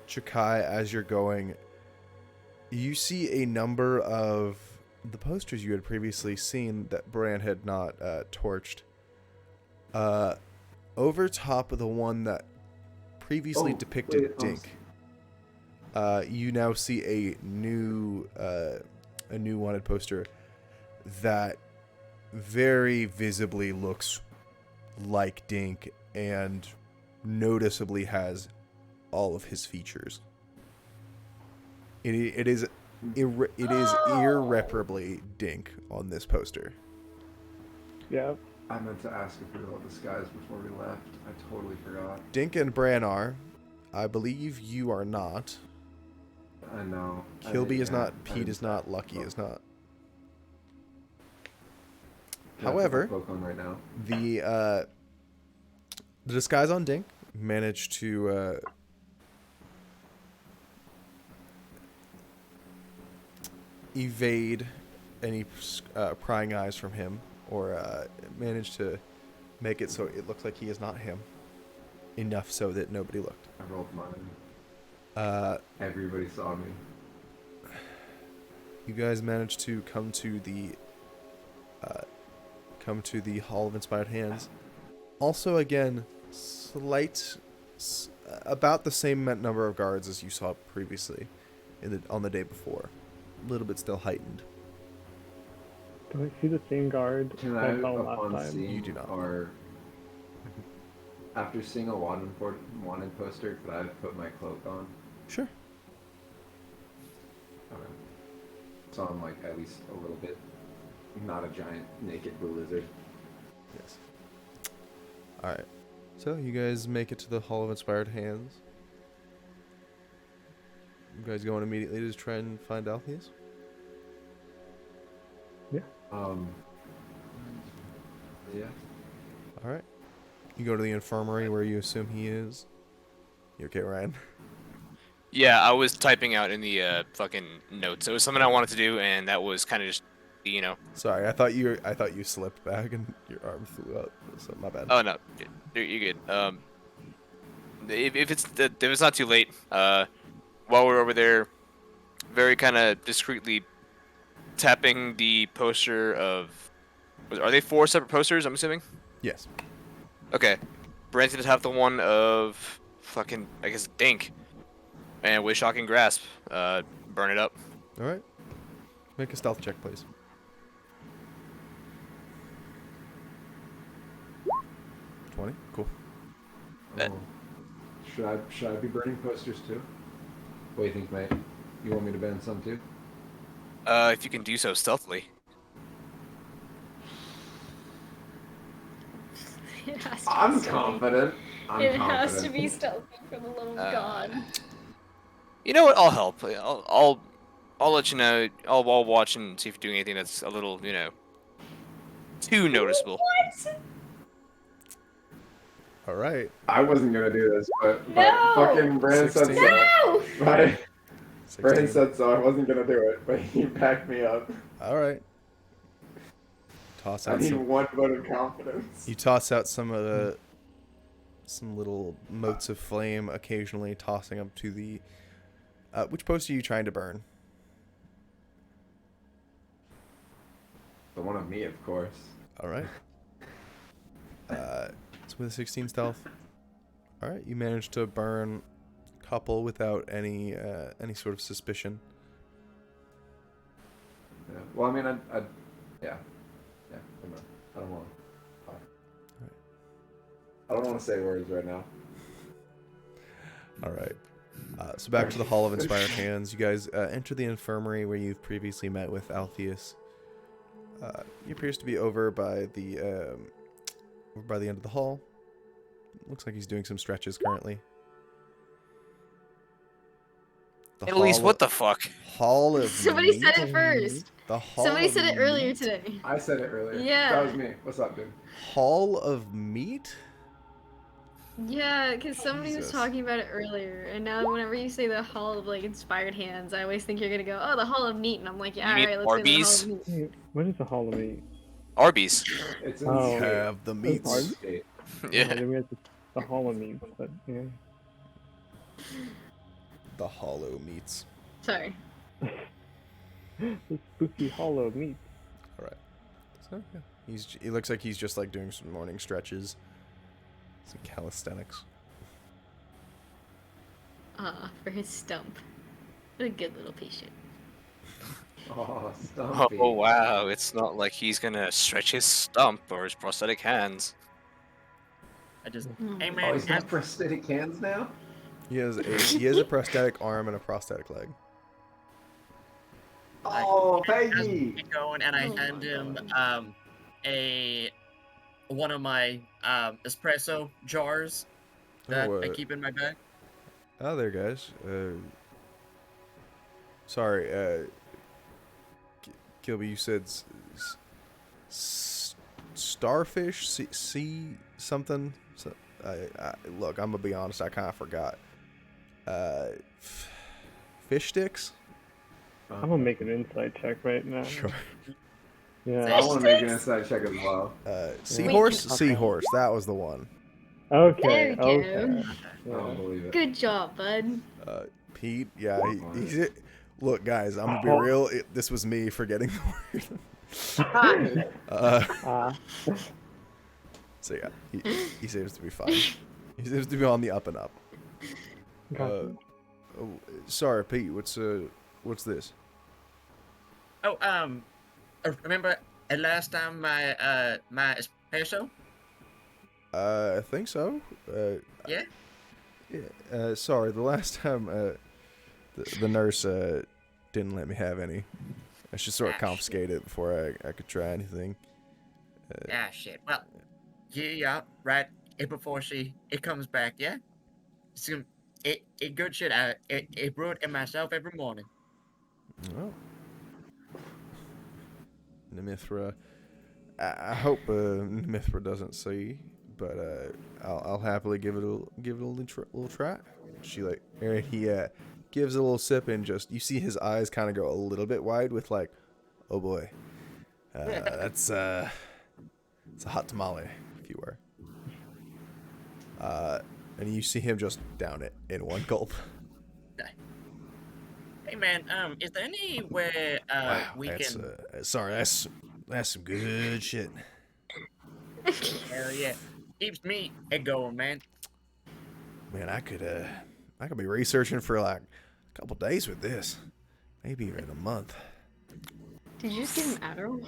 Chikai, as you're going, you see a number of the posters you had previously seen that Bran had not torched. Over top of the one that previously Oh, depicted wait, Dink, you now see a new wanted poster that very visibly looks like Dink and noticeably has all of his features. It is irreparably Dink on this poster. Yeah. I meant to ask if we were all disguised before we left. I totally forgot. Dink and Bran are. I believe you are not. I know. Kilby is not. Pete is not. Lucky is not. However, Cloak on right now. the disguise on Dink managed to evade any prying eyes from him, or managed to make it so it looks like he is not him, enough so that nobody looked. I rolled mine. Everybody saw me. You guys managed to come to the Hall of Inspired Hands. Also, again, about the same number of guards as you saw previously on the day before. A little bit still heightened. Do I see the same guard Can that I, I saw upon last time? seeing, You do not. or after seeing a wanted poster, could I put my cloak on? Sure. Okay. So I'm like at least a little bit, not a giant naked blue lizard. Yes. Alright. So, you guys make it to the Hall of Inspired Hands. You guys going immediately to try and find Alpheus? Yeah. Alright. You go to the infirmary where you assume he is. You okay, Ryan? Yeah, I was typing out in the fucking notes. It was something I wanted to do, and that was kind of just, you know. Sorry, I thought you slipped back and your arm flew up. So my bad. Oh no, you're good. If it's not too late, while we're over there, very kind of discreetly tapping the poster of. Are they 4 separate posters? I'm assuming. Yes. Okay. Brand's gonna tap the one of fucking, I guess, Dink, and with Shocking Grasp, burn it up. All right. Make a stealth check, please. 20. Cool. Bet. Oh. Should I be burning posters too? What do you think, mate? You want me to burn some too? If you can do so stealthily. It has to I'm be stealthy. confident. It has to be stealthy for the love of Uh, God. You know what? I'll help. I'll let you know. I'll watch and see if you're doing anything that's a little, too noticeable. All right. I wasn't gonna do this, but No! fucking Brandon said 16. so. No! Right? 16. Brandon said so. I wasn't gonna do it, but he backed me up. All right. Toss I out need some. one vote of confidence. You toss out some little motes of flame, occasionally tossing them to the. Which poster are you trying to burn? The one of me, of course. All right. So with a 16 stealth. All right, you managed to burn a couple without any sort of suspicion. Yeah. Well, I mean, yeah. I don't want. I don't want to say words right now. All right. So back to the Hall of Inspired Hands. You guys enter the infirmary where you've previously met with Alpheus. He appears to be over by the end of the hall. Looks like he's doing some stretches currently. The Annalise, Hall what the fuck? Hall of Somebody Meat? said it first. The Hall Somebody of said it earlier Meat? today. I said it earlier. Yeah. That was me. What's up, dude? Hall of Meat? Yeah, because somebody was Jesus. talking about it earlier, and now whenever you say the Hall of Inspired Hands, I always think you're gonna go, oh, the Hall of Meat, and I'm like, yeah, You mean alright, let's Arby's? say the Hall of Meat. Hey, what is the Hall of Meat? Arby's. It's in Oh. the state. Have the meats. Pardon? State. Yeah. Then we have the Hall of Meat, but yeah. The hollow meats. Sorry. The spooky Hall of Meat. All right. So yeah, he looks like he's just like doing some morning stretches, some calisthenics. For his stump. What a good little patient. Oh, Stumpy. Oh wow, it's not like he's gonna stretch his stump or his prosthetic hands. I just, Oh. hey Oh, man, he's got prosthetic hands now? He has a prosthetic arm and a prosthetic leg. Oh, as we Peggy! get going, and I Oh hand my him God. one of my espresso jars that I keep in my bag. Oh, there, guys. Sorry, Kilby, you said starfish, sea something. So, look, I'm gonna be honest. I kind of forgot. Fish sticks. I'm gonna make an insight check right now. Sure. Yeah. I want to make an inside check as well. Seahorse. Okay. Seahorse. That was the one. Okay. There we go. Okay. I Yeah. don't believe it. Good job, bud. Pete. Yeah. He's. Look, guys. I'm gonna be real. This was me forgetting the word. So yeah, he seems to be fine. He seems to be on the up and up. Gotcha. Sorry, Pete. What's this? Oh, remember last time my my espresso? I think so. Yeah. Yeah. Sorry, the last time the nurse didn't let me have any. I should sort of Ah, shit. confiscate it before I could try anything. Ah, shit. Well, yeah, right. Before it comes back, yeah. It good shit. It brew it myself every morning. Oh. Nimithra. I hope Nimithra doesn't see, but I'll happily give it a little try. She he gives a little sip and just you see his eyes kind of go a little bit wide with like, oh boy, it's a hot tamale if you were. And you see him just down it in one gulp. Hey man, is there anywhere Wow, we that's can? sorry, that's some good shit. Hell yeah, keeps me going, man. Man, I could be researching for like a couple days with this, maybe even a month. Did you just give him Adderall?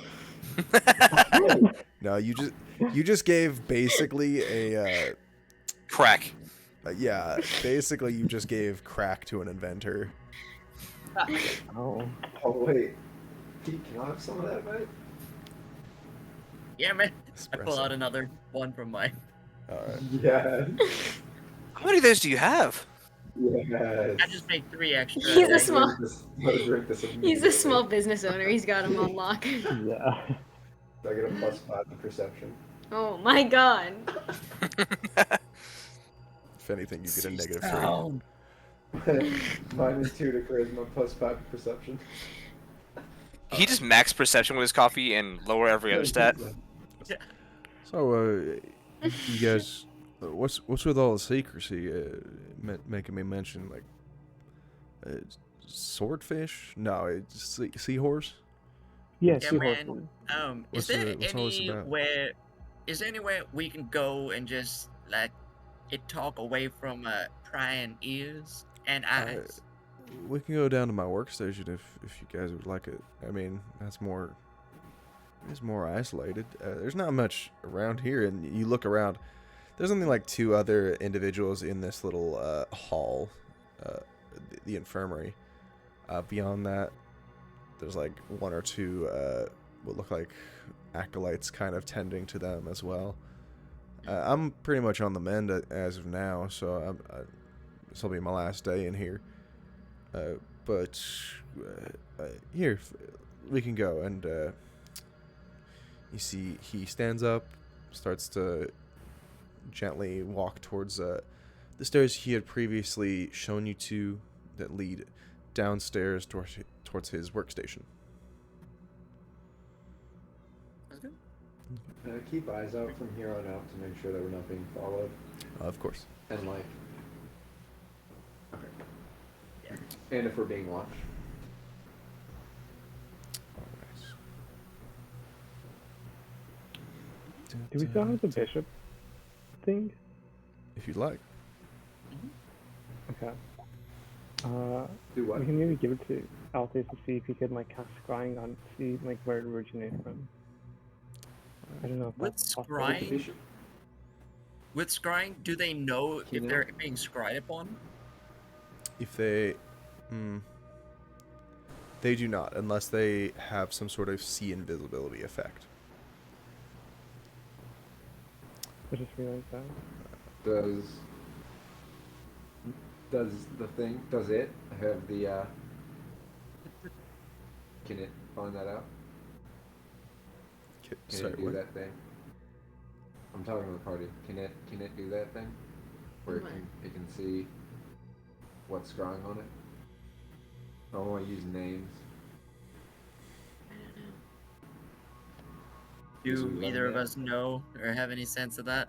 No, you just gave basically a Crack. yeah, basically you just gave crack to an inventor. Oh. Oh wait, Pete, can I have some of that, mate? Yeah, man. I pull Espresso. out another one from my. All right. Yeah. How many of those do you have? Yes. I just made 3 extra. He's a I'll small. drink this- I'll drink this He's a immediately. small business owner. He's got him on lock. Yeah. So I get a +5 in perception. Oh my god. If anything, you get a negative 3. Oh, -2 to charisma, +5 to perception. He just max perception with his coffee and lower every other stat. So, you guys, what's with all the secrecy? Making me mention like swordfish? No, it's seahorse. Yeah, yeah, seahorse. man. What's Is there what's all this about? anywhere we can go and just like talk away from prying ears and eyes? We can go down to my workstation if you guys would like it. I mean, it's more isolated. There's not much around here, and you look around. There's only like 2 other individuals in this little hall, the infirmary. Beyond that, there's like 1 or 2 what look like acolytes kind of tending to them as well. I'm pretty much on the mend as of now, so this will be my last day in here. But here, we can go. And you see he stands up, starts to gently walk towards the stairs he had previously shown you to that lead downstairs towards his workstation. That's good. Keep eyes out from here on out to make sure that we're not being followed. Of course. And like... Okay. And if we're being watched. Do we still have the bishop thing? If you'd like. Okay. Do what? We can maybe give it to Althea to see if he could like cast scrying on, see like where it originated from. I don't know if With that's possible. scrying? Bishop? With scrying, do they know You if know? they're being scryed upon? If they... They do not, unless they have some sort of see invisibility effect. I just realized that. Does it have the, can it find that out? Can Sorry, it do what? that thing? I'm talking to the party. Can it do that thing? Where What? it can see what's scrying on it? I don't want to use names. I don't know. Guess we Do learn either of that. us know or have any sense of that?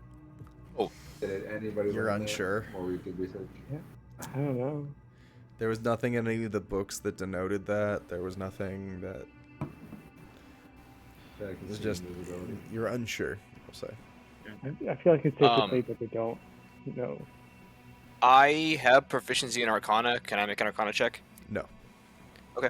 Did anybody You're learn that unsure. while we did research? I don't know. There was nothing in any of the books that denoted that. There was nothing that... That I can It's see just... invisibility. You're unsure, I'll say. I feel like it's safe to Um, say that they don't know. I have proficiency in Arcana. Can I make an Arcana check? No. Okay.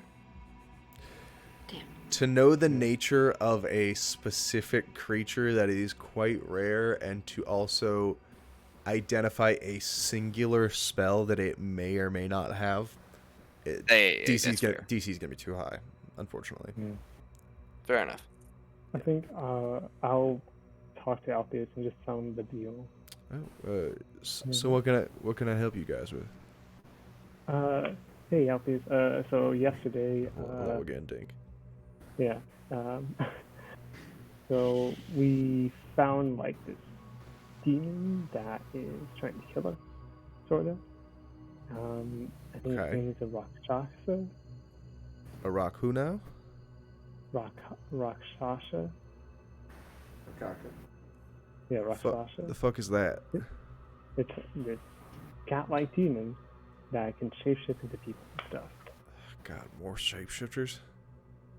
Damn. To know the nature of a specific creature that is quite rare, and to also identify a singular spell that it may or may not have, Hey, DC's that's fair. gonna be too high, unfortunately. Fair enough. I think I'll talk to Althea and just tell him the deal. Oh, so what can I help you guys with? Hey Althea, so yesterday, Hello again, Dink. yeah, so we found like this demon that is trying to kill us, sort of. I think Okay. his name is a Rakshasa. A rock who now? Rakshasa. Macaca. Yeah, Fu- Rakshasa. the fuck is that? It's this cat-like demon that can shapeshift into people and stuff. God, more shapeshifters?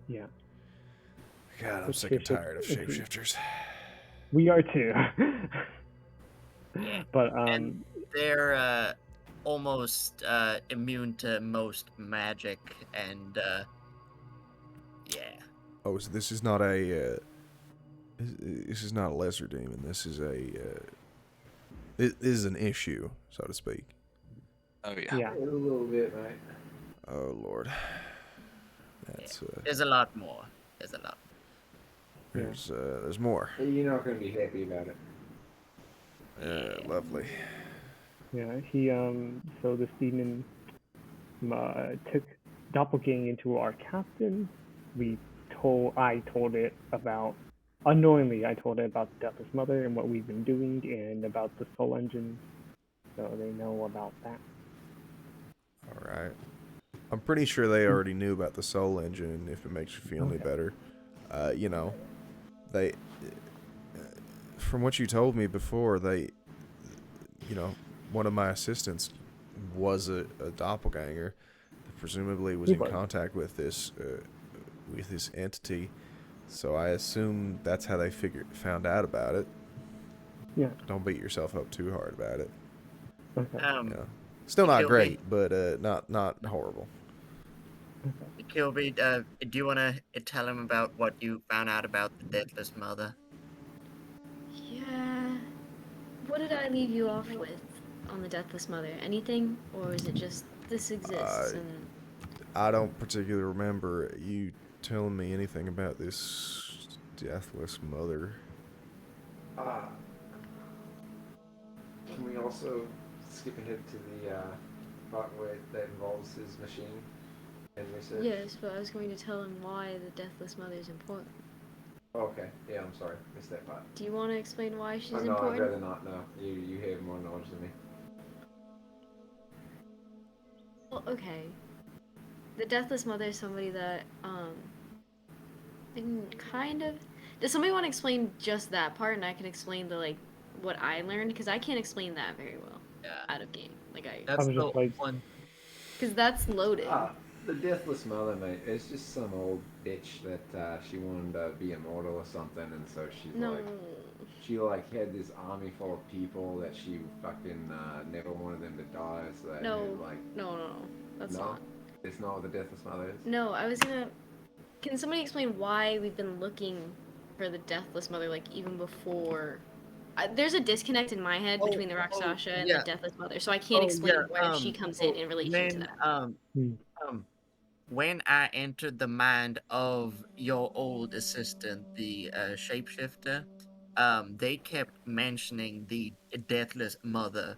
Yeah, God, I'm It's sick and shapeshift- tired of it's- shapeshifters. we are too. Yeah. But And they're almost immune to most magic, and yeah. Oh, so this is not a. This is not a lesser demon. This is a. This is an issue, so to speak. Oh yeah. yeah, A little bit, mate. Oh Lord. That's There's a lot more. There's a lot. there's more. You're not going to be happy about it. Lovely. yeah. He so this demon took doppelganger into our captain. I told it about unknowingly. I told it about the Deathless Mother and what we've been doing, and about the Soul Engine, so they know about that. All right. I'm pretty sure they already knew about the Soul Engine. If it makes you feel any Okay. better, you know, they. From what you told me before, they, you know, one of my assistants was a doppelganger. Presumably was He in was. contact with this entity. So I assume that's how they found out about it. Yeah. Don't beat yourself up too hard about it. Okay. You know. Still not Kilby. great, but not horrible. Kilby, do you want to tell him about what you found out about the Deathless Mother? Yeah. What did I leave you off with on the Deathless Mother? Anything? Or is it just this exists and I don't particularly remember you telling me anything about this Deathless Mother. Can we also skip ahead to the part where that involves his machine and research? yes, but I was going to tell him why the Deathless Mother is important. Oh, okay. Yeah, I'm sorry. Missed that part. Do you want to explain why she's Oh, no, I'd important? rather not know. You have more knowledge than me. Well, okay. The Deathless Mother is somebody that, kind of... Does somebody want to explain just that part, and I can explain the, like, what I learned? Because I can't explain that very well Yeah. out of game. Like, That's was the just like- one. Because that's loaded. The Deathless Mother, mate, it's just some old bitch that she wanted to be immortal or something, and so she's No. she had this army full of people that she fucking never wanted them to die, so that No. like No. That's no, not. it's not what the Deathless Mother is. No, I was gonna... Can somebody explain why we've been looking for the Deathless Mother, like, even before... there's a disconnect in my head between the Rakshasha and yeah. the Deathless Mother, so I can't explain where she comes in relation to when, that. When I entered the mind of your old assistant, the shapeshifter, they kept mentioning the Deathless Mother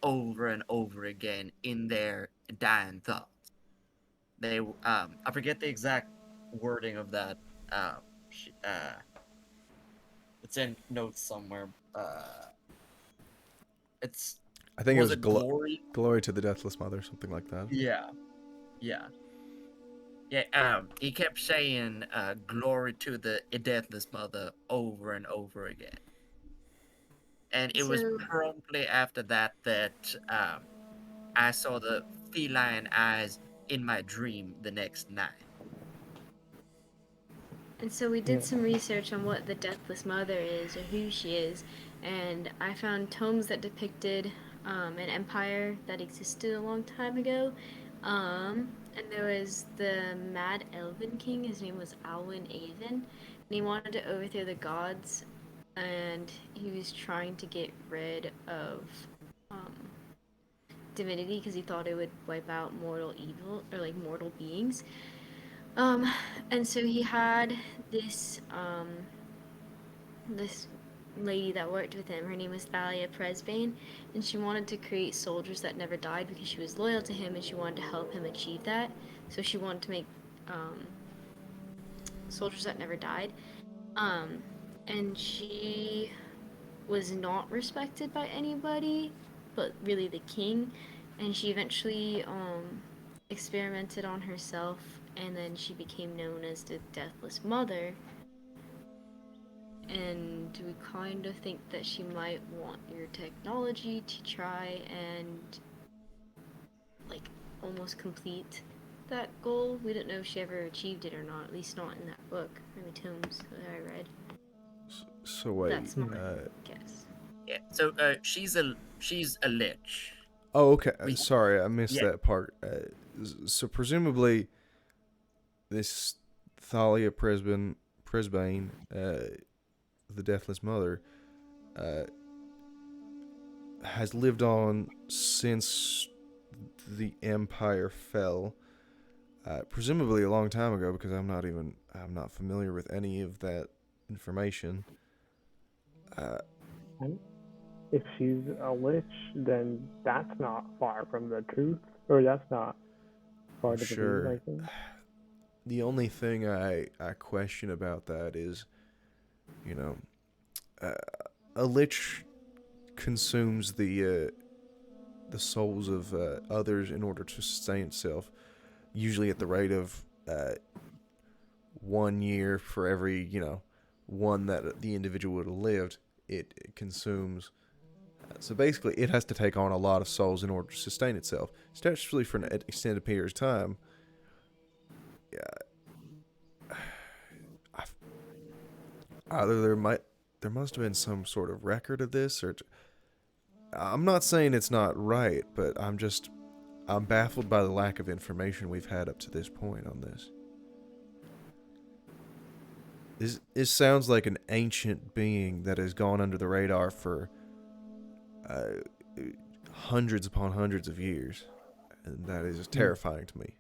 over and over again in their dying thoughts. They, I forget the exact wording of that. It's in notes somewhere. It's I think it was glory. glory to the Deathless Mother, something like that. Yeah. He kept saying glory to the Deathless Mother over and over again. And it was So- promptly after that that I saw the feline eyes in my dream the next night. And so we did some research on what the Deathless Mother is, or who she is, and I found tomes that depicted an empire that existed a long time ago. And there was the Mad Elven King, his name was Alwyn Avon, and he wanted to overthrow the gods, and he was trying to get rid of divinity because he thought it would wipe out mortal evil, or like mortal beings. And so he had this this lady that worked with him. Her name was Thalia Presbane, and she wanted to create soldiers that never died because she was loyal to him and she wanted to help him achieve that. So she wanted to make soldiers that never died. And she was not respected by anybody, but really the king. And she eventually experimented on herself, and then she became known as the Deathless Mother. And we kind of think that she might want your technology to try and, like, almost complete that goal. We don't know if she ever achieved it or not. At least not in that book, in the tomes that I read. So wait. That's my guess. Yeah. So she's a lich. Oh, okay. We- Sorry, I missed Yeah. that part. So presumably, this Thalia Presbane, the Deathless Mother, has lived on since the Empire fell. Presumably a long time ago, because I'm not familiar with any of that information. If she's a lich, then that's not far from the truth, or that's not part of the Sure. truth, I think. The only thing I question about that is, you know, a lich consumes the souls of others in order to sustain itself, usually at the rate of 1 year for every, one that the individual would have lived. It consumes. So basically, it has to take on a lot of souls in order to sustain itself, especially for an extended period of time. Either there must have been some sort of record of this, or I'm not saying it's not right, but I'm baffled by the lack of information we've had up to this point on this. This sounds like an ancient being that has gone under the radar for hundreds upon hundreds of years, and that is terrifying to me.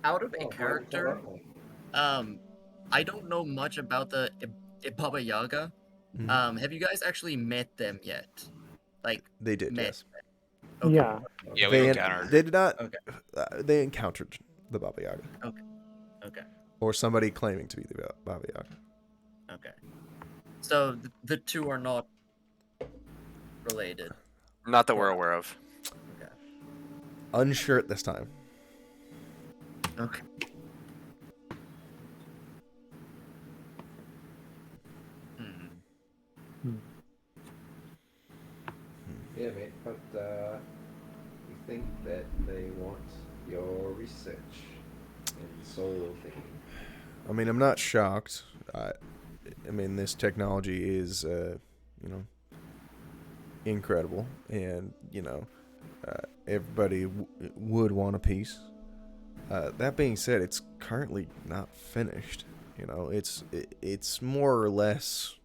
Out of a Oh, character, I don't know much about the Baba Yaga. Mhm. Have you guys actually met them yet? Like, They did, met? yes. Okay. Yeah. Yeah, we encountered. They did not. Okay. They encountered the Baba Yaga, Okay. or somebody claiming to be the Baba Yaga. Okay. So the two are not related. Not that we're aware of. Unsure at this time. Okay. Yeah, mate, but you think that they want your research and soul thinking? I mean, I'm not shocked. I mean, this technology is, incredible, and everybody would want a piece. That being said, it's currently not finished. It's more or less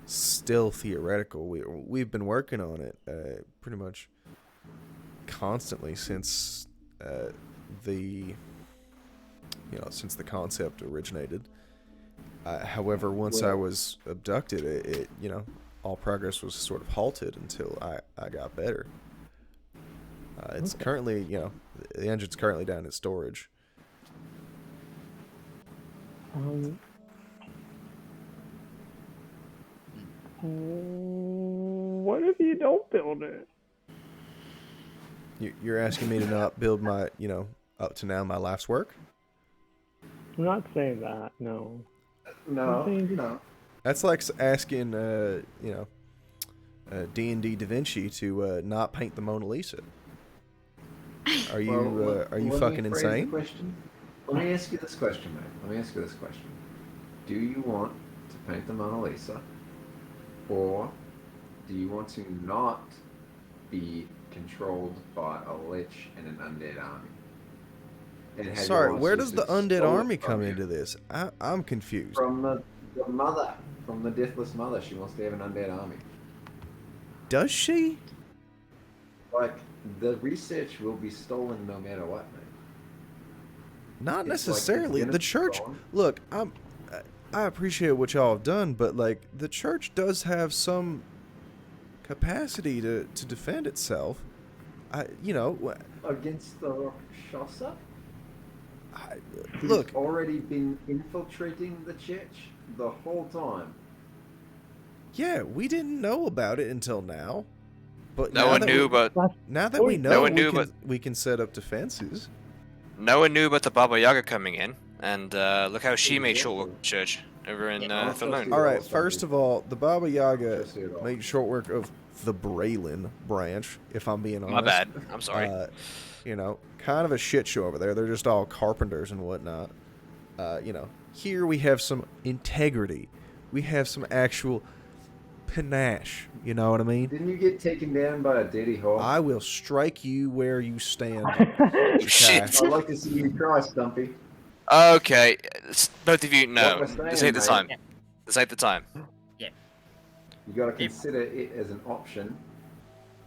still theoretical. We've been working on it pretty much constantly since since the concept originated. However, once I was abducted, it all progress was sort of halted until I got better. It's currently, the engine's currently down in storage. What if you don't build it? You're asking me to not build my, up to now my life's work? I'm not saying that, no. No, Something- no. That's like asking, D&D Da Vinci to not paint the Mona Lisa. Are you Let me fucking phrase the insane? question. Let me ask you this question, mate. Let me ask you this question. Do you want to paint the Mona Lisa, or do you want to not be controlled by a lich and an undead army? And have Sorry, your where does the monsters undead stolen army from come you? into this? I'm confused. From the mother, from the Deathless Mother. She wants to have an undead army. Does she? Like, the research will be stolen no matter what, mate. Not It's like it's necessarily. gonna The be church. gone. Look, I appreciate what y'all have done, but like the church does have some capacity to defend itself. Against the Rakshasa? Who's Look, already been infiltrating the church the whole time. yeah, we didn't know about it until now. But No now one that knew, we, but now that we know, No one we knew, can, but- we can set up defenses. no one knew about the Baba Yaga coming in, and look how she made short work of the church over in Yeah, Falun. All right, first of all, the Baba Yaga Trust you at all. made short work of the Braylon branch, if I'm being honest. My bad. I'm sorry. You know, kind of a shit show over there. They're just all carpenters and whatnot. You know, here we have some integrity. We have some actual panache. You know what I mean? Didn't you get taken down by a dirty hawk? I will strike you where you stand. Shit. I'd like to see you try, Stumpy. Okay, both of you, What no. we're saying, This ain't the mate. time. This ain't the time. You got to consider it as an option,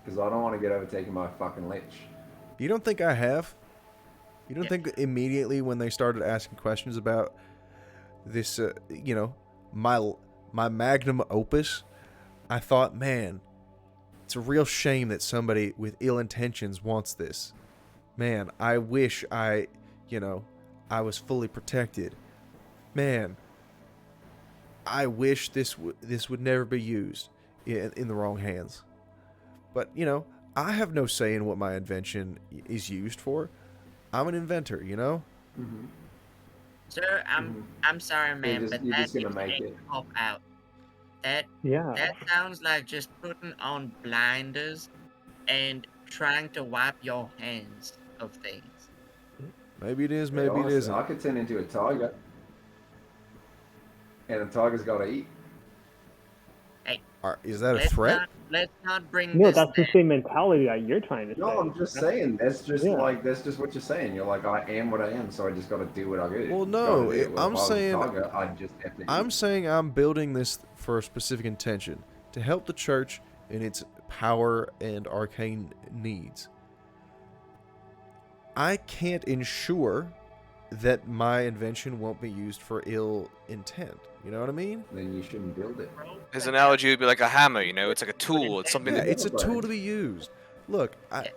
because I don't want to get overtaken by a fucking lich. You don't think I have? You don't Yeah. think immediately when they started asking questions about this, you know, my magnum opus, I thought, man, it's a real shame that somebody with ill intentions wants this. Man, I wish I was fully protected. Man, I wish this would never be used in the wrong hands. But, you know, I have no say in what my invention is used for. I'm an inventor, you know? Mm-hmm. Sir, I'm sorry, man, but you're that just gonna is make a it. cop out. That Yeah. sounds like just putting on blinders and trying to wipe your hands of things. Maybe it is, maybe it Honestly, isn't. I could turn into a tiger, and a tiger's got to eat. Is that a threat? Let's not bring No, this that's the there. same mentality that you're trying to No, say. I'm just saying. That's just Yeah. that's just what you're saying. You're like, I am what I am, so I just got to do what I do. Well, Gotta no, do it. Well, I'm if I was a saying- tiger, I'd just have to eat. I'm saying I'm building this for a specific intention to help the church in its power and arcane needs. I can't ensure that my invention won't be used for ill intent. You know what I mean? Then you shouldn't build it. His analogy would be like a hammer, you know? It's like a tool. It's something Yeah, that... it's a tool to be used. Look, Okay.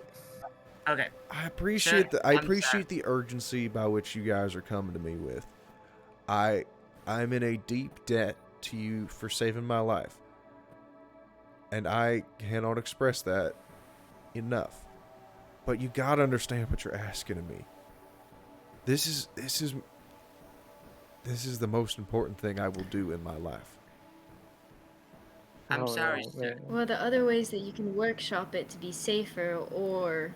I appreciate Sure, I I'm appreciate the urgency by which you guys are coming to me with. I'm in a deep debt to you for saving my life. And I cannot express that enough. But you gotta understand what you're asking of me. This is the most important thing I will do in my life. I'm Oh, sorry, no, sir. Well, the other ways that you can workshop it to be safer or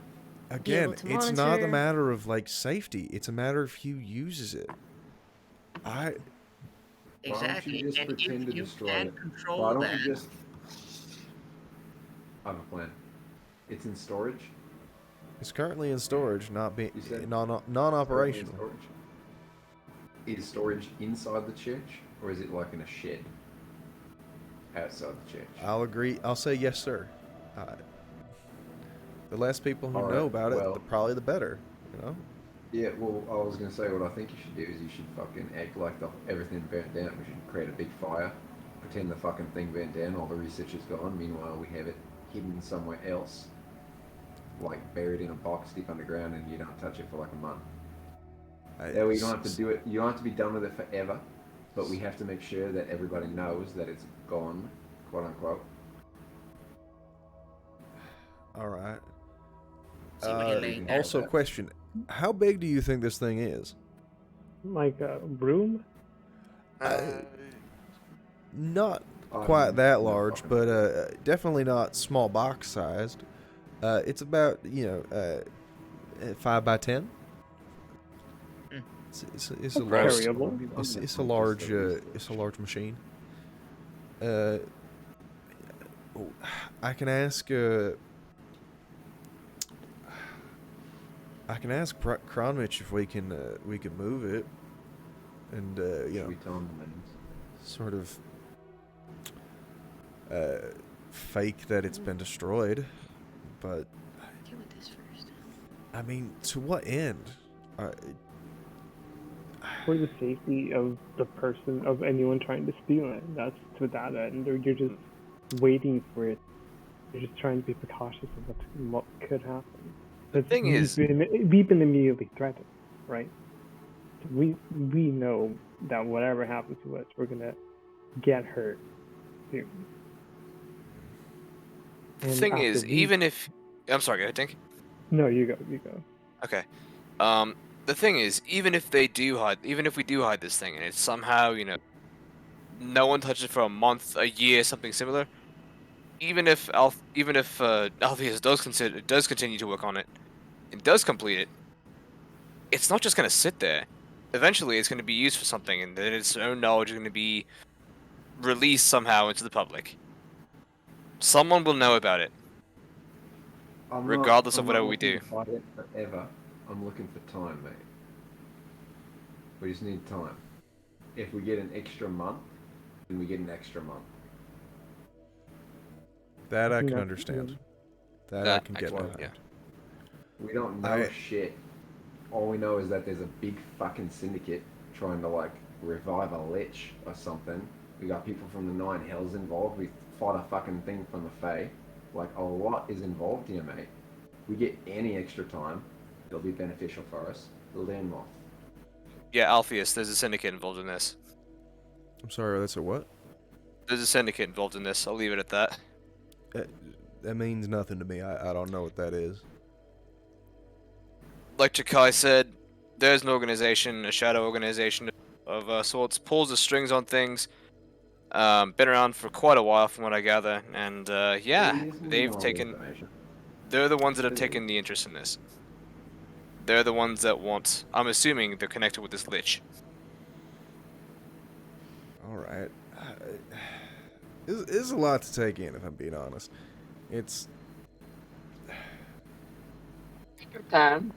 Again, able to it's not a monitor. matter of like safety. It's a matter of who uses it. Why don't Exactly. you just And pretend if to you destroy can't it? control Why don't that, you just... I have a plan. It's in storage. It's currently in storage, not being You said- non-operational. Storage. Is storage inside the church, or is it like in a shed outside the church? I'll agree. I'll say yes, sir. The less people who All know right, about it, well- probably the better. You know. Yeah, well, I was gonna say what I think you should do is you should fucking act like everything burnt down. We should create a big fire, pretend the fucking thing burnt down, all the research is gone. Meanwhile, we have it hidden somewhere else, like buried in a box deep underground, and you don't touch it for like a month. That way you don't have to do it. You don't have to be done with it forever, but we have to make sure that everybody knows that it's gone, quote unquote. All right. See what you laid down. Also, question: how big do you think this thing is? Like a broom? Not I quite have that no large, fucking but idea. definitely not small box sized. It's about 5 by 10. It's a large. Carryable. It's a large. It's a large machine. I can ask. I can ask Kronmich if we can move it, and Should we tell them the names? sort of fake that it's been destroyed. But Deal with this first. I mean, to what end? For the safety of the person, of anyone trying to steal it. That's to that end. Or you're just waiting for it. You're just trying to be precautious of what could happen. The thing is... we've been immediately threatened, right? We know that whatever happens to us, we're gonna get hurt soon. The And thing after is, we- even if... I'm sorry, go ahead, Dink. No, you go. Okay. The thing is, even if we do hide this thing, and it's somehow, no one touches it for a month, a year, something similar, even if Alpheus does continue to work on it and does complete it, it's not just gonna sit there. Eventually, it's gonna be used for something, and then its own knowledge is gonna be released somehow into the public. Someone will know about it. Regardless of whatever we do. I'm not looking to fight it forever. I'm looking for time, mate. We just need time. If we get an extra month, then we get an extra month. That I can Yeah. understand. That I That can I get can- behind. yeah. We don't know I- shit. All we know is that there's a big fucking syndicate trying to like revive a lich or something. We got people from the Nine Hells involved. We fought a fucking thing from the Fae. Like a lot is involved here, mate. We get any extra time, it'll be beneficial for us. Learn more. Yeah, Alpheus, there's a syndicate involved in this. I'm sorry, that's a what? There's a syndicate involved in this. I'll leave it at that. That means nothing to me. I don't know what that is. Like Chakai said, there's an organization, a shadow organization of sorts, pulls the strings on things. Been around for quite a while, from what I gather, and yeah, Please, we they've know taken. information. They're the ones that have taken the interest in this. They're the ones that want. I'm assuming they're connected with this lich. All right. It's a lot to take in, if I'm being honest. It's Take your time.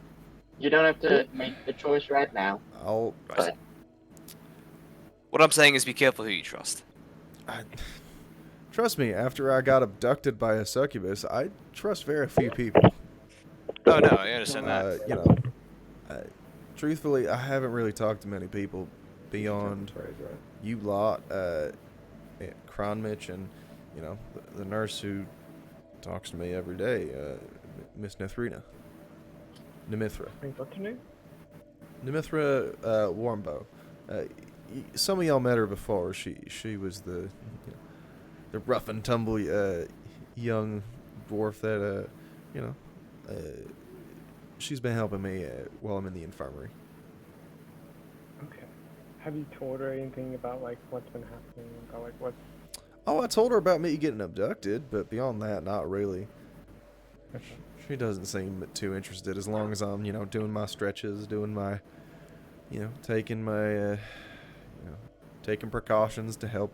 You don't have to make the choice right now. I'll. Right. What I'm saying is, be careful who you trust. I, trust me. After I got abducted by a succubus, I trust very few people. Oh no, I understand that. You know, truthfully, I haven't really talked to many people beyond Phrase, right? you lot, Kronmich, and you know the nurse who talks to me every day, Miss Nimithra. Wait, what's her name? Nimithra Warmbow. Some of y'all met her before. She was the rough and tumble young dwarf that she's been helping me while I'm in the infirmary. Okay. Have you told her anything about like what's been happening? About like what? Oh, I told her about me getting abducted, but beyond that, not really. She doesn't seem too interested as long as I'm, doing my stretches, doing my, taking my, taking precautions to help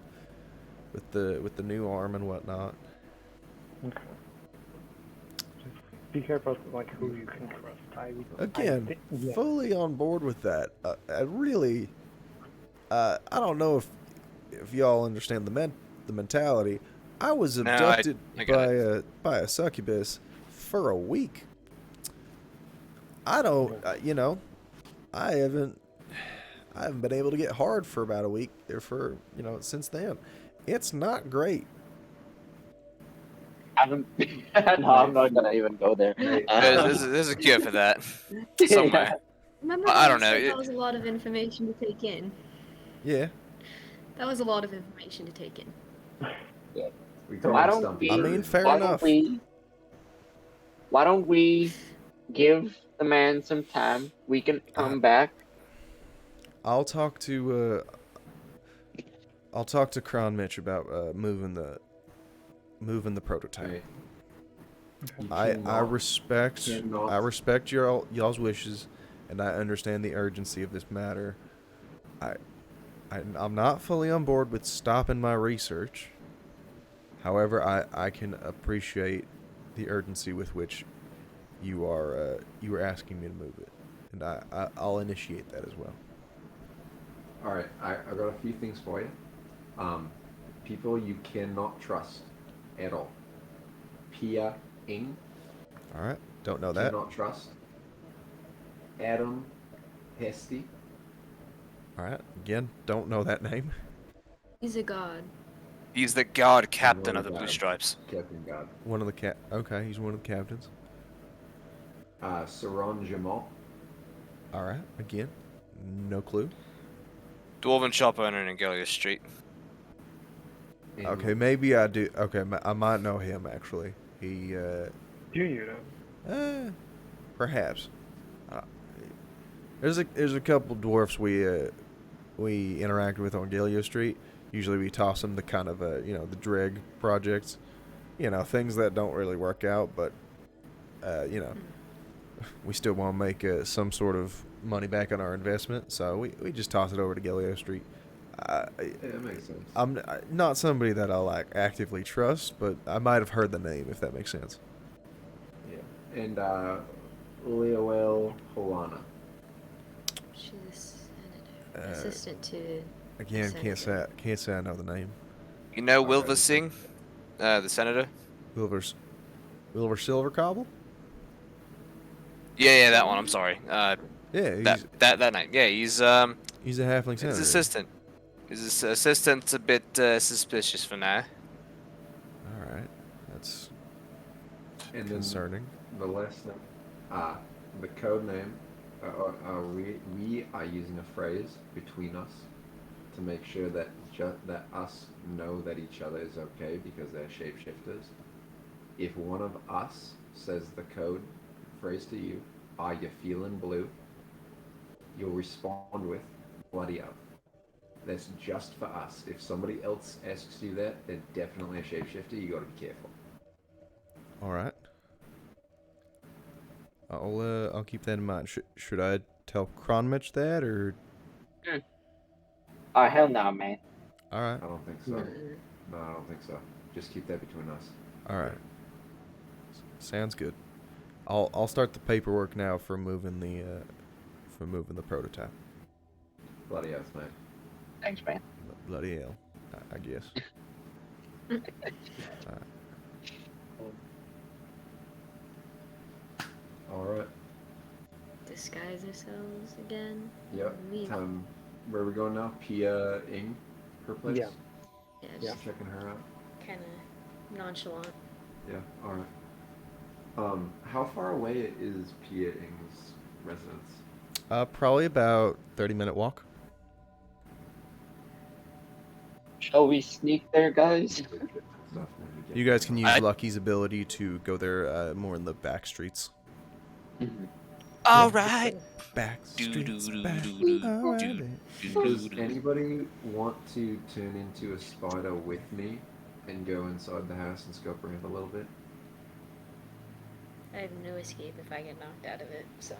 with the new arm and whatnot. Okay. Just be careful, like who you can trust. Again, yeah. fully on board with that. I really, I don't know if y'all understand the mentality. I was No, abducted I got by a succubus for a week. I don't, I haven't been able to get hard for about a week. Therefore, since then, it's not great. No, I'm not gonna even go there. There's a cure for that somewhere. Remember I how don't you know, said it- that was a lot of information to take in? Yeah. That was a lot of information to take in. We So can't why don't stump we? each I other. mean, fair why enough. Why don't we give the man some time? We can come back. I'll talk to Kronmich about moving the prototype. Hey, you I cannot- respect y'all's wishes, and I understand the urgency of this matter. I'm not fully on board with stopping my research. However, I can appreciate the urgency with which you are asking me to move it, and I'll initiate that as well. All right, I got a few things for you. People you cannot trust at all. Pia Ing, All right, don't know that. cannot trust. Adam Hesty, All right, again, don't know that name. He's a god. He's the guard captain of the Guard. Blue Stripes. Captain God. One of the Okay, he's one of the captains. Saron Jamal, All right, again, no clue. Dwarven shop owner in Gellius Street. and Okay, maybe I do. Okay, I might know him actually. He, Do you know? perhaps. There's a couple dwarfs we interact with on Galio Street. Usually we toss them the kind of the dreg projects. you know, things that don't really work out, but you know, we still want to make some sort of money back on our investment, so we just toss it over to Gilio Street. Yeah, it makes sense. I'm not somebody that I like actively trust, but I might have heard the name, if that makes sense. Yeah. And Leoel Holana. She's Uh, an assistant to. Again, Senator. can't say I know the name. You know Okay. Wilva Singh, the senator. Wilbur Silvercobble? Yeah, that one. I'm sorry. Yeah, That name. Yeah, he's he's a halfling senator. his assistant. His assistant's a bit suspicious for now. All right, that's And then concerning. the last thing, the code name. We are using a phrase between us to make sure that that us know that each other is okay because they're shapeshifters. If one of us says the code phrase to you, "Are you feeling blue?" you'll respond with "Bloody up." That's just for us. If somebody else asks you that, they're definitely a shapeshifter. You got to be careful. All right. I'll keep that in mind. Should I tell Kronmich that, or? Oh, hell no, man. All right. I don't think so. No, I don't think so. Just keep that between us. All right. Sounds good. I'll start the paperwork now for moving the prototype. Bloody oath, mate. Thanks, man. Bloody hell, I guess. All right. Disguise ourselves again. Yep. Leave. Where are we going now? Pia Ing, her place. Yeah. Yeah, Yeah. just Checking her out. kind of nonchalant. Yeah. All right. How far away is Pia Ing's residence? Probably about 30-minute walk. Shall we sneak there, guys? Enough when we get You guys can use I- Lucky's ability to go there more in the back streets. All right. Back Do-do-do-do-do, streets, back. do-do-do-do. All right. Does anybody want to turn into a spider with me and go inside the house and scope around a little bit? I have no escape if I get knocked out of it, so.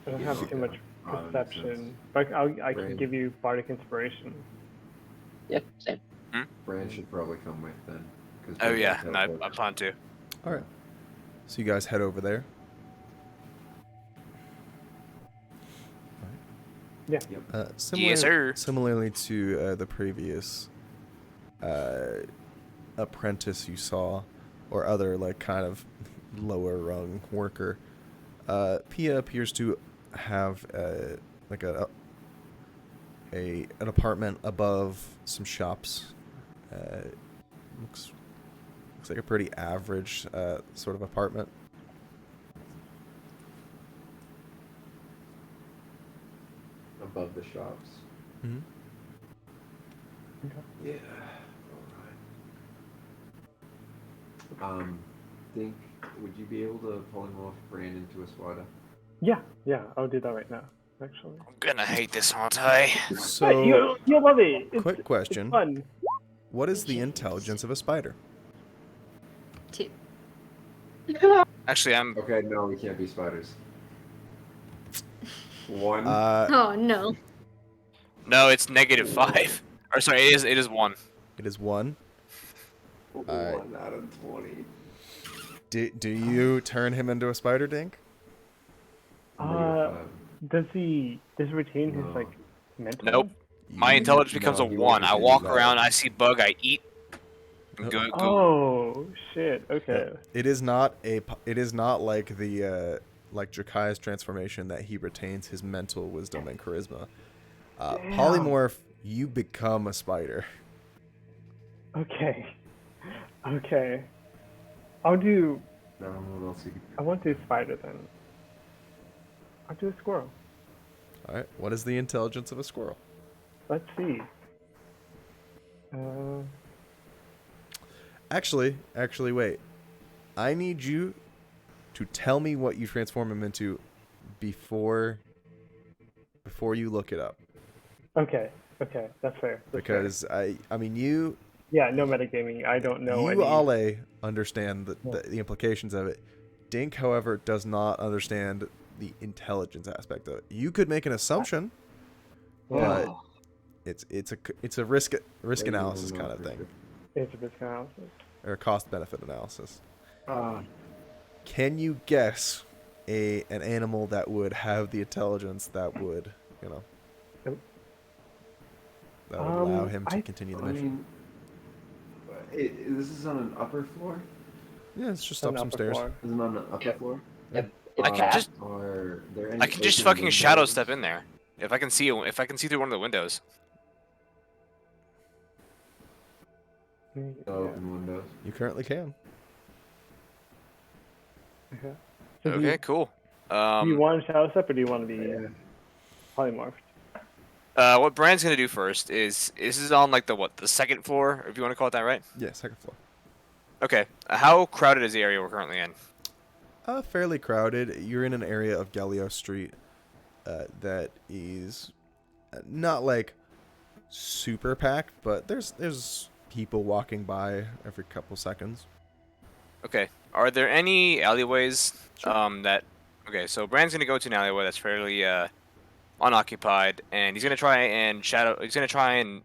I don't Yeah, have okay. too much That makes perception, sense. but I can Brand. give you bardic inspiration. Yep, same. Brand should probably come with then. 'cause Oh Brand yeah, can no, I teleport. plan to. All right. So you guys head over there. Yes, sir. Similarly to the previous apprentice you saw, or other like kind of lower rung worker, Pia appears to have like an apartment above some shops. Looks like a pretty average sort of apartment. Above the shops. Mm-hmm. Yeah. Alright. Think, would you be able to pull him off Brand into a spider? Yeah, I'll do that right now, actually. I'm gonna hate this, aren't I? Hey, So, you'll love it. It's, quick question. It's fun. What is the intelligence of a spider? 2. Actually, I'm. Okay, no, we can't be spiders. 1. Oh no. No, it's -5. Or sorry, it is 1. It is 1. 1 out of 20. Do you turn him into a spider, Dink? Does he retain his No. like mental? Nope. My intelligence becomes No, a he 1. won't I do walk that. around, I see bug, I eat. And go. Oh shit. Okay. It is not like the like Jakai's transformation that he retains his mental wisdom and charisma. Damn. Polymorph, you become a spider. Okay. Okay. I'll do. I don't know what else you I want to do spider then. I'll do a squirrel. All right. What is the intelligence of a squirrel? Let's see. Actually, wait. I need you to tell me what you transform him into before you look it up. Okay. Okay. That's fair. That's fair. Because I mean you Yeah, no metagaming. I don't know You, any. Ale, understand Yeah. the implications of it. Dink, however, does not understand the intelligence aspect of it. You could make an assumption, but Oh, it's a risk What do you analysis wanna know, kind of thing, Christopher? It's a risk analysis. or cost benefit analysis. Uh, Can you guess an animal that would have the intelligence that would, you know, Yep. that would allow him to I- continue the I mission? mean, this is on an upper floor. Yeah, it's just An up some upper stairs. floor. Is it on an upper Yep. floor? it's I can bad. just- Are there any I can just open fucking shadow windows? step in there. If I can see through one of the windows. No Yeah. open windows. You currently can. Okay. So Okay, cool. Do you want to shadow step or do you want to be Yeah. polymorphed? What Brand's gonna do first is this is on like the second floor, if you want to call it that, right? Yeah, second floor. Okay. How crowded is the area we're currently in? Fairly crowded. You're in an area of Galileo Street that is not like super packed, but there's people walking by every couple seconds. Okay. Are there any alleyways Sure. that okay, so Brand's gonna go to an alleyway that's fairly unoccupied, and he's gonna try and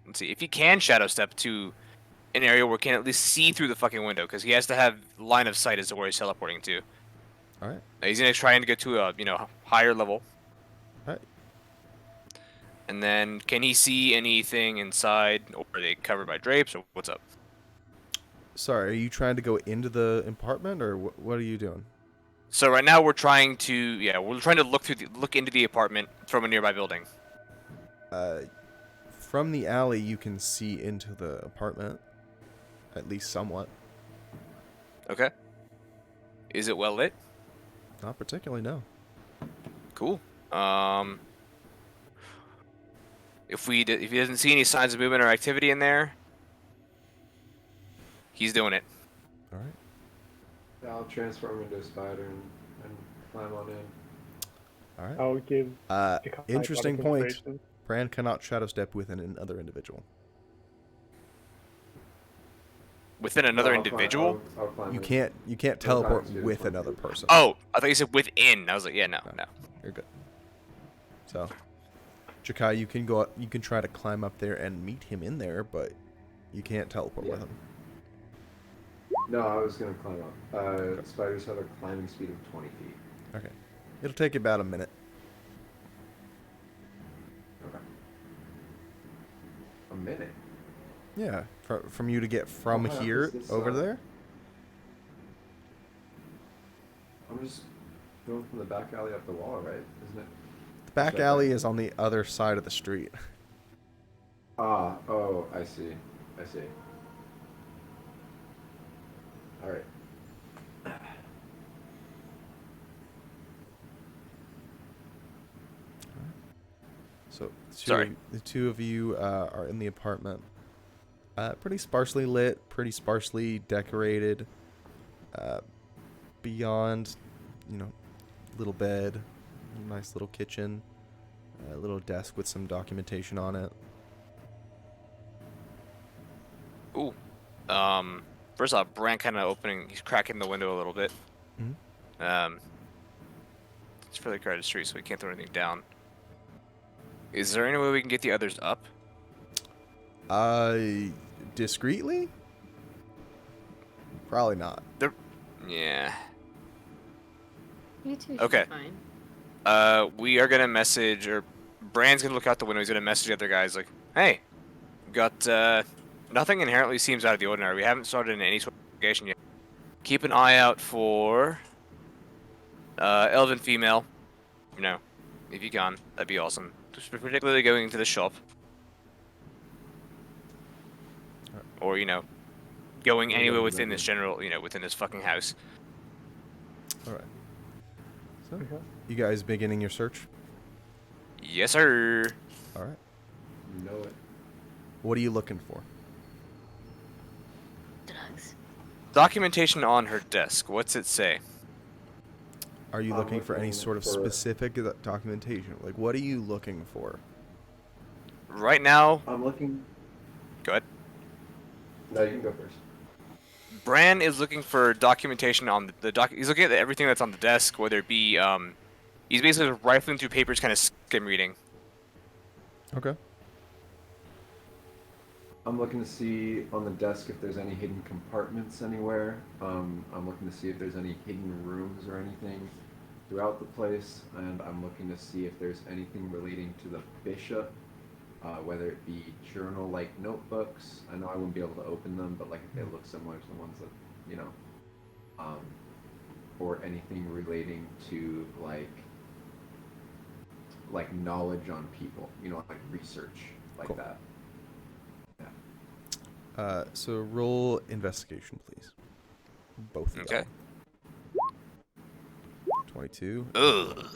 let's see if he can shadow step to an area where he can at least see through the fucking window, because he has to have line of sight as to where he's teleporting to. All right. He's gonna try and get to a higher level. All right. And then, can he see anything inside, or are they covered by drapes, or what's up? Sorry, are you trying to go into the apartment, or what are you doing? So right now we're trying to look into the apartment from a nearby building. From the alley, you can see into the apartment, at least somewhat. Okay. Is it well lit? Not particularly, no. Cool. If he doesn't see any signs of movement or activity in there, he's doing it. All right. I'll transform into a spider and climb on in. All right. I'll give. Interesting bardic point. inspiration. Bran cannot shadow step within another individual. Within another No, I'll individual? I'll climb You in. can't Sometimes teleport you with climb another through. person. Oh, I thought you said within. I was like, yeah, no. You're good. So, Jakai, you can try to climb up there and meet him in there, but you can't teleport with Yeah. him. No, I was gonna climb up. Spiders have a climbing speed of 20 feet. Okay. It'll take you about a minute. Okay. A minute. Yeah, from you to get from Wow, here is this, over there. I'm just going from the back alley up the wall, right? Isn't it? The back Okay. alley is on the other side of the street. Ah, oh, I see. All right. So Sorry. the two of you are in the apartment. Pretty sparsely lit, pretty sparsely decorated. Beyond, little bed, nice little kitchen, a little desk with some documentation on it. Ooh. First off, Brand he's cracking the window a little bit. Mhm. It's a fairly crowded street, so we can't throw anything down. Is there any way we can get the others up? Discreetly? Probably not. Yeah. You two should Okay. be fine. We are gonna message, or Brand's gonna look out the window. He's gonna message the other guys like, "Hey, we got nothing inherently seems out of the ordinary. We haven't started in any sort of investigation yet. Keep an eye out for elven female. If you can, that'd be awesome. Just particularly going into the shop, or going anywhere within this general, within this fucking house." All right. So, Okay. you guys beginning your search? Yes, sir. All right. You know it. What are you looking for? Drugs. Documentation on her desk. What's it say? Are you I'm looking for any looking sort of for- specific documentation? Like, what are you looking for? Right now, I'm looking. go ahead. No, you can go first. Bran is looking for documentation on the doc. He's looking at everything that's on the desk, whether it be he's basically rifling through papers, kind of skim reading. Okay. I'm looking to see on the desk if there's any hidden compartments anywhere. I'm looking to see if there's any hidden rooms or anything throughout the place, and I'm looking to see if there's anything relating to the bishop, whether it be journal-like notebooks. I know I wouldn't be able to open them, but like if they look similar to the ones that, you know, or anything relating to like knowledge on people, you know, like research like Cool. that. So roll investigation, please. Both of Okay. them. 22. Ugh.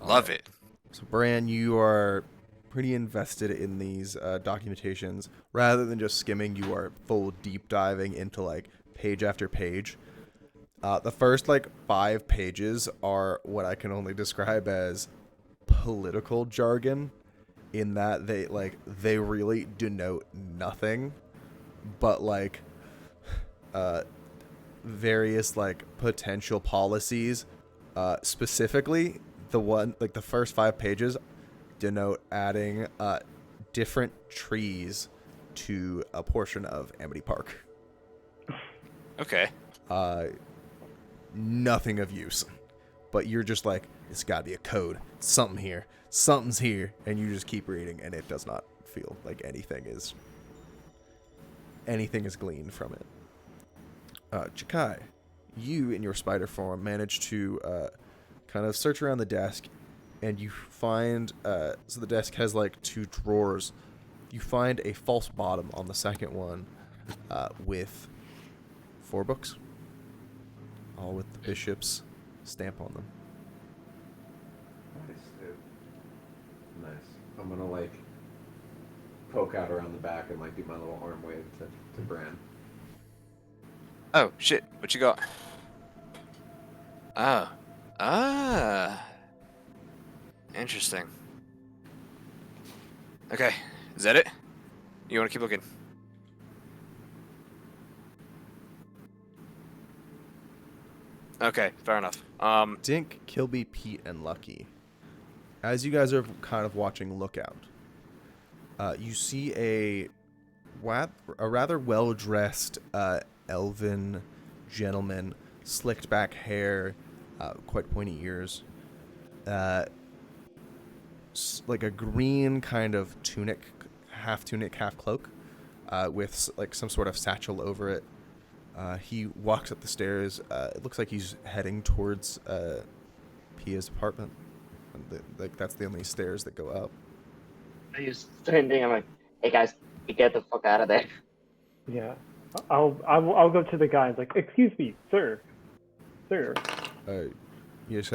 Love it. So, Bran, you are pretty invested in these documentations. Rather than just skimming, you are full deep diving into like page after page. The first like 5 pages are what I can only describe as political jargon, in that they really denote nothing but like various like potential policies. Specifically, the first 5 pages denote adding different trees to a portion of Amity Park. Okay. Nothing of use, but you're just like, it's got to be a code. Something's here, and you just keep reading, and it does not feel like anything is gleaned from it. Jakai, you in your spider form manage to kind of search around the desk, and you find so the desk has like 2 drawers. You find a false bottom on the second one with 4 books, all with the bishop's stamp on them. Nice, dude. Nice. I'm gonna like poke out around the back and like do my little arm wave to Bran. Oh shit! What you got? Oh. Ah. Interesting. Okay. Is that it? You want to keep looking? Okay. Fair enough. Dink, Kilby, Pete, and Lucky. As you guys are kind of watching Lookout, you see a rather well-dressed elven gentleman, slicked back hair, quite pointy ears, like a green kind of tunic, half cloak, with like some sort of satchel over it. He walks up the stairs. It looks like he's heading towards Pia's apartment. And like that's the only stairs that go up. I just standing. I'm like, hey guys, you get the fuck out of there. Yeah. I'll go to the guy and like, excuse me, sir. Yes.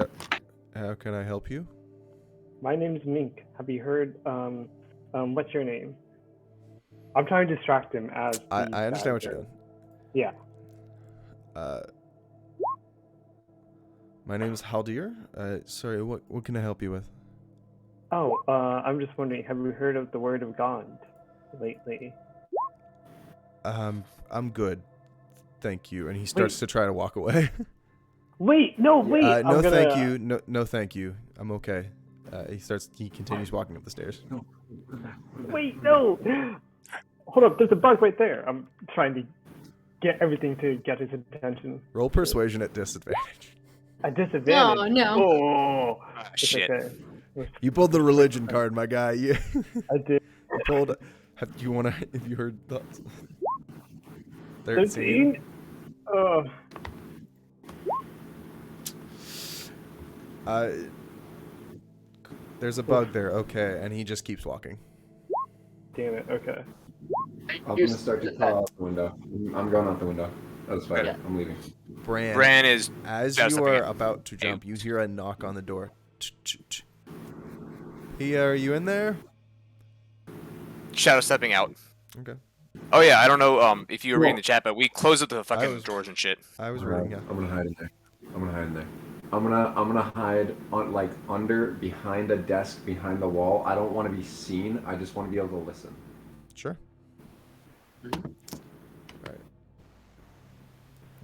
How can I help you? My name's Mink. Have you heard? What's your name? I'm trying to distract him as. I understand what you're doing. Yeah. My name is Haldir. Sorry, what can I help you with? Oh, I'm just wondering, have you heard of the word of God lately? I'm good, thank you. And he starts to try to walk away. Wait, no, wait. No, thank you. No, thank you. I'm okay. He continues walking up the stairs. Wait, no. Hold up, there's a bug right there. I'm trying to get everything to get his attention. Roll persuasion at disadvantage. A disadvantage. Oh, no. Oh, it's Shit. okay. You pulled the religion card, my guy. You I did. pulled. Have you heard thoughts? 13? Oh. There's a bug there. Okay, and he just keeps walking. Damn it, okay. I'm gonna start to crawl out the window. I'm going out the window. That's fine. Yeah. I'm leaving. Bran is As just you stepping are in. about to jump, you hear a knock on the door. Pia, are you in there? shadow stepping out. Okay. Oh yeah, I don't know if you were reading Well, the chat, but we closed up the I fucking was- drawers and shit. I was Alright, reading. Yeah. I'm gonna hide in there. I'm gonna hide on like under behind a desk behind the wall. I don't want to be seen. I just want to be able to listen. Sure.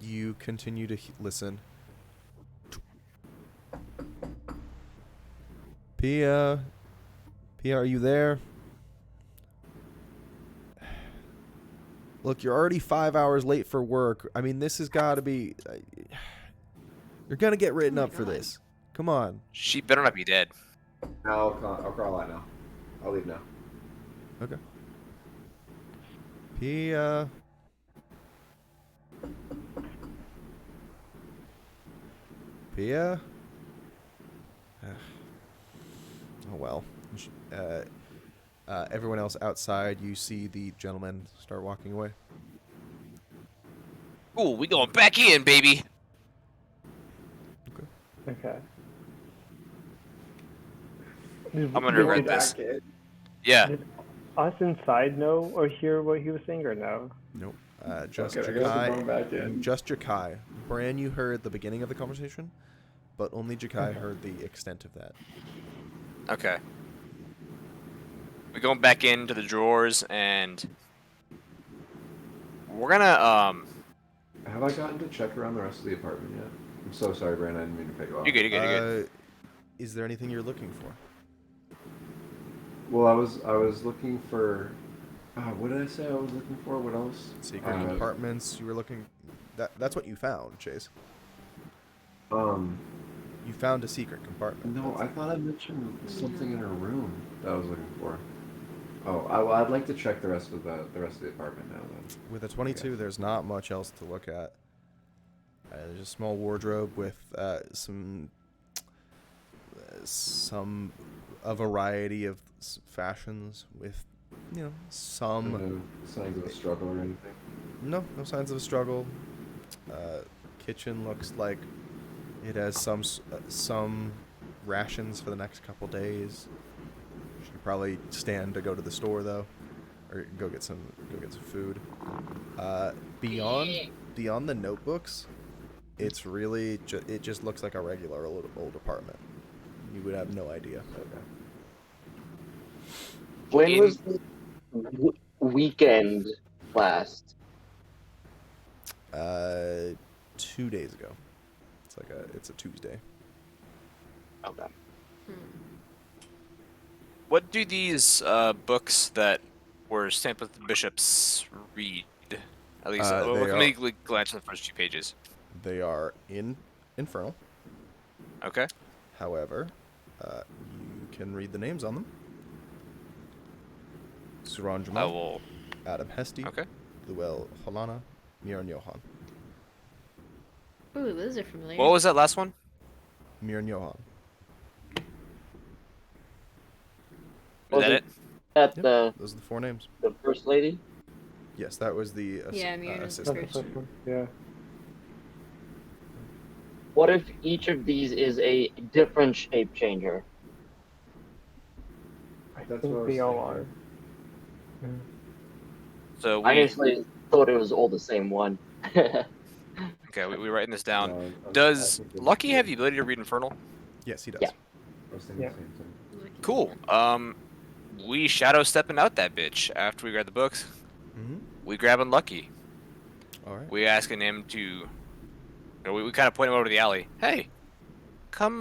You continue to listen. Pia? Pia, are you there? Look, you're already 5 hours late for work. I mean, this has got to be... you're going to get written Oh my up for God. this. Come on. She better not be dead. I'll call out now. I'll leave now. Okay. Pia. Pia? Oh well. Everyone else outside, you see the gentleman start walking away. Ooh, we going back in, baby. Okay. I'm gonna regret this. Yeah. Did us inside know or hear what he was saying or no? Nope. Just Okay, I guess we're going back Jakai. in. Just Jakai. Bran, you heard the beginning of the conversation, but only Jakai heard the extent of that. Okay. We're going back into the drawers, and we're gonna Have I gotten to check around the rest of the apartment yet? I'm so sorry, Brandon. I didn't mean to cut you off. You're good. You're good. You're good. Is there anything you're looking for? Well, I was looking for. What did I say I was looking for? What else? Secret compartments. You were looking. That's what you found, Chase. You found a secret compartment. No, I thought I mentioned something in her room that I was looking for. Oh, I'd like to check the rest of the apartment now. Then. With a 22, there's not much else to look at. There's a small wardrobe with some a variety of fashions with, some. No signs of a struggle or anything. No signs of a struggle. Kitchen looks like it has some rations for the next couple days. Should probably stand to go to the store though, or go get some food. Beyond the notebooks, it's really it just looks like a regular old apartment. You would have no idea. Okay. When was the weekend last? 2 days ago. It's a Tuesday. Okay. What do these books that were stamped with the bishops read? At least, let me glance at the first few pages. They are in Infernal. Okay. However, you can read the names on them. Suran I Jamal, will. Adam Hesti, Okay. Luel Holana, Miran Johan. Ooh, those are familiar. What was that last one? Miran Johan. Was that it? That Yep. Those are the 4 names. the first lady? Yes, that was the Yeah, Miran was the assistant. first. Yeah. What if each of these is a different shape changer? I That's think what I was they all are. thinking. So I we honestly thought it was all the same one. okay. We're writing this down. I Does think it's- Lucky have the ability to read Infernal? Yes, he does. Yeah. I was thinking Yeah. the same thing. Cool. We shadow stepping out that bitch after we grab the books. Mm-hmm. We grabbing Lucky. All right. We asking him to. We kind of point him over to the alley. Hey, come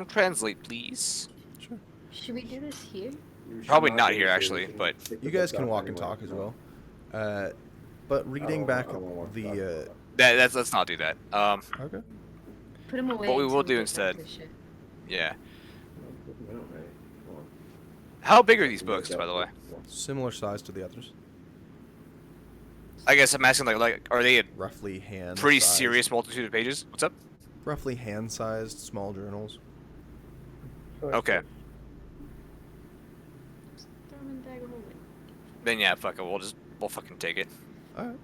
translate, please. Sure. Should we do this here? You should Probably not do here, this actually, should but- pick the You guys books can up walk and anyway, talk as so- well. But reading back I won't walk the back. Let's not do that. okay. Put them away. What we until will do get back instead- to the ship. Yeah. No, right. Come on. How big are these books, by the way? Similar size to the others. I guess I'm asking like are they a Roughly hand. pretty sized. serious multitude of pages? What's up? Roughly hand-sized small journals. So Okay. Just throw them in the bag of holding. Then yeah, fuck it. We'll fucking take it. All right.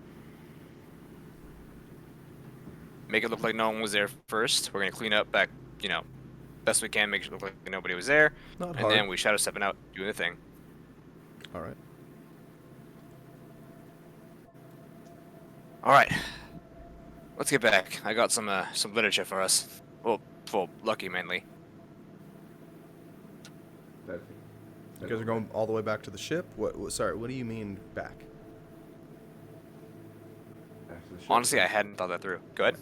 Make it look like no one was there first. We're gonna clean up back, best we can. Make it look like nobody was there, Not and hard. then we shadow stepping out, doing the thing. All right. All right. Let's get back. I got some literature for us. Well, for Lucky mainly. That- You guys are going all the way back to the ship. Sorry. What do you mean back? After the ship. Honestly, I hadn't thought that through. Go ahead.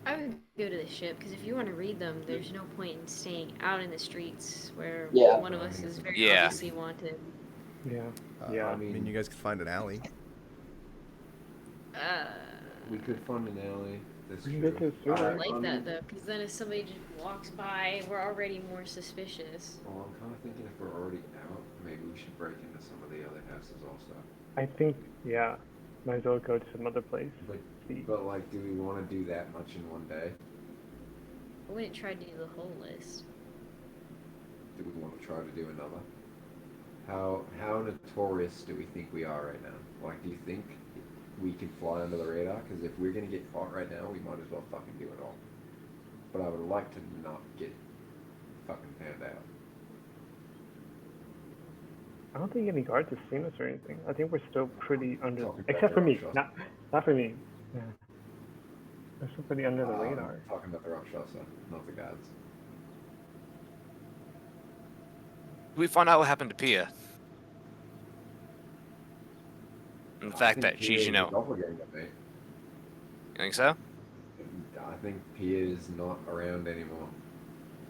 I would go to the ship because if you want to read them, there's no point in staying out in the streets where Yeah. one of us is very Yeah. obviously wanted. Yeah. I I mean, you guys could find an alley. We could find an alley. That's We can true. go to a sewer. I Alright, like I'm- that though, because then if somebody just walks by, we're already more suspicious. Well, I'm kind of thinking if we're already out, maybe we should break into some of the other houses also. I think, yeah, might as well go to some other place. But, See. but like, do we want to do that much in one day? I wouldn't try to do the whole list. Do we want to try to do another? How notorious do we think we are right now? Like, do you think we can fly under the radar? Because if we're gonna get caught right now, we might as well fucking do it all. But I would like to not get fucking found out. I don't think any guards have seen us or anything. I think we're still pretty under, Talking about except for the me. rock Not for me. Yeah. We're still pretty under the I'm radar. talking about the Rakshasa, not the guards. Did we find out what happened to Pia? And the fact that she's, you know, Doppelganger, mate. you think so? I think Pia is not around anymore.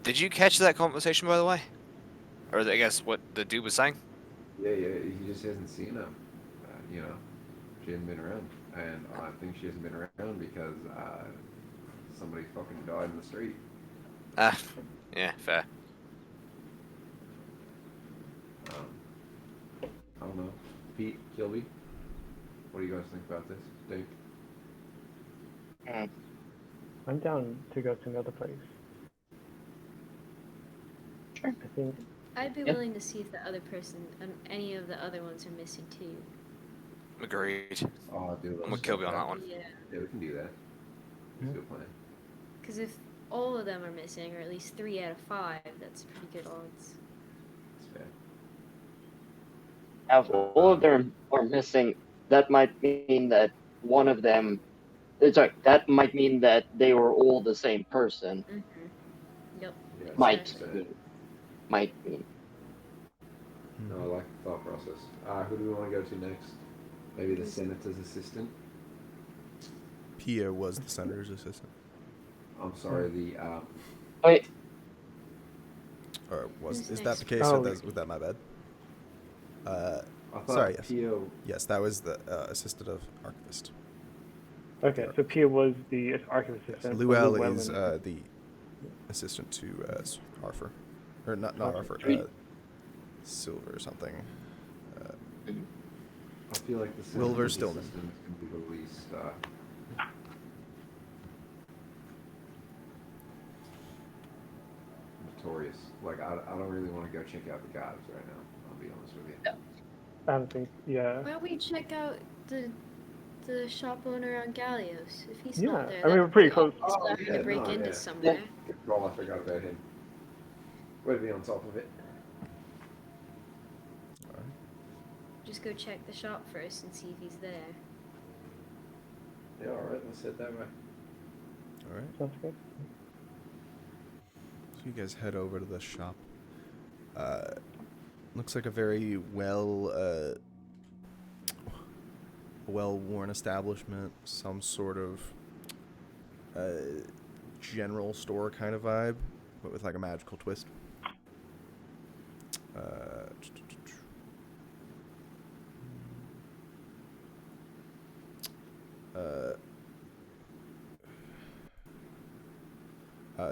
Did you catch that conversation, by the way? Or I guess what the dude was saying? Yeah, he just hasn't seen her. You know, she hasn't been around. And I think she hasn't been around because somebody fucking died in the street. Ah, yeah, fair. I don't know. Pete, Kilby, what do you guys think about this? Dave? I'm down to go to another place. Sure. I think, I'd be Yeah. willing to see if the other person, any of the other ones are missing too. Agreed. Oh, dude. I'm with Kilby on that one. Yeah, Yeah, we can do that. It's a good plan. because if all of them are missing, or at least 3 out of 5, that's pretty good odds. It's fair. If all of them are missing, that might mean that one of them. Sorry, that might mean that they were all the same person. Mm-hmm. Yep. Yeah, Might it's fair. mean. Might mean. No, I like the thought process. Who do we want to go to next? Maybe the senator's assistant? Pia was the senator's assistant. I'm sorry, the Wait, Or was Who's is that next? the case? Oh. Or was that my bad? I thought Sorry, yes. Pio. Yes, that was the assistant of archivist. okay, so Pia was the archivist Yes. assistant. Luell Llewellyn- is the assistant to Arthur. Or not Arthur, Silver or something. I feel like the Wilbur senator's Stillman. assistant can be the least notorious. Like, I don't really want to go check out the guards right now. I'll be honest with you. I don't think, yeah. Why don't we check out the shop owner on Gallios? If he's Yeah, not there, I mean, we're pretty that'd be close. obvious Oh, to yeah, break no, into yeah. somewhere. Good call, I forgot about him. Way to be on top of it. Just go check the shop first and see if he's there. Yeah, alright, let's head that way. All right. Sounds good. So you guys head over to the shop. Looks like a very well-worn establishment. Some sort of general store kind of vibe, but with like a magical twist.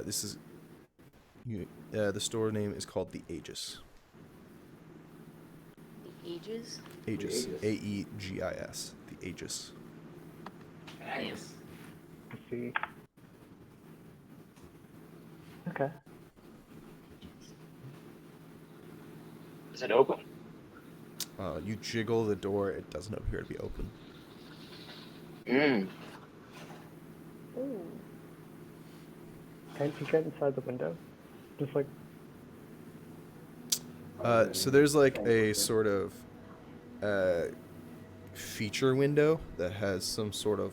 This is the store name is called the Aegis. The ages? Aegis. Aegis. A-E-G-I-S. The Aegis. Damn. Let's see. Okay. is it open? You jiggle the door. It doesn't appear to be open. Mm. Ooh. Can't you get inside the window? Just like, So there's like a sort of feature window that has some sort of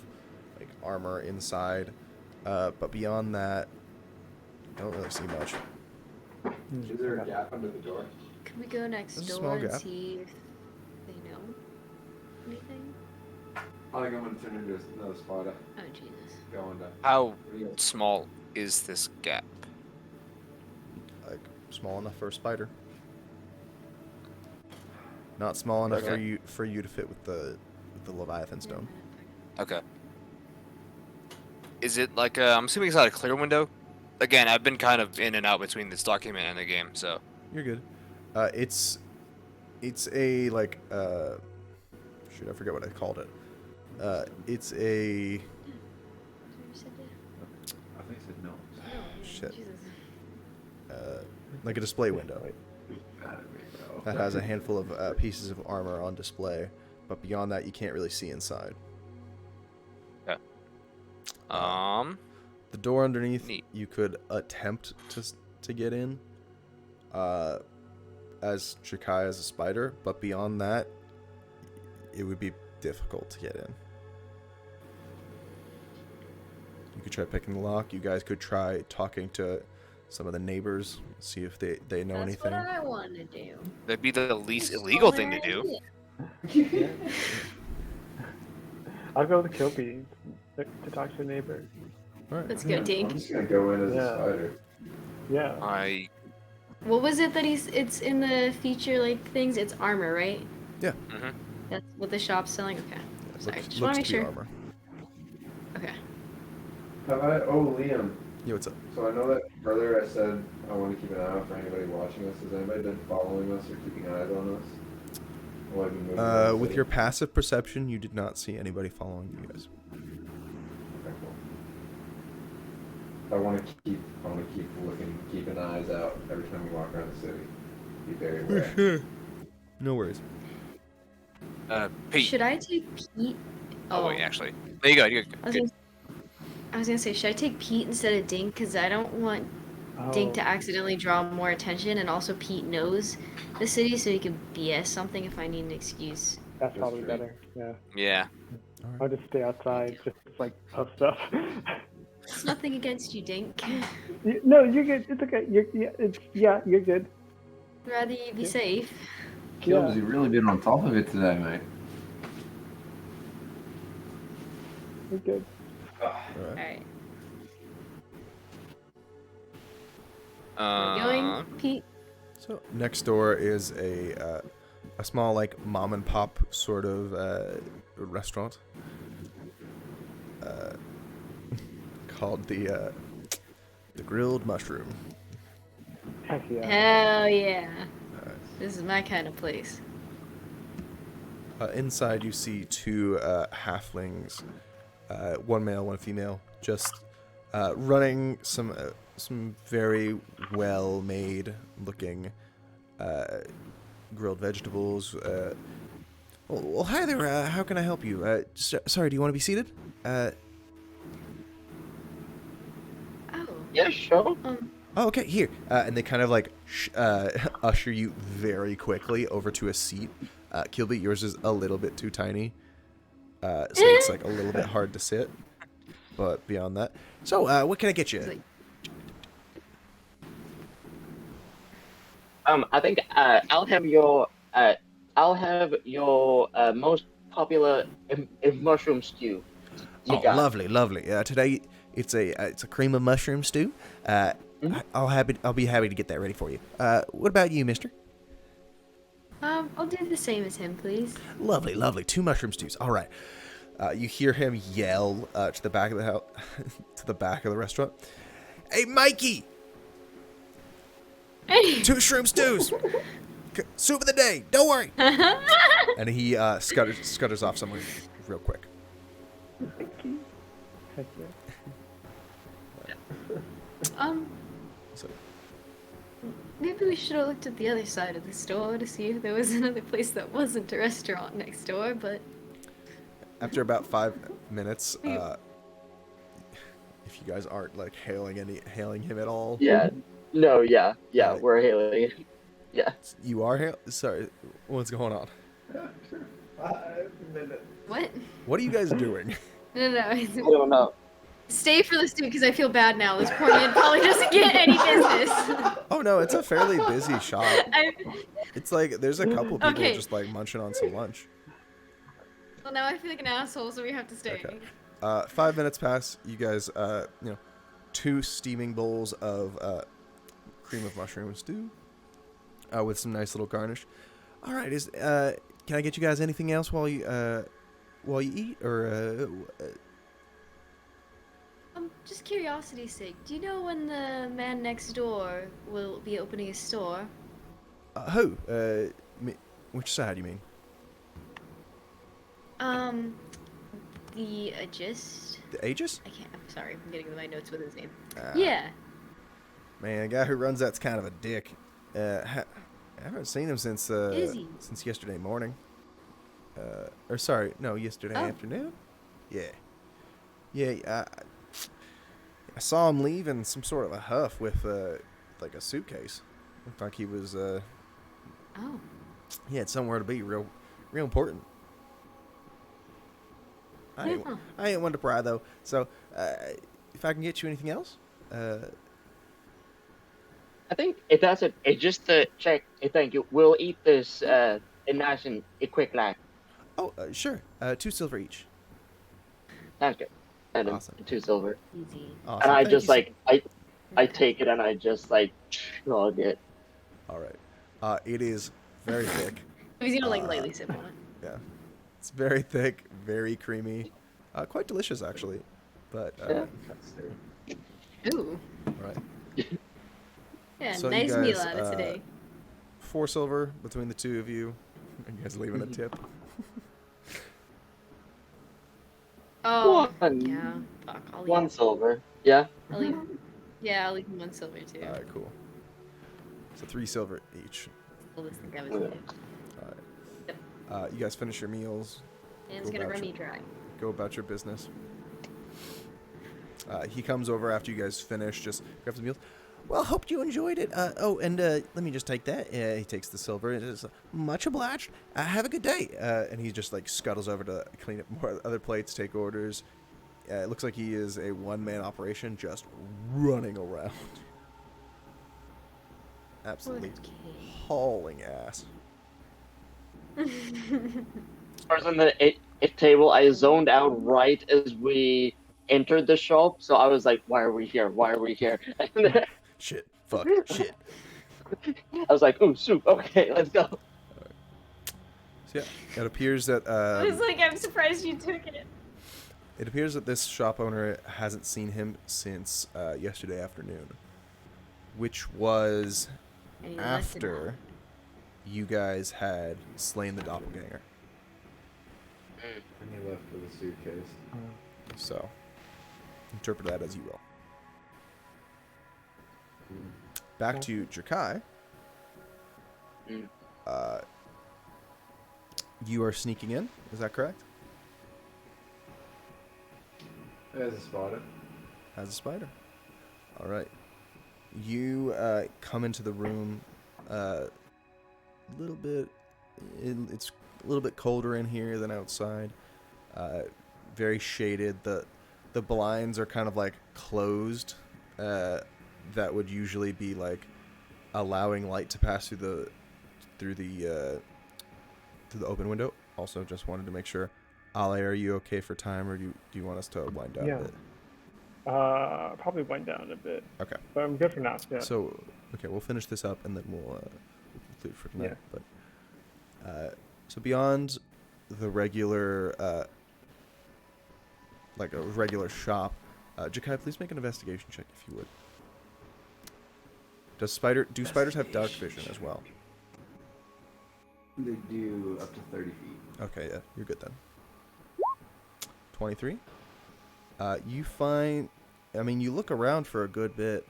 like armor inside, but beyond that, I don't really see much. Is there a gap under the door? Could we go next There's a door small and gap. see if they know anything? I think I'm gonna turn into another spider. Oh Jesus. Go under. How small is this gap? Like small enough for a spider. Not small enough Okay. for you to fit with the Leviathan stone. Okay. Is it like I'm assuming it's not a clear window? Again, I've been kind of in and out between this document and the game, so. You're good. It's a like shoot, I forget what I called it. It's a I think it said no. shit. Jesus. Like a display window Bad at me, bro. that has a handful of pieces of armor on display, but beyond that you can't really see inside. The door underneath Neat. you could attempt to get in as Shikai as a spider, but beyond that it would be difficult to get in. You could try picking the lock. You guys could try talking to some of the neighbors, see if they know That's anything. what I want to do. That'd be the least illegal thing to do. I'll go with Kilby to talk to a neighbor. All right. Let's go, I'm Dink. just gonna go in as Yeah. a spider. Yeah. I. What was it that it's in the feature like things? It's armor, right? Mm-hmm. That's what the shop's selling. Okay. Yeah, Sorry, looks just wanna make to be sure. armor. Okay. Oh, Liam. Yeah, what's up? So I know that earlier I said I want to keep an eye out for anybody watching us. Has anybody been following us or keeping eyes on us? While I've been moving around the With city? your passive perception, you did not see anybody following you guys. Okay, cool. I want to keep looking, keeping eyes out every time we walk around the city. Be very aware. No worries. Pete. Should I take Pete? Oh wait, actually. There you go. You I was, good. I was gonna say, should I take Pete instead of Dink? Because I don't want Dink Oh, to accidentally draw more attention, and also Pete knows the city, so he can BS something if I need an excuse. that's probably true. better. Yeah. Yeah. I'll just stay outside, just like puff stuff. It's nothing against you, Dink. No, you're good. It's okay. You're good. Rather you be Yeah. safe. Kills, you've really been on top of it today, mate. You're good. All right. Alright. We're going, Pete. So next door is a small like mom and pop sort of restaurant called the Grilled Mushroom. Heck yeah. Hell yeah. This is my kind of place. Inside you see two halflings, one male, one female, just running some very well made looking grilled vegetables. Well, hi there. How can I help you? Sorry, do you want to be seated? Oh. Yeah, sure. Oh, okay, here. And they kind of like usher you very quickly over to a seat. Kilby, yours is a little bit too tiny, so it's like a little bit hard to sit. But beyond that, so what can I get you? It's like- I think I'll have your most popular mushroom stew. You Oh, got it. lovely, lovely. Today it's a cream of mushroom stew. I'll be happy to get that ready for you. What about you, mister? I'll do the same as him, please. Lovely, lovely. 2 mushroom stews. All right. You hear him yell to the back of the house, to the back of the restaurant. Hey, Mikey! 2 shroom stews. Soup of the day. Don't worry. And he scutters off somewhere real quick. Heck yeah. So, Maybe we should have looked at the other side of the store to see if there was another place that wasn't a restaurant next door, but after about 5 minutes, if you guys aren't like hailing him at all, Yeah. No, yeah, Right. we're hailing. Yeah. you are Sorry, what's going on? 5 minutes. what? What are you guys doing? No. I don't know. Stay for this dude because I feel bad now. This poor man probably doesn't get any business. Oh no, it's a fairly busy shop. I, It's like there's a couple people Okay. just like munching on some lunch. Well, now I feel like an asshole, so we have to stay. Okay. 5 minutes pass. You guys, 2 steaming bowls of cream of mushroom stew with some nice little garnish. All right, can I get you guys anything else while you eat, or? Just curiosity's sake, do you know when the man next door will be opening his store? Who? Which side you mean? The Aegis? The Aegis? I can't. I'm sorry. I'm getting my notes with his name. Ah, Yeah. Man, the guy who runs that's kind of a dick. I haven't seen him since Is he? since yesterday morning. Or sorry, no, yesterday Oh. afternoon. Yeah. I saw him leave in some sort of a huff with like a suitcase. Looked like he was Oh. he had somewhere to be real important. I ain't one to pry though. So if I can get you anything else, I think it does it. Just to check. Thank you. We'll eat this nice and quick like. sure. 2 silver each. Sounds good. And Awesome. 2 silver. Easy. Awesome. And I Thank just you so- I take it and I just chug it. All right. It is very thick. He's gonna lightly sip on it. Yeah. It's very thick, very creamy. Quite delicious, actually. But, Yeah. Ooh. all right. Yeah, So you nice meal guys, out of today. 4 silver between the 2 of you. And you guys leaving a tip. Oh. One. Yeah. Fuck. I'll leave. 1 silver. Yeah. I'll leave. Yeah, I'll leave him 1 silver too. All right, cool. So 3 silver each. Well, this think I was Okay. leaving. All right. You guys finish your meals. And it's Go gonna about run me your- dry. Go about your business. He comes over after you guys finish, just grabs the meals. Well, hope you enjoyed it. Let me just take that. He takes the silver. It is much obliged. Have a good day. And he just scuttles over to clean up more other plates, take orders. It looks like he is a one-man operation, just running around, absolutely hauling ass. First on the it table, I zoned out right as we entered the shop, so I was like, "Why are we here? Why are we here?" And then Shit. Fuck. Shit. I was like, "Ooh, soup. Okay, let's go." So yeah, it appears that I was like, I'm surprised you took it. it appears that this shop owner hasn't seen him since yesterday afternoon, which was And he left it after you guys had slain the doppelganger. And he left with a suitcase. So interpret that as you will. Back to Jakai. Mm. You are sneaking in, is that correct? There's a spider. As a spider. All right. You come into the room a little bit. It's a little bit colder in here than outside. Very shaded. The blinds are kind of closed. That would usually be allowing light to pass through the open window. Also, just wanted to make sure. Ale, are you okay for time, or do you want us to wind down Yeah. a bit? Probably wind down a bit, Okay. but I'm good for now. Yeah. So, okay, we'll finish this up and then we'll conclude for tonight. Yeah. But so beyond the regular, a regular shop, Jakai, please make an investigation check if you would. Do spiders have dark vision as well? They do up to 30 feet. Okay, yeah, you're good then. 23. You find, you look around for a good bit.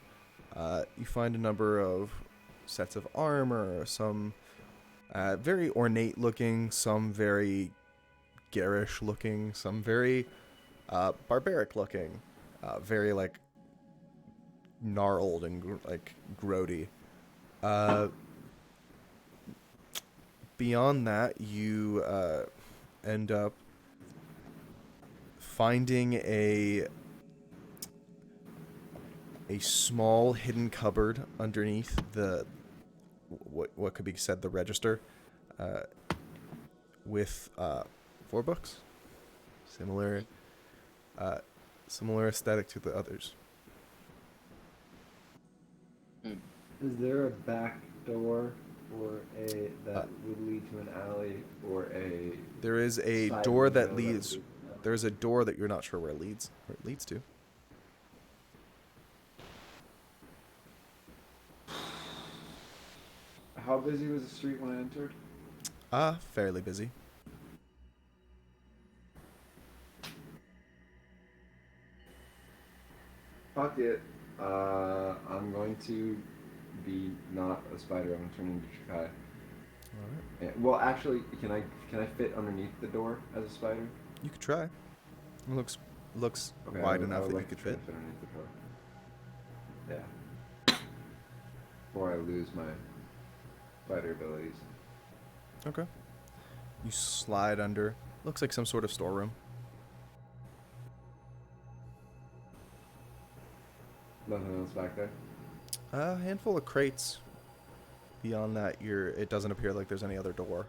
You find a number of sets of armor, some very ornate looking, some very garish looking, some very barbaric looking, very gnarled and grody. Beyond that, you end up finding a small hidden cupboard underneath the what could be said the register, with 4 books. Similar aesthetic to the others. Is there a back door or that would lead to an alley or a? There is a side door that window leads. There's a door that you're not sure where it leads to. How busy was the street when I entered? Fairly busy. Fuck it. I'm going to be not a spider. I'm gonna turn into Chikai. Alright. Yeah, well, actually, can I fit underneath the door as a spider? You could try. It looks Okay, wide I enough would that like you could to try fit. to underneath the door. Yeah. Before I lose my spider abilities. Okay. You slide under. Looks like some sort of storeroom. Nothing else back there. A handful of crates. Beyond that, it doesn't appear like there's any other door.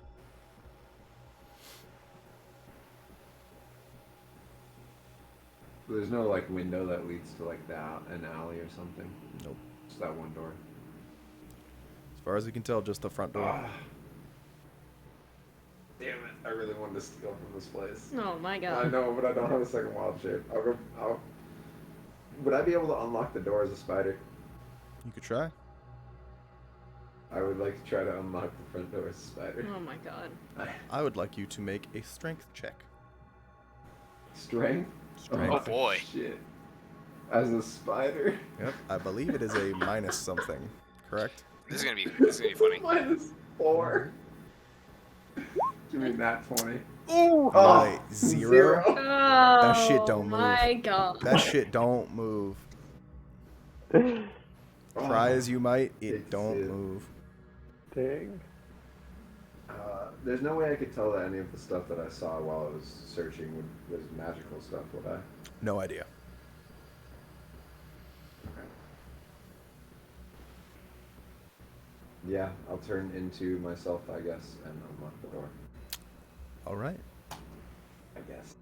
There's no like window that leads to like an alley or something. Nope. Just that one door. As far as you can tell, just the front door. Ah. Damn it! I really wanted to steal from this place. Oh my I god. know, but I don't have a second wild shape. Would I be able to unlock the door as a spider? You could try. I would like to try to unlock the front door as a spider. Oh my god. I would like you to make a strength check. Strength? Strength. Oh boy. Shit. As a spider? Yep. I believe it is a minus something. Correct? This is gonna be funny. -4. Give me that 20. Ooh. Oh, 0. Oh That shit don't move. my god. That shit don't move. Try as you might, it Hate to don't see it. move. Dang. There's no way I could tell that any of the stuff that I saw while I was searching was magical stuff, would I? No idea. Yeah, I'll turn into myself, I guess, and unlock the door. All right. I guess.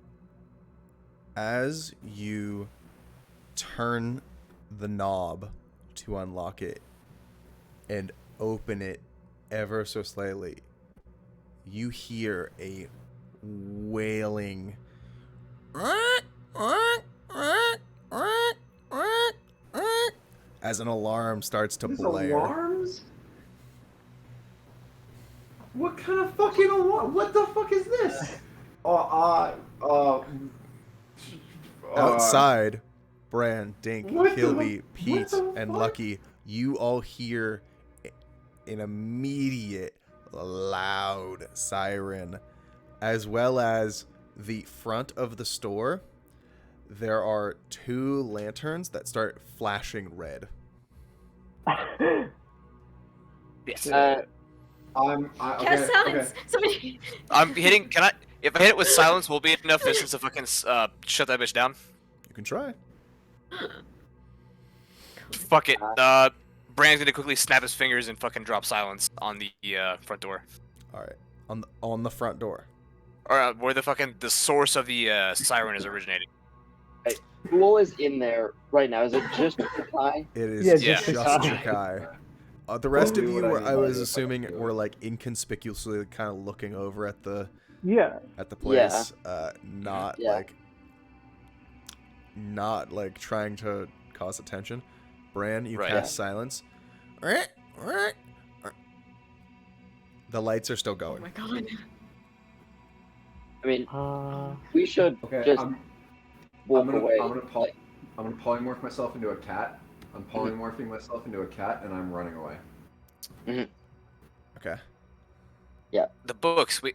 As you turn the knob to unlock it and open it ever so slightly, you hear a wailing as an alarm starts to These blare. alarms? What kind of fucking alarm? What the fuck is this? Outside, Bran, Dink, What the- Kilby, what Pete, the and fuck? Lucky, you all hear an immediate loud siren, as well as the front of the store. There are 2 lanterns that start flashing red. Yes. Uh, Okay, Cast silence. okay. Somebody. I'm hitting. Can I? If I hit it with silence, will be enough distance to fucking shut that bitch down. You can try. Fuck it. Bran's gonna quickly snap his fingers and fucking drop silence on the front door, All right, on the front door. or where the source of the siren is originating. who is in there right now? Is it just Kai? It is Yeah, just just Jakai. The rest of Do you, what I were, need I to was do. assuming, were like inconspicuously kind of looking over at the Yeah. place, not Yeah. like trying to cause attention. Bran, you Right. cast silence. The lights are still Oh going. my god. I mean, Uh, we should Okay, just I'm walk gonna, away. I'm gonna polymorph myself into a cat. I'm polymorphing myself into a cat, and I'm running away. Okay. The books. We.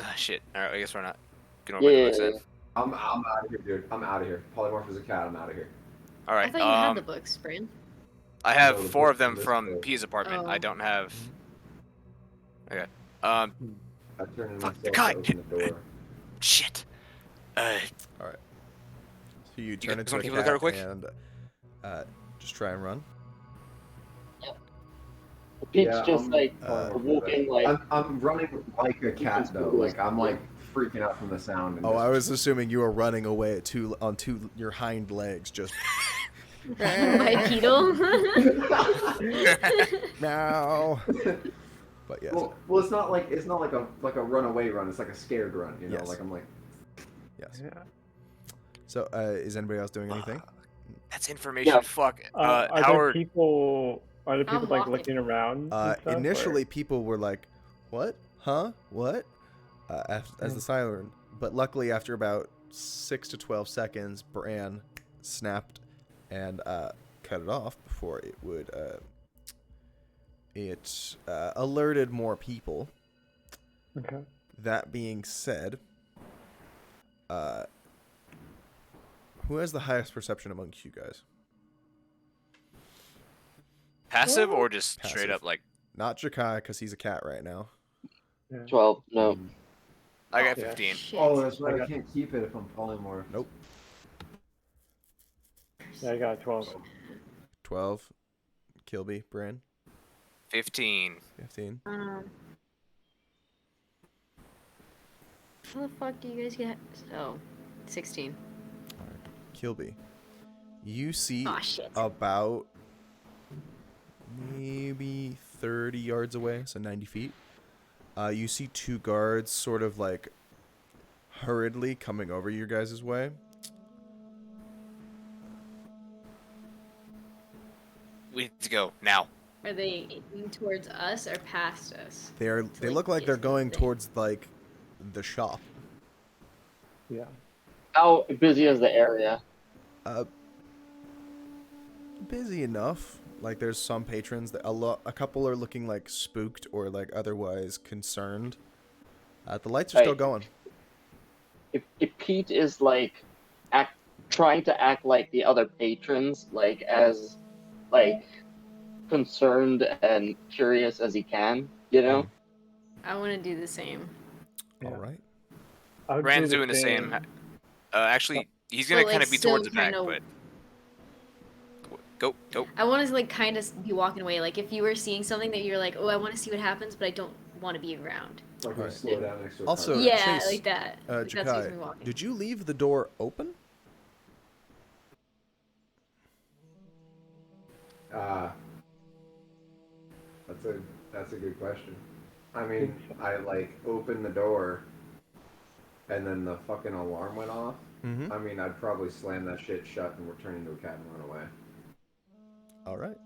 Ah, shit. All right. I guess we're not. Gonna Yeah, the yeah, books yeah. then. I'm out of here, dude. I'm out of here. Polymorph as a cat. I'm out of here. All right. I thought you had the books, Bran. I have No, the 4 of books are them this from big. P's apartment. Oh. I don't have. Okay. I turn in Fuck, myself Kai, to open the door. Shit. So you guys turn into wanna a keep a look at her cat quick? and just try and run. Pete's Yeah, just I'm- like Uh, walking like I'm running like a cat though. Like I'm like freaking out from the sound. And Oh, just- I was assuming you were running away on your hind legs, just Bipedal. meow. But yes, Well, it's not like a runaway run. It's like a scared run. You know, Yes. like I'm like. yes. Yeah. So, is anybody else doing anything? That's information. Yeah. Fuck. Are there Howard. people? Are there people I'm like walking. looking around? and stuff, Initially, people were like, "What? Huh? What?" As the siren, but luckily, after about 6 to 12 seconds, Bran snapped and cut it off before it would. It alerted more people. Or... Okay. That being said, who has the highest perception amongst you guys? Passive or just straight Passive. up like? Not Jakai, because he's a cat right now. Yeah. 12. No. I got Yeah. 15. Shit. Oh, that's right. I I got- can't keep it if I'm polymorph. Nope. Yeah, I got 12. 12. Kilby, Bran, 15. 15. How the fuck do you guys get? Oh, 16. Kilby. You see Aw, shit. about maybe 30 yards away, so 90 feet. You see two guards sort of like hurriedly coming over your guys' way. We need to go now. Are they aiming towards us or past us? They like, look like they're get to the going thing. towards like the shop. Yeah. How busy is the area? Busy enough. Like there's some patrons that a couple are looking like spooked or like otherwise concerned. The lights are still Right. going. If Pete is like trying to act like the other patrons, like as like concerned and curious as he can, you know? I want to do the same. Yeah. All right. I would Brand's do doing the same. Actually, he's But, gonna like, kind of be still towards the back, kinda- but go. I want to like kind of be walking away. Like if you were seeing something that you're like, oh, I want to see what happens, but I don't want to be around. Like Alright. slow down next to a Also, car. Yeah, Chase, like that. Like, that's Jakai, usually walking. did you leave the door open? That's a good question. I mean, I like opened the door, and then the fucking alarm went off. Mm-hmm. I mean, I'd probably slam that shit shut and turn into a cat and run away. All right.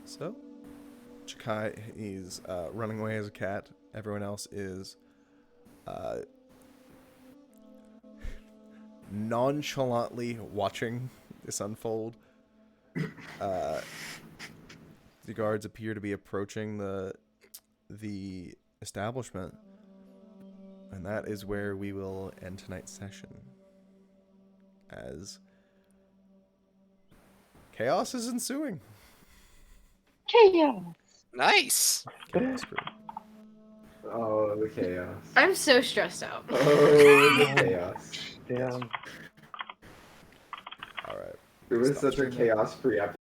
So, Jakai is running away as a cat. Everyone else is nonchalantly watching this unfold. The guards appear to be approaching the establishment, and that is where we will end tonight's session. As chaos is ensuing. Chaos. Nice. Chaos crew. Oh, the chaos. I'm so stressed out. Oh, the chaos. Damn. All right. It was Stop such a streaming. chaos-free episode.